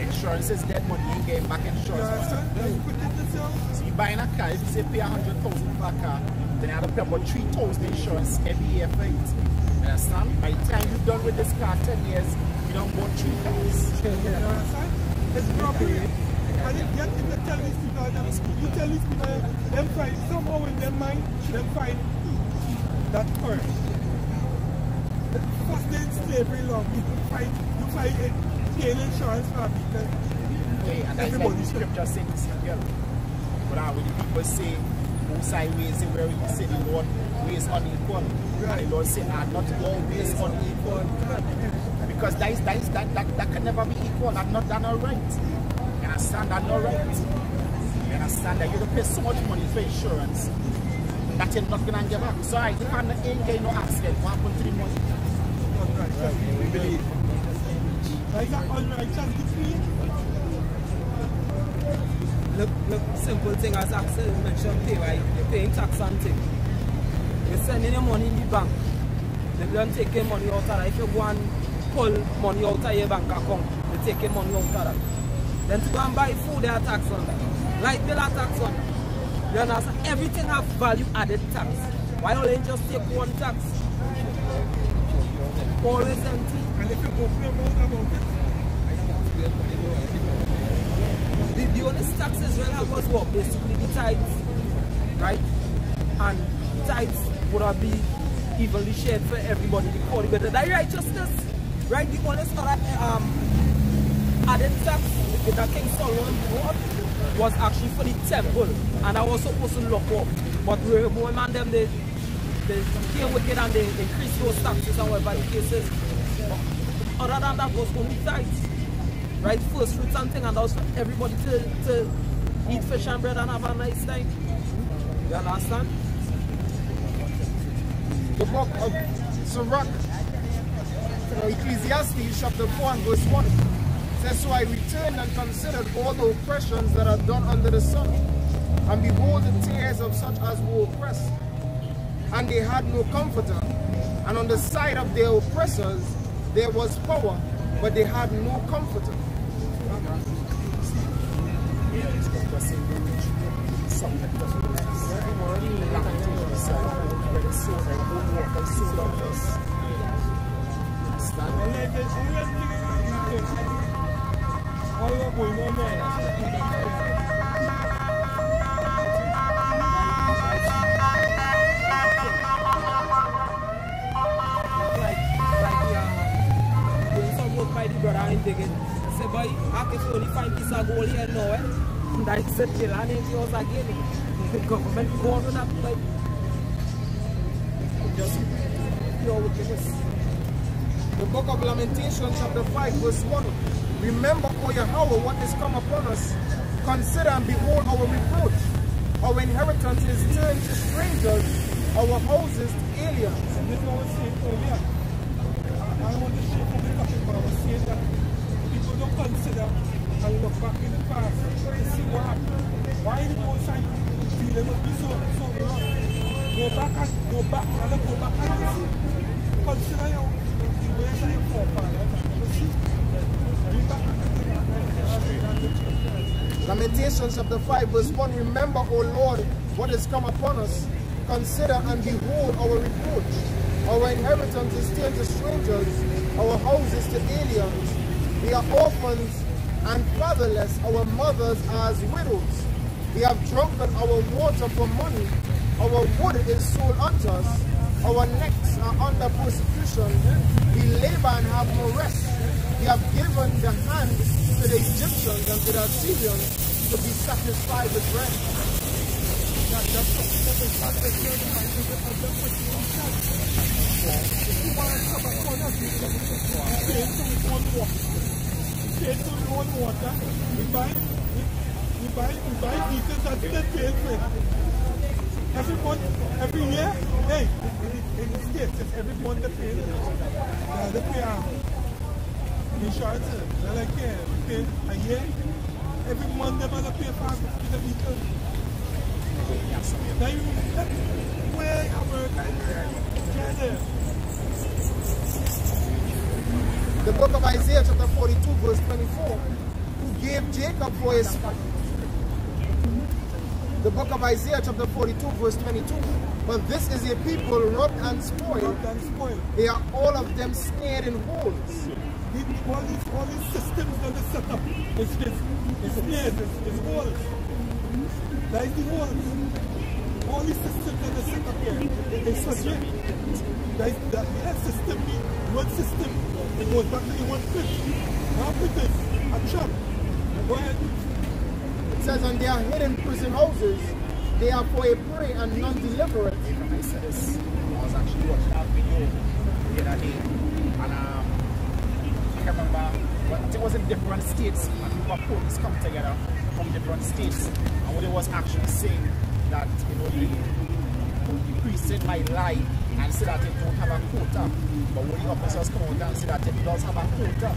Insurance is dead money. You get back insurance. So you buying a car, if you say pay 100,000 for a car, then you have to pay about 3,000 insurance every year for it. You understand? By the time you're done with this car, 10 years, you don't want 3 cars.
You understand? It's robbery. And if you tell these people, them find somehow in their mind, them find that first. First day in slavery long, you find it, paying insurance for people.
Okay, and that's like the scripture saying this girl. But when the people say, most ways where you say the Lord ways unequal, and the Lord say, not all ways unequal. Because that can never be equal, that's not right. You understand that not right? You understand that you have to pay so much money for insurance that you're not going to give back. So if I'm not getting no accident, what happened to the money?
We believe. Like that unrighteous decree.
Look, simple thing as Axel mentioned, you're paying tax on thing. You're sending your money in the bank. They don't take your money out of that. If you go and pull money out of your bank account, they take your money out of that. Then to go and buy food, they are tax on that. Light bill are tax on that. You understand? Everything have value added tax. Why don't they just take one tax? Always empty.
And if you go for about it,
the only tax Israel have was what? Basically the tithes, right? And tithes would have be evenly shared for everybody, the poor, the righteousness, right? The only added tax that King Solomon brought was actually for the temple, and I was supposed to lock up. But Rehoboam and them, they came wicked and they increased those taxes and whatever the case is. Other than that was only tithes, right? First fruits and thing, and that was for everybody to eat fish and bread and have a nice time. You understand? The book of Sirach, Ecclesiastes chapter 4 and verse 1 says, so I returned and considered all the oppressions that are done under the sun, and behold the tears of such as were oppressed, and they had no comforter, and on the side of their oppressors there was power, but they had no comforter.
By the brother and take it. Say, boy, I can only 5 pieces of gold here now, eh? That's it, chill, and it's yours again. The government born on that, like, just pure wickedness.
The book of Lamentations, chapter 5, verse 1. Remember, O Yahweh, what is come upon us. Consider and behold our reproach. Our inheritance is turned to strangers, our houses to aliens.
And this is what I was saying earlier. I want to share from the topic, but I was saying that people don't consider and look back in the past to see what happened. Why did those signs feel must be so wrong? Go back and go back and see. Consider your ways of your forefathers and see. Read back and
Lamentations chapter 5 verse 1. Remember, O Lord, what has come upon us. Consider and behold our reproach. Our inheritance is still to strangers, our houses to aliens. We are orphans and fatherless, our mothers as widows. We have drunken our water for money, our wood is sold unto us, our necks are under persecution. We labor and have no rest. We have given the hand to the Egyptians and to the Assyrians to be satisfied with rest. Not just the fact that you're the mind of if you want to come upon us, you pay to your own water. Pay to your own water. We buy vehicles and still pay for it. Every month, every year, hey, in the States, it's every month they pay. They pay insurance. They're like, yeah, we pay a year. Every month they're going to pay for the vehicle. Now you where the book of Isaiah chapter 42 verse 24, who gave Jacob for his the book of Isaiah chapter 42 verse 22, but this is a people robbed and spoiled. They are all of them snared in holes.
All these systems that are set up, it's snared, it's holes. That is the holes. All these systems that are set up here, it's subject. That system, one system, it goes back to the one pit. Now pit is a trap. Go ahead.
It says, and they are hidden prison houses, they are for a prey and none deliver it.
I said this, I was actually watching that video the other day, and I remember, but it was in different states, and people police come together from different states, and what it was actually saying that, you know, the precinct might lie and say that it don't have a quota, but when the officers come out and say that it does have a quota,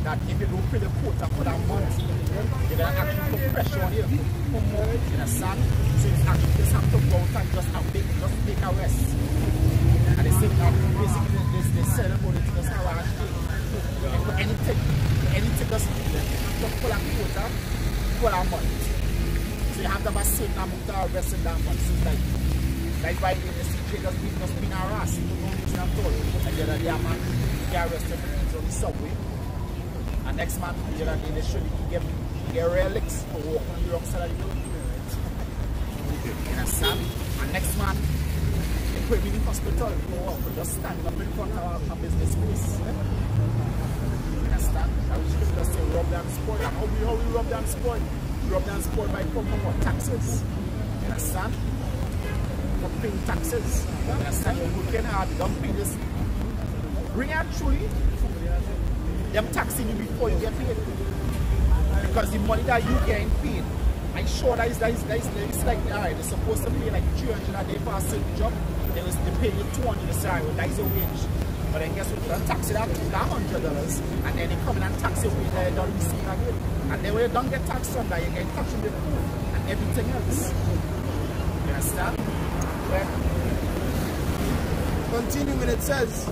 that if you don't pay the quota for that month, they're going to actually put pressure on you. You understand? So it's actually just have to go out and just make a rest. And they say that basically they celebrate it just how for anything just have to pull a quota for a month. So you have to have a certain amount of rest in that month. So it's like by the CJ just being harassed, you don't know what I'm told. And the other day a man get arrested on the subway. And next man, the other day they should get relics for walking on the wrong side of the road. You understand? And next man, they put me in the hospital for just standing up in front of a business place. You understand? I wish people just say rob and spoil. And how we rob and spoil? We rob and spoil by pumping what? Taxes. You understand? For paying taxes. You understand? You're working hard, don't pay this. Bring out truly. Them taxing you before you get paid. Because the money that you getting paid, I'm sure that is like, alright, they're supposed to pay like 300 a day for a certain job. They pay you 200 a salary, that is a wage. But then guess what? They tax it up to $100, and then they come in and tax it with they don't receive again. And then when you don't get taxed on that, you get taxed on the food and everything else. You understand? Well,
continuing, it says,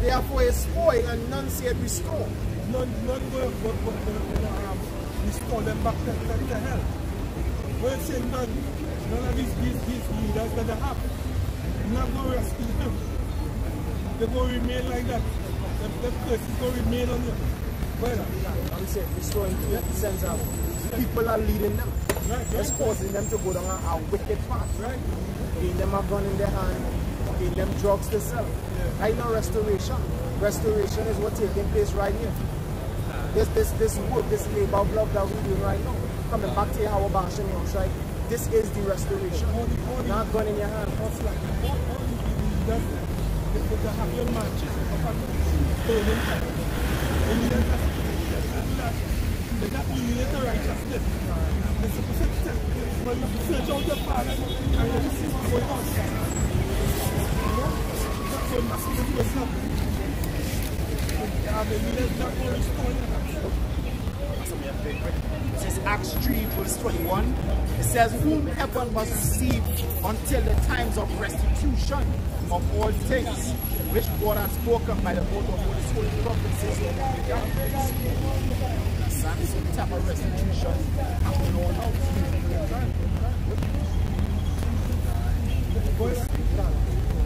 they are for a spoil and none say it restore.
None will restore them back to hell. We're saying none of these leaders that they have. You're not going to rescue them. they're going to remain like that. The curses going to remain on them. Well,
I'm saying destroying the sense of people are leading them. It's causing them to go down a wicked path. Giving them a gun in their hand, giving them drugs to sell. Right now, restoration. Restoration is what's taking place right here. This work, this labor of love that we're doing right now. Coming back to our bash and your strike. This is the restoration. Not gun in your hand.
They have your matches they're not leading to righteousness. They're supposed to tell when you search out your father and you see what's going on. That's what must be what's happening. The leaders not going to restore you.
It says Acts 3 verse 21. It says, whomever must receive until the times of restitution of all things, which God has spoken by the mouth of His holy prophets since the beginning. Some type of restitution happening all out.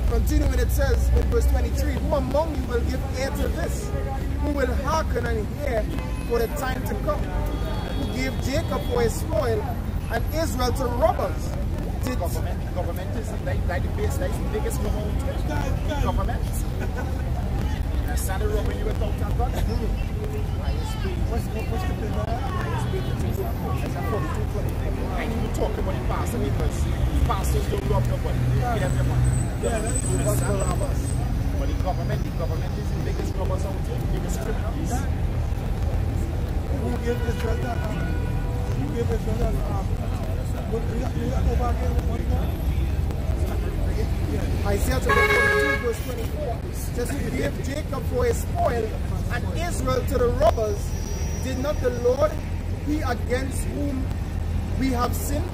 Continuing, it says in verse 23, who among you will give ear to this? Who will hearken and hear for the time to come? Who gave Jacob for his spoil and Israel to robbers?
Government is like the base, like the biggest amount. Government. And started robbing you without a gun. What's the thing? I ain't even talking about the pastor because pastors don't rob nobody. They give everyone. But the government is the biggest robbers out there, the biggest criminals.
Who gave Israel that? Who gave Israel that?
Isaiah 42 verse 24 says, who gave Jacob for his spoil and Israel to the robbers? Did not the Lord be against whom we have sinned?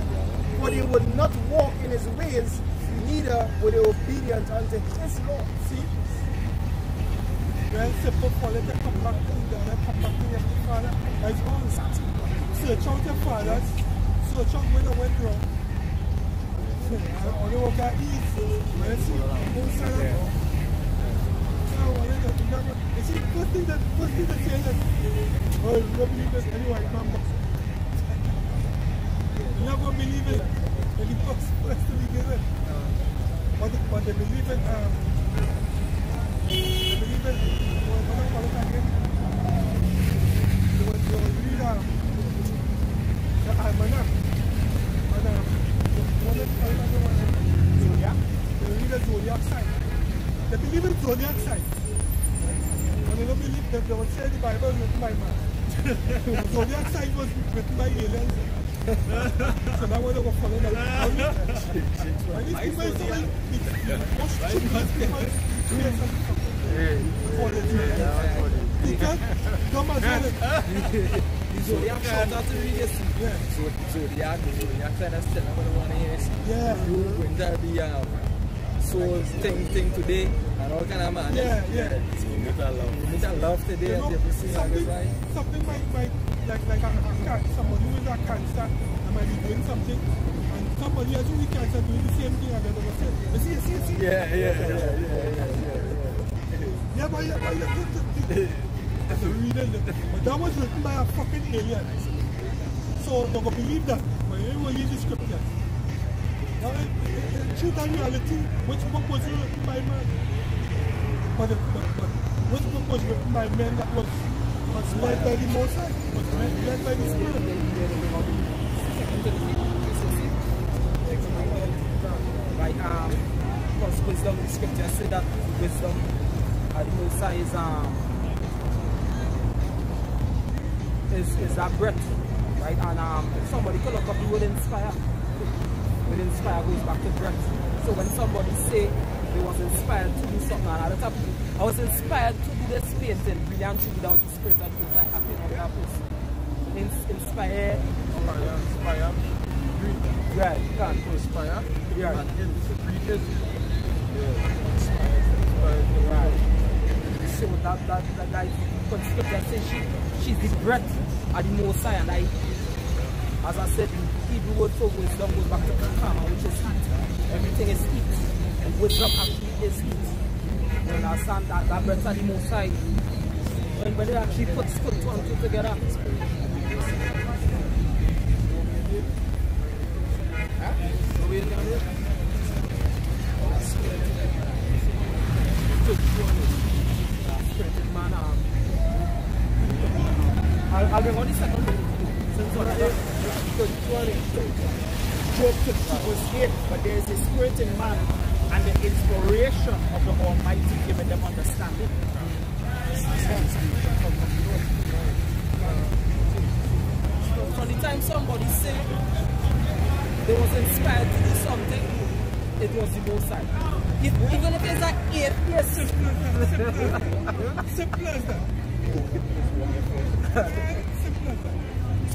For they would not walk in his ways, neither were they obedient unto his law. See?
Well, simple for them to come back to God, come back to your father. As well, search out your fathers, search out where they went wrong. Only what got easy. Let's see. Both sides of it. You see, first thing that say that, oh, you don't believe this anyway, come back. You're not going to believe it when the books first to be given. But they believe it, what do I call it again? They will read the almanac. Zodiac? They read the zodiac sign. They believe in zodiac sign. When they don't believe them, they will say the Bible was written by man. The zodiac sign was written by aliens. So now we're going to follow that. And these people is so most stupid people for the zodiac. Because come and tell it.
Zodiac sign not to read this. Zodiac sign is still what I want to hear.
Yeah.
You going to be soul thing today and all kind of man.
Yeah.
So you meet a love today and everything like right.
Something might like somebody who is a cancer and might be doing something and somebody else who is cancer doing the same thing and they're going to say, see. Yeah, but that's a reading. But that was written by a fucking alien. So don't believe that. But you will use the scriptures. Now, in truth and reality, which book was written by man? But which book was written by men that was led by the Most High, was led by the Spirit?
Right, because wisdom, the scripture said that wisdom the Most High is that breath, right? And if somebody could look up the word inspire. Word inspire goes back to breath. So when somebody say they was inspired to do something, and at the top, I was inspired to do this painting, brilliant tribute down to spirit that was like happening on that post. Inspire. Right, you can inspire. Yeah. Right. So that guy scripture says she's the breath of the Most High, and as I said, the Hebrew word for wisdom goes back to karma, which is heat. Everything is heat, and wisdom actually is heat.
You understand that breath of the Most High. When they actually put two and two together. I'll bring on the second one.
Job took people's hate, but there is a spirit in man and the inspiration of the Almighty giving them understanding.
From the time somebody said they was inspired to do something, it was the Most High. Even if it's like 8 years.
Simple as that.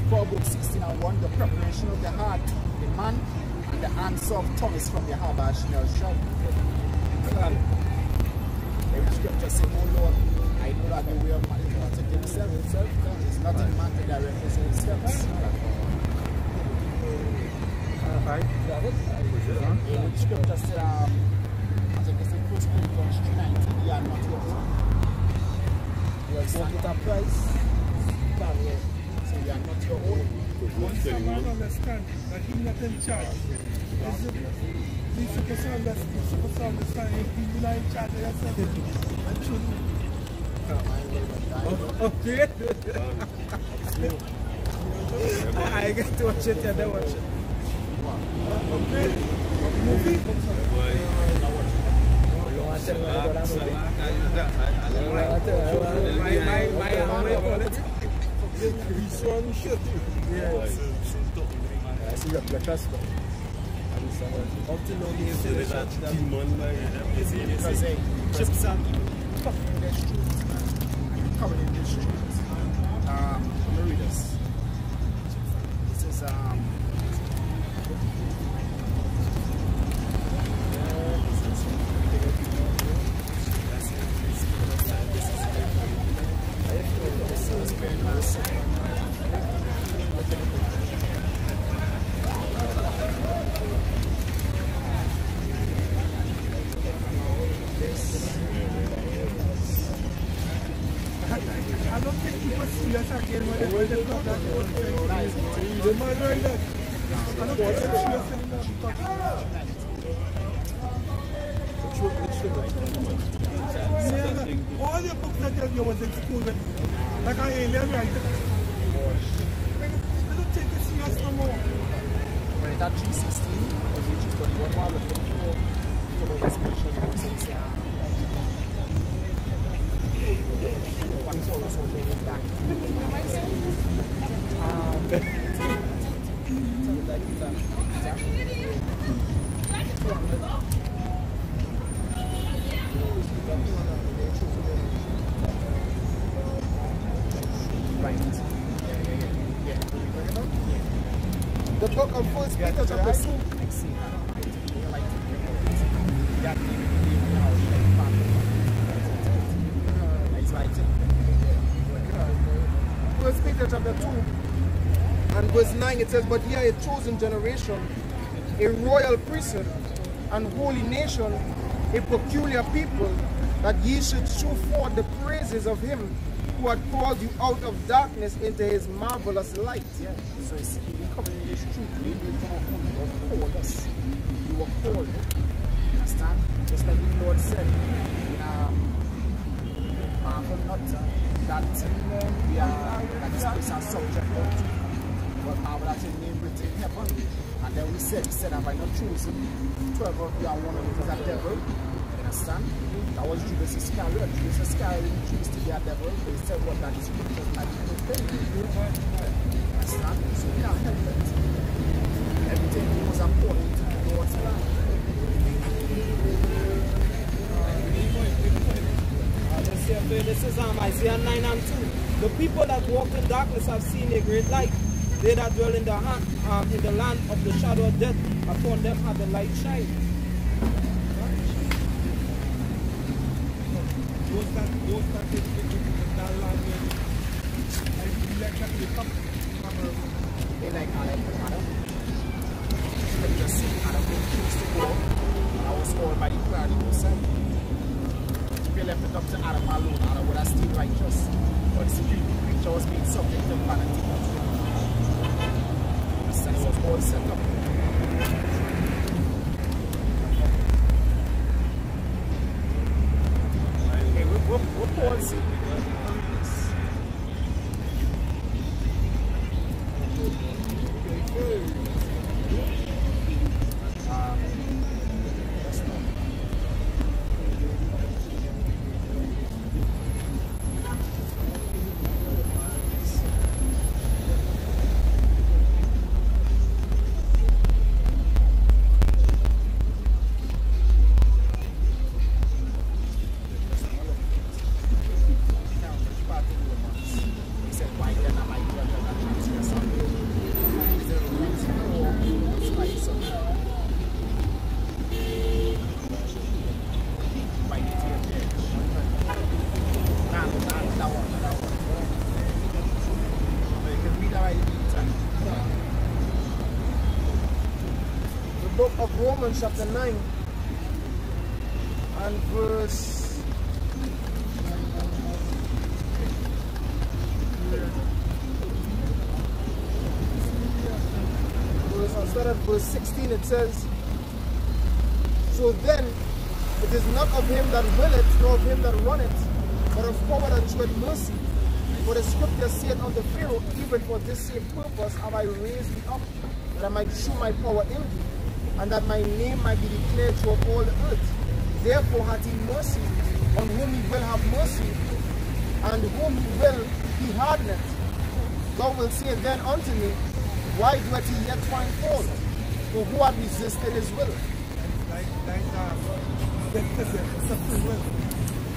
Proverbs 16:1, the preparation of the heart, the man, and the answer of tongue is from the Habash shall. The scripture says, oh Lord, I know that the way of man is not in himself. It's not in man to direct his own steps. The scripture said, I think it's in 1 Corinthians 3:19, you are not your own. You are bought with a price. So you are not your own.
Once someone understands that he's not in charge, he's supposed to understand he's not in charge of yourself. And shouldn't. Okay.
I get to watch it and then watch it.
Okay. Movie? I don't think people serious again when they come back. They might learn that. I don't think they're serious anymore. All the books that you was in school with, like I alien writer. I don't take it serious no more.
When it's at 316, which is 21 while the inspiration
The book of 1 Peter chapter 2. First Peter chapter 2 and verse 9 it says, but ye are a chosen generation, a royal priesthood, and holy nation, a peculiar people, that ye should show forth the praises of him who had called you out of darkness into his marvelous light.
Yeah, so it's coming in this truth. You were called us. You were called. Understand? Just like the Lord said, marvel not that we are that this place are subject unto, but marvel that your name written in heaven. And then he said, have I not chosen 12 of you, and one of you is a devil? Understand? That was Judas Iscariot. Judas Iscariot chose to be a devil. They said what that is scriptures might be fulfilled. Understand? So we are helped. Everything was according to the Lord's plan.
This is Isaiah 9 and 2. The people that walk in darkness have seen a great light. They that dwell in the land of the shadow of death, upon them hath the light shine.
Those that that land I feel like that they come
They like Adam. They just see Adam being used to go. I was called by the prayer of the Son. left up to Adam alone, Adam would have stayed righteous. But the creature was being subject to vanity. The sense was all set up. Okay, we're pausing.
Romans chapter 9 and verse start at verse 16. It says, so then it is not of him that willeth nor of him that runneth, but of power that showeth mercy. For the scripture saith unto Pharaoh, even for this same purpose have I raised thee up, that I might show my power in thee, and that my name might be declared throughout all the earth. Therefore hath he mercy on whom he will have mercy, and whom he will he hardeneth. Thou wilt say then unto me, why doeth he yet find fault? For who hath resisted his will?
It's a free will.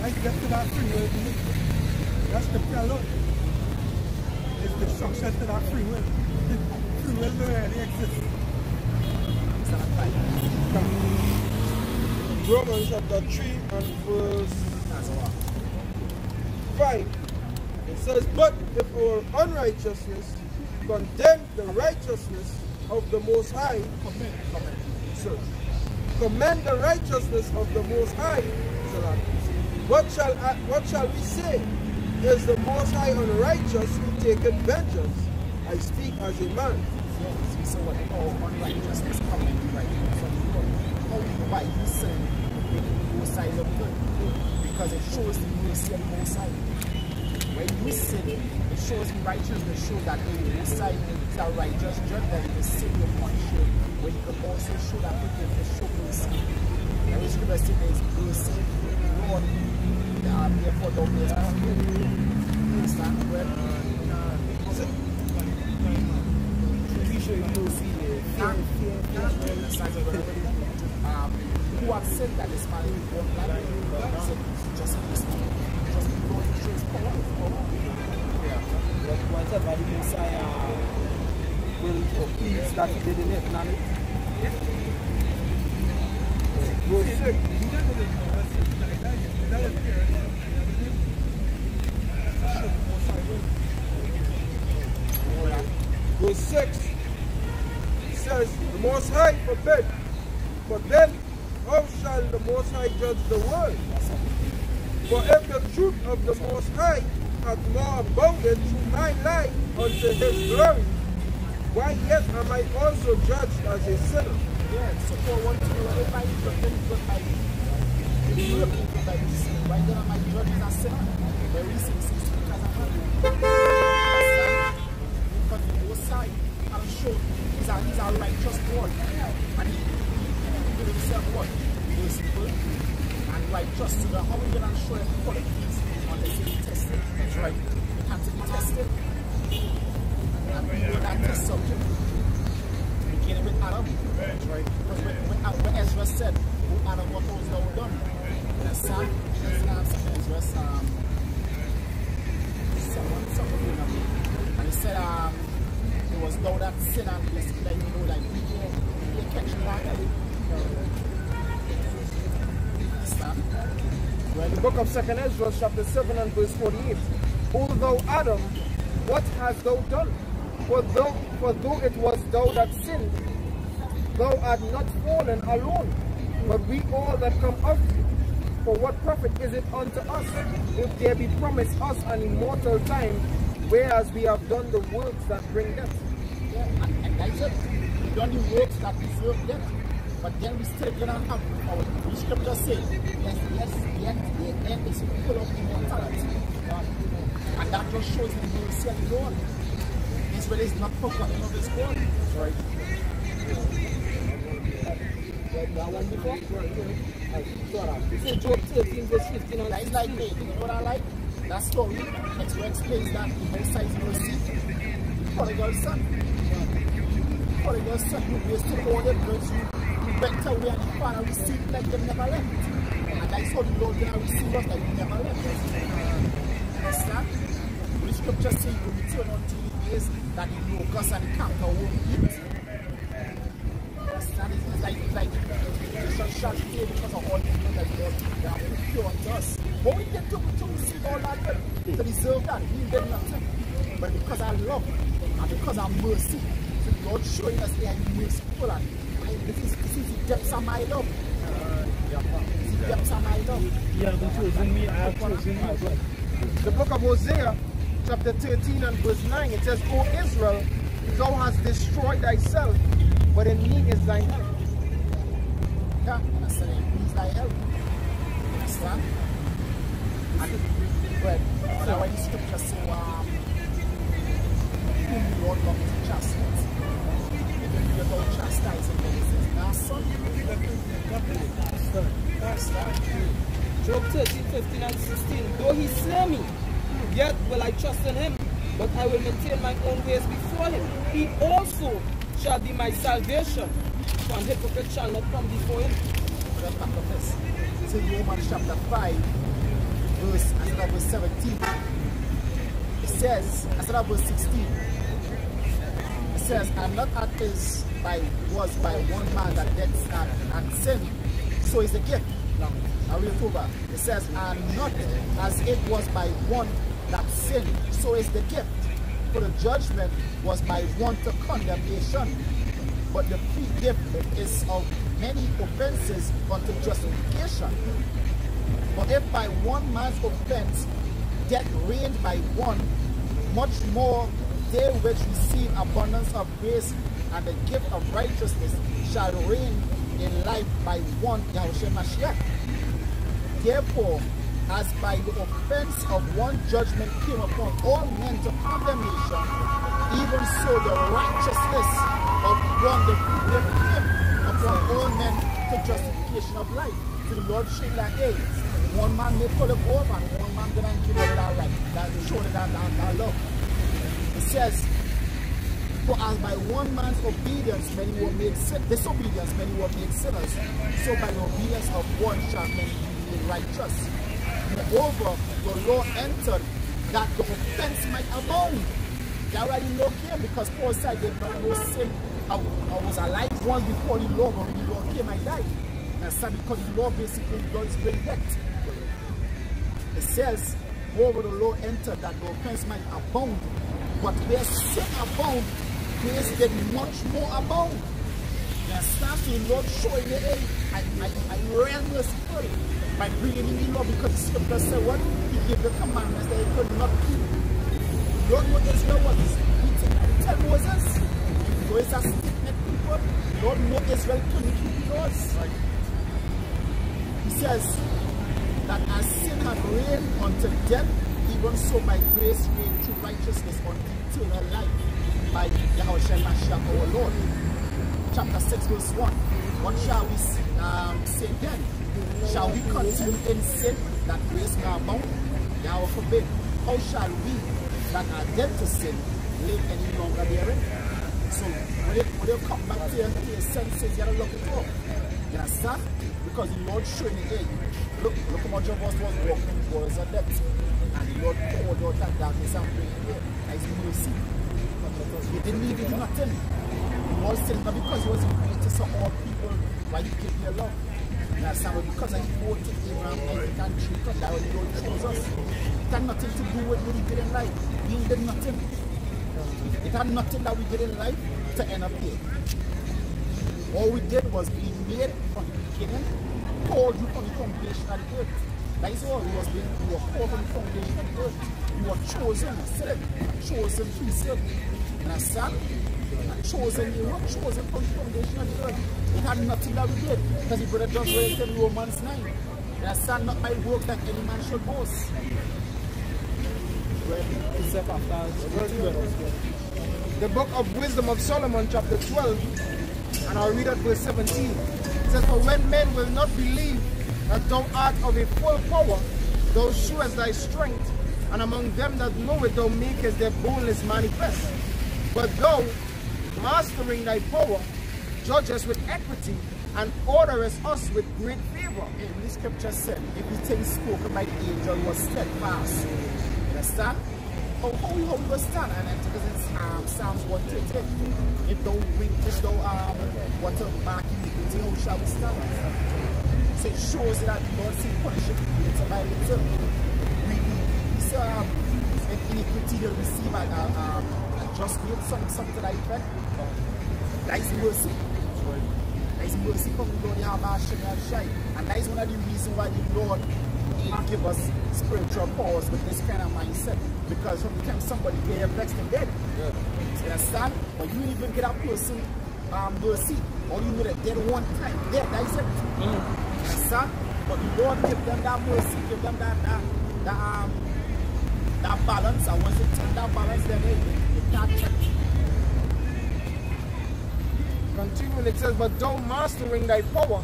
Like get to that free will. That's the alone. It's destruction to that free will. Free will don't really exist.
Romans chapter 3 and verse 5. It says, but if our unrighteousness condemn the righteousness of the Most High, commend the righteousness of the Most High, what shall we say? Is the Most High unrighteous who taketh vengeance? I speak as a man.
So what unrighteousness coming right from why you sin both sides of good? Because it shows the mercy on both sides. When you sin, it shows the righteousness, shows that both sides is a righteous judge, that the sin will punish you. When you can also show that forgiveness, show mercy. And the scripture says there is mercy. Lord, therefore don't be understand well. Who have said that this man is born like just Lord shows power. Yeah.
But whatever the Messiah will appease that he did in it, not it.
Verse 6 says, the Most High forbid, but then how shall the Most High judge the world? For if the truth of the Most High hath more abounded through my life unto his glory, why yet am I also judged as a sinner?
Yeah, so for one to know if I judge them good by you, if you look into by the sin, why then am I judged as a sinner? The reason is because I'm not. But the Most High, I'm sure, he's a righteous God. And he will himself what? Merciful and righteous. So how are we going to show him qualities unless he's tested? That's right. You have to be tested. And we know that test subject. Beginning with Adam. That's right. Because when Ezra said, oh Adam, what was thou done? The son, Ezra, and he said, it was thou that sin and basically, like, you know, like, you catch back.
Well, the book of 2nd Ezra, chapter 7 and verse 48. O thou Adam, what hast thou done? For though it was thou that sinned, thou art not fallen alone, but we all that come of thee.
For what profit is it unto us, if there be promised us an immortal time, whereas we have done the works that bring death?
And I said, we done the works that deserve death. But then we still gonna have our the scripture says, yet the end is full of immortality. And that just shows the mercy of the Lord. Israel is not forgotten of his word. Right.
That one before? This is Job 13, verse 15 and 16.
That is like me. You know what I like? That story explains that the Most High's mercy. Prodigal son. Prodigal son who wasted all the goods. You went away and the father received like them never left. And that's how the Lord gonna receive us like we never left. Understand? The scripture says you will return unto the days that the locust and the canker won't eat. Understand? It's like the shall stay because of all the things that God has pure unto us. But we did to receive all that to deserve that. We did nothing. But because I love and because of mercy, so the Lord showing us that He is merciful and this is the depths of my love. This is the depths of my love.
You haven't chosen me, I have chosen you as well.
The book of Hosea, chapter 13 and verse 9, it says, O Israel, thou hast destroyed thyself, but in me is thine help.
Yeah, and I said, it means thy help. Understand? And but now when the scripture says, whom the Lord loved to chastise, even without chastising, then he says, now son, that's that.
Job 13, 15 and 16. Though he slay me, yet will I trust in him, but I will maintain my own ways before him. He also shall be my salvation, for an hypocrite shall not come before him.
Let's back up this. So Romans chapter 5, verse 17. It says, as of verse 16, it says, and not as is was by one man that death and sin, so is the gift. Now, I read over. It says, and not as it was by one that sinned, so is the gift. For the judgment was by one to condemnation, but the free gift is of many offenses unto justification. But if by one man's offense death reigned by one, much more they which receive abundance of grace and the gift of righteousness shall reign in life by one, Yahushua Mashiach. Therefore, as by the offense of one judgment came upon all men to condemnation, even so the righteousness of one the gift came upon all men to justification of life. So the Lord showed that, hey, one man may pull it over and one man gonna give it that right. That show that love. It says, for as by one man's obedience many were made disobedience many were made sinners, so by the obedience of one shall many be made righteous. Moreover, the law entered that the offense might abound. They already know came because Paul said they not no sin. I was alive once before the law, but when the law came, I died. And so because the law basically does bring death. It says, moreover, the law entered that the offense might abound. But where sin abound, grace did much more abound. There stands the Lord showing you, hey, I ran merciful by bringing in the law, because the scripture said what? He gave the commandments that he could not keep. Lord, what Israel was? He tell Moses, so it's a stiff-necked people. Lord, no Israel couldn't keep the laws. He says that as sin had reigned unto death, even so by grace reigned through righteousness unto eternal life by Yahushua Mashiach our Lord. Chapter 6 verse 1. What shall we say then? Shall we continue in sin that grace may abound? Yahweh forbid. How shall we that are dead to sin live any longer therein? So when they come back to your senses, you gotta look it up. You understand? Because the Lord showing you, hey, look how much of us was walking towards our death. And the Lord poured out that darkness and bring it. That is mercy. He didn't leave you nothing. The Lord said, not because he was the greatest of all people, why he gave you love. You understand? But because he brought to Abraham, Isaac, and Jacob, that was the Lord chose us. It had nothing to do with what he did in life. We did nothing. It had nothing that we did in life to end up here. All we did was be made from the beginning called you from the foundation of the earth. That is all. You were called from the foundation of the earth. You were chosen, select, chosen priesthood. You understand? Chosen, you were chosen from the foundation of the earth. It had nothing that we did. Because the brother just read in Romans 9. You understand? Not by work that any man should boast.
The book of Wisdom of Solomon, chapter 12, and I'll read at verse 17. It says, for when men will not believe that thou art of a full power, thou shewest thy strength, and among them that know it, thou makest their boldness manifest. But thou, mastering thy power, judgest with equity, and orderest us with great favor.
In the scripture said, everything spoken by the angel was steadfast. You understand? How we will stand? And because it's Psalms 128. If thou winkest, thou what a mark iniquity, how shall we stand? So it shows that the Lord sees punishment. It's a Bible itself. We saw if iniquity will receive a judgment, something to that effect. That is mercy. That is mercy from the Lord. And that is one of the reasons why the Lord didn't give us spiritual powers with this kind of mindset. Because from the time somebody get vexed and dead, you understand? But you even get a person mercy, or you know that dead one time, dead, that is it. You understand? But the Lord give them that mercy, give them that balance, and once they take that balance, then they can't check.
Continuing, it says, but thou mastering thy power,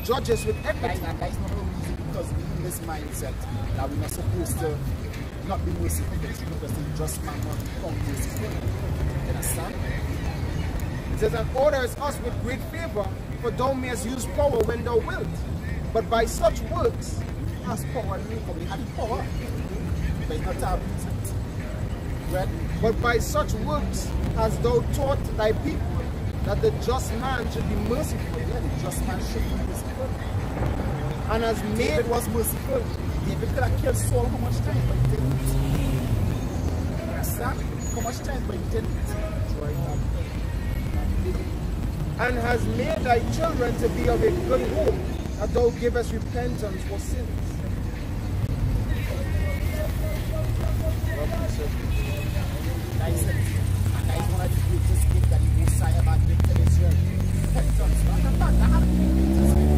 judges with equity.
That is not the reason, because in this mindset that we're not supposed to not be merciful, because the just man not become merciful. You understand?
It says, and orders us with great favor, for thou mayest use power when thou wilt. But by such works,
as power, we have the power, but it's not our reason. Right?
But by such works hast thou taught thy people that the just man should be merciful.
Yeah, the just man should be merciful.
And has made
David was merciful. David could have killed Saul how much time, but he didn't. You understand? How much time, but he didn't.
And has made thy children to be of a good hope, that thou givest repentance for sins.
That is it. And that is one of the greatest gifts that the Messiah had given to Israel. Repentance. Not the fact that had the greatest gift.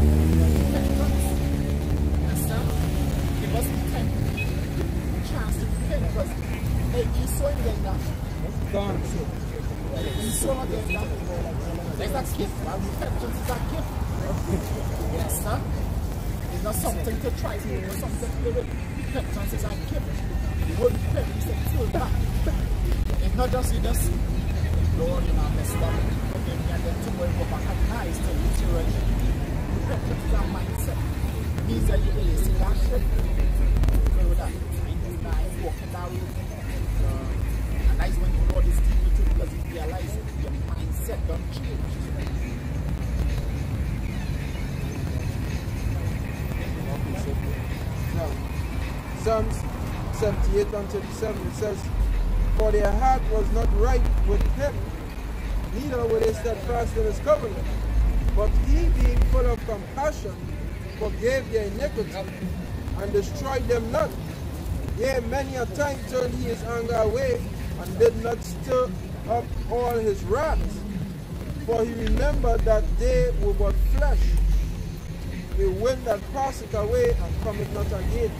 Repentance. Understand? Give us the time, the chance to repent, because hey, Esau in getting that.
Gone.
Esau not getting that. There's that gift. And repentance is that gift. You understand? It's not something to try to do, it's something to live. Repentance is our gift. The word repent is a fill back. It's not just you just, Lord, you know, I messed up. Okay, and then tomorrow go back and nice to literally. Repentance is our mindset. It means that you're lazy, that's it. Follow that. And you now walking down with and that's when the Lord is dealing with you, because you realize your mindset don't change.
Now, Psalms 78 and 37, it says, for their heart was not right with him, neither were they steadfast in his covenant. But he, being full of compassion, forgave their iniquity, and destroyed them not. Yea, many a time turned he his anger away, and did not stir up all his wrath. For he remembered that they were but flesh, a wind that passeth away and cometh not again.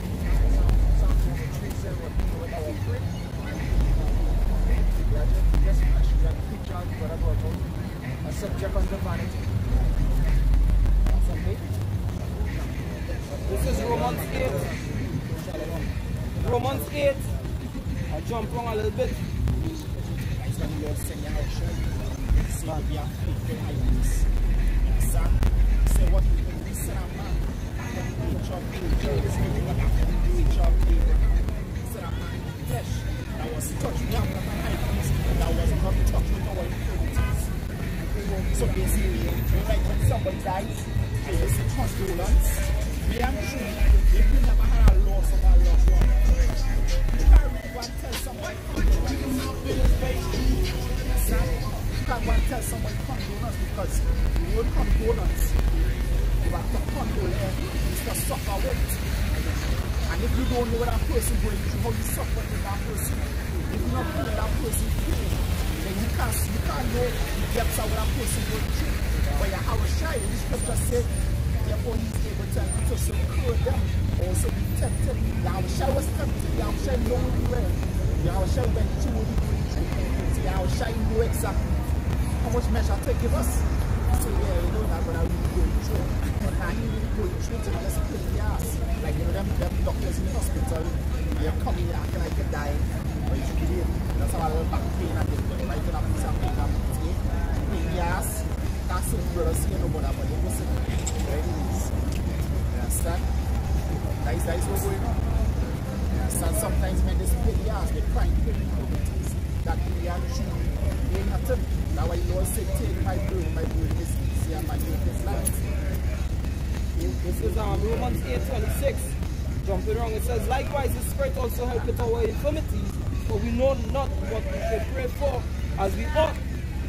A subject unto vanity.
This is Romans 8. Romans 8. I jump wrong a little bit.
That's when the Lord send you out, so be a faithful eyewitness. Son, say what you can listen a man. Reach up to the church, reach up to the man flesh that was touched with the high priest, that was not touched with our infirmities. So basically, like when somebody dies, there is a condolence. We are true. If you never had a loss of a loved one, you can't really go and tell somebody condolence. You can't go and tell somebody condolence, because the word condolence, you have to example, it's to suffer with. And if you don't know what that person going through, how you suffer with that person, if you're not feeling that person pain, then you can't know the depths of what that person going through. But you have a shy, the scripture said, therefore he's able to secure them, also be tempted. Yahushua was tempted, Yahushua know really well. Yahushua went through what he went through. So Yahushua knew exactly how much measure to give us. So yeah, you know that, but I really going through. But now he really going through to just kill the ass. Like, you know, them doctors in the hospital, you're coming here acting like you're dying, but you should be here. That's how a little back pain and they right to that piece of pain and pain the ass. That's it, brothers here, no bother, but you listen. There it is. You understand? That is what's going on. You understand? Sometimes men just pain the ass, they crying pain things that they are true. They ain't nothing. That's why the Lord said, take my burden is easy and my yoke is light.
This is Romans 8:26. Jumping wrong, it says, likewise the Spirit also helpeth our infirmities, for we know not what we should pray for as we ought.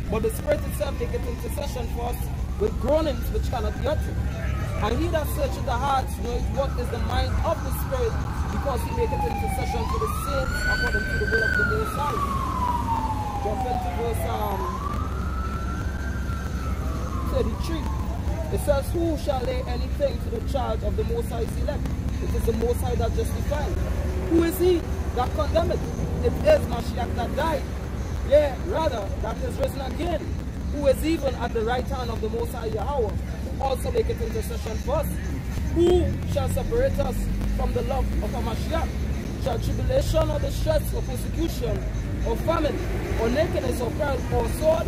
But the Spirit itself maketh intercession for us with groanings which cannot be uttered. And he that searcheth the hearts knoweth what is the mind of the Spirit, because he maketh intercession for the saints according to the will of the Most High. Jump into verse 33. It says, who shall lay anything to the charge of the Most High's elect? It is the Most High that justifies. Who is he that condemneth? It is Mashiach that died. Yea, rather, that is risen again, who is even at the right hand of the Most High Yahweh, who also maketh intercession for us. Who shall separate us from the love of our Mashiach? Shall tribulation or distress or persecution or famine or nakedness or peril or sword?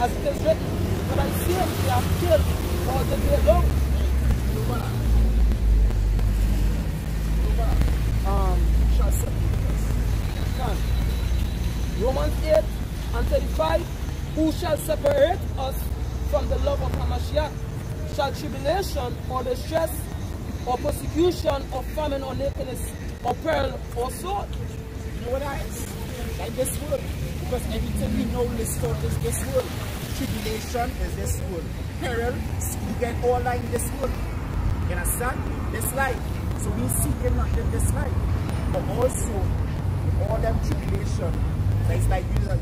As it is written, but I see him, they have killed all the day long. Romans 8:35. Who shall separate us from the love of Hamashiach? Shall tribulation or distress or persecution or famine or nakedness or peril or sword?
You know what that is? Like this word. Because everything we know listed is this word. Tribulation is this word. Peril, you get all that in this word. You understand? This life. So we seeking not in this life. But also, all them tribulation, it's like you are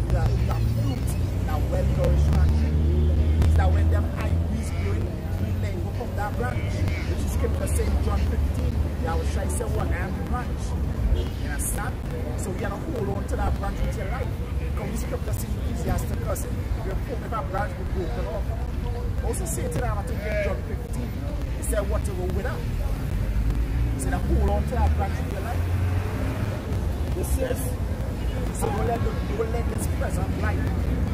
fruit that well nourished branch. It's that when them high breeze blowing, green leg go from that branch. Which is scripture saying John 15. Yahushua said, what? I am the branch. You understand? So we are to hold on to that branch with your life. Because the scripture says Ecclesiasticus, if a branch will be broken off. Also say to them, I think in John 15, he said, what to go with that? He said, hold on to that branch with your life. This is, so don't let this present life,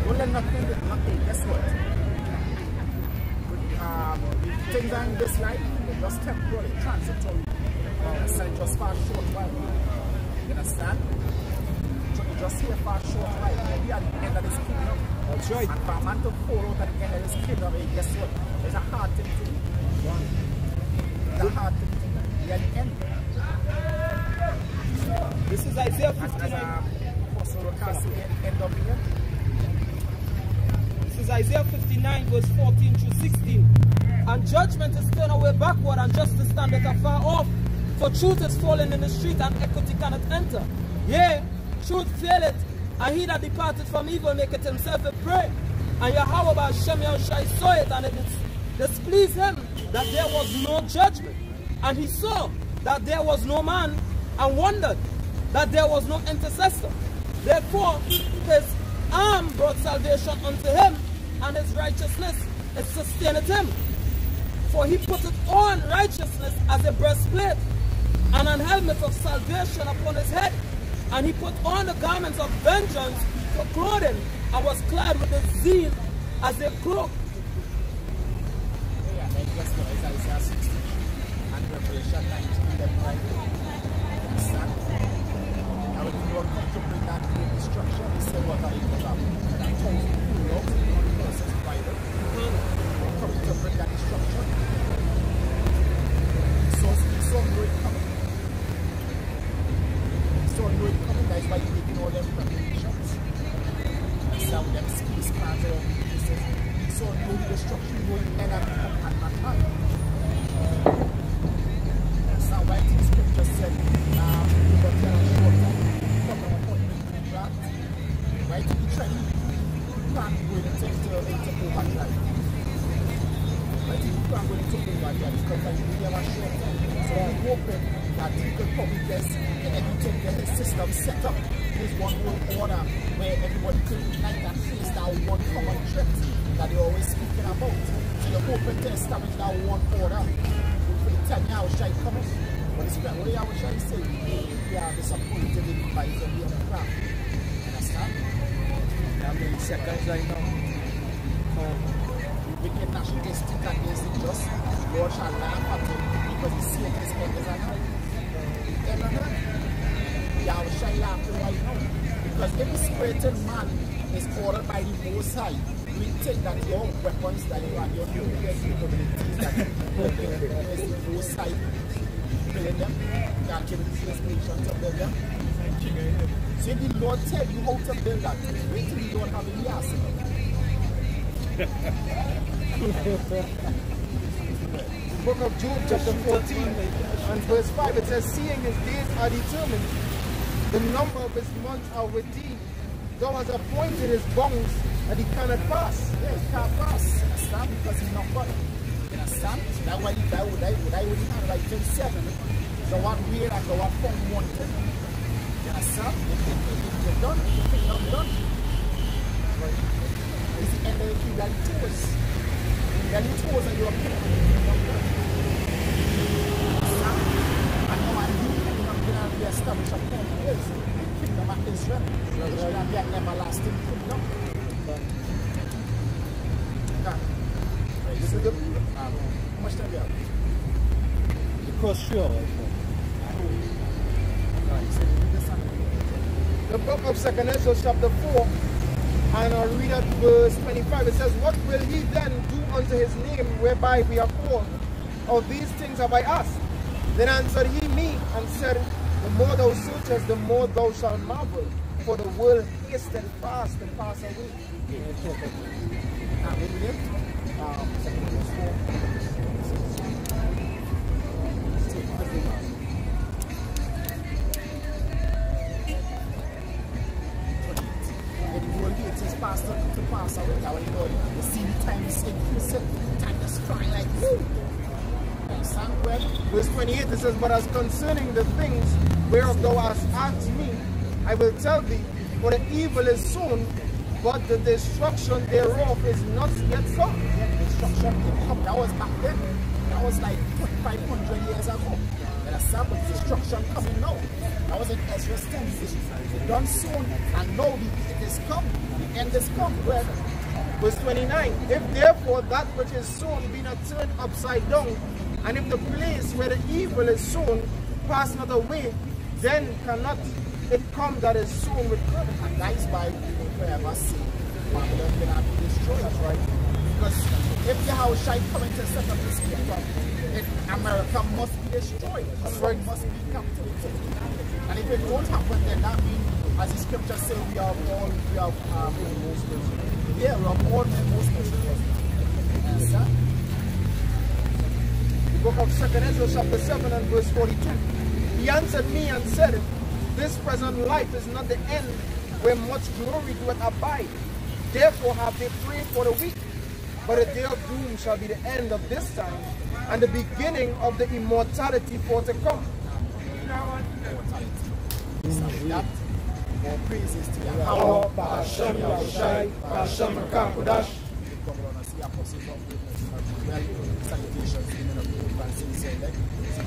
don't let nothing, guess what? Things are in this life, they're just temporary, transitory. So just for a short while. You understand? Just here for a short while. We are at the end of this kingdom.
That's right.
And for a man to fall out at the end of this kingdom, guess what? It's a hard thing to do. It's a hard thing to do. We are at the end.
This is Isaiah 59. This is Isaiah 59 verse 14 through 16. And judgment is turned away backward, and justice standeth afar off. For truth is fallen in the street, and equity cannot enter. Yea, truth faileth, and he that departed from evil maketh himself a prey. And Yahweh by Hashem Yahushai saw it, and it displeased him that there was no judgment. And he saw that there was no man, and wondered that there was no intercessor. Therefore his arm brought salvation unto him, and his righteousness it sustaineth him. For he putteth on righteousness as a breastplate, and an helmet of salvation upon his head. And he put on the garments of vengeance for clothing, and was clad with his zeal as a cloak.
Yeah, Isaiah 60 and Revelation 19. Now when the Lord comes to bring that great destruction, he said, what are you going to have? 1,000 euros, versus private. Coming to bring that destruction. So no it coming. So no it coming, that is why you're making all them preparations. That's how them skills plans and all these things. So no I'm going to talk about that because like we have a short time. So I'm hoping that he could probably get everything, get his system set up. His one world order where everybody could unite and face that one common threat that they're always speaking about. So you're hoping to establish that one order for the 10 years strike coming. But it's what I was trying to say, we are disappointed in the fight of the other crowd. Understand?
How many seconds right now?
We get nationalistic against it just Lord shall laugh at him because he's seeing his head as a hand. Y'all shall laugh right now. Because every spirited man is ordered by the Most High. We take that your weapons that you have, your nuclear capabilities that is the Most High building them. God give it the inspiration to build them. So if the Lord tell you how to build that, wait till you don't have any arsenal.
Book of Job chapter 14 and verse 5, it says, seeing his days are determined, the number of his months are with thee. Thou hast appointed his bounds, and he cannot pass.
Yeah, he can't pass. Understand? Because he's not God. You understand? That's why he died with his hand like 27. The one weird and the one from one thing. You understand? You're done. You're done. It's the end of the queue. Like toes. Like toes and you're picking. And now I'm going to establish a kingdom of Israel. It's going to be an everlasting kingdom. This is good. How much time do you have?
Because sure.
The book of 2 Ezra chapter 4, and I'll read at verse 25. It says, what will he then do unto his name whereby we are called? Of these things have I asked. Then answered he me and said, the more thou searchest, the more thou shalt marvel, for the world hasteth fast and pass away.
To pass away. Now you know you see the time is increasing, time is flying like whoo.
Verse 28 it says, but as concerning the things whereof thou hast asked me, I will tell thee, for the evil is soon, but the destruction thereof is not yet come.
Yeah, the destruction will come. That was back then. That was like 500 years ago. And a sample destruction coming now. That was in Ezra's 10. It's done soon, and now it is come. The end is come. Well,
verse 29, if therefore that which is sown be not turned upside down, and if the place where the evil is sown pass not away, then cannot it come that is sown with good.
And that is why we will forever see Babylon cannot be destroyed, right? Because if Yahushua coming to set up this kingdom, America must be destroyed. Israel must be captivated. And if it won't happen, then that means, as the scripture says, we are all most Muslims. Yeah, we are all most Muslims. Yes,
the book of 2 Ezra chapter 7 and verse 42. He answered me and said, this present life is not the end, where much glory doeth abide. Therefore have they prayed for the weak, but the day of doom shall be the end of this time, and the beginning of the immortality for to come.
More praises to
Yahweh, Ba'ashem, Yahushai, Ba'ashem, Makakodash.
Salutations in the group and sincere leg.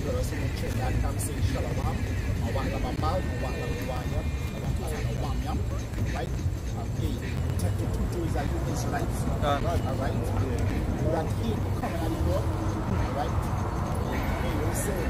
Brothers in Trinidad come say Shalom. Awala Babal, Awala Wanya, Awala Wanyam. Right? Okay. Check the two is like Israelites. Alright? That he coming at the Lord. Alright? Okay, we say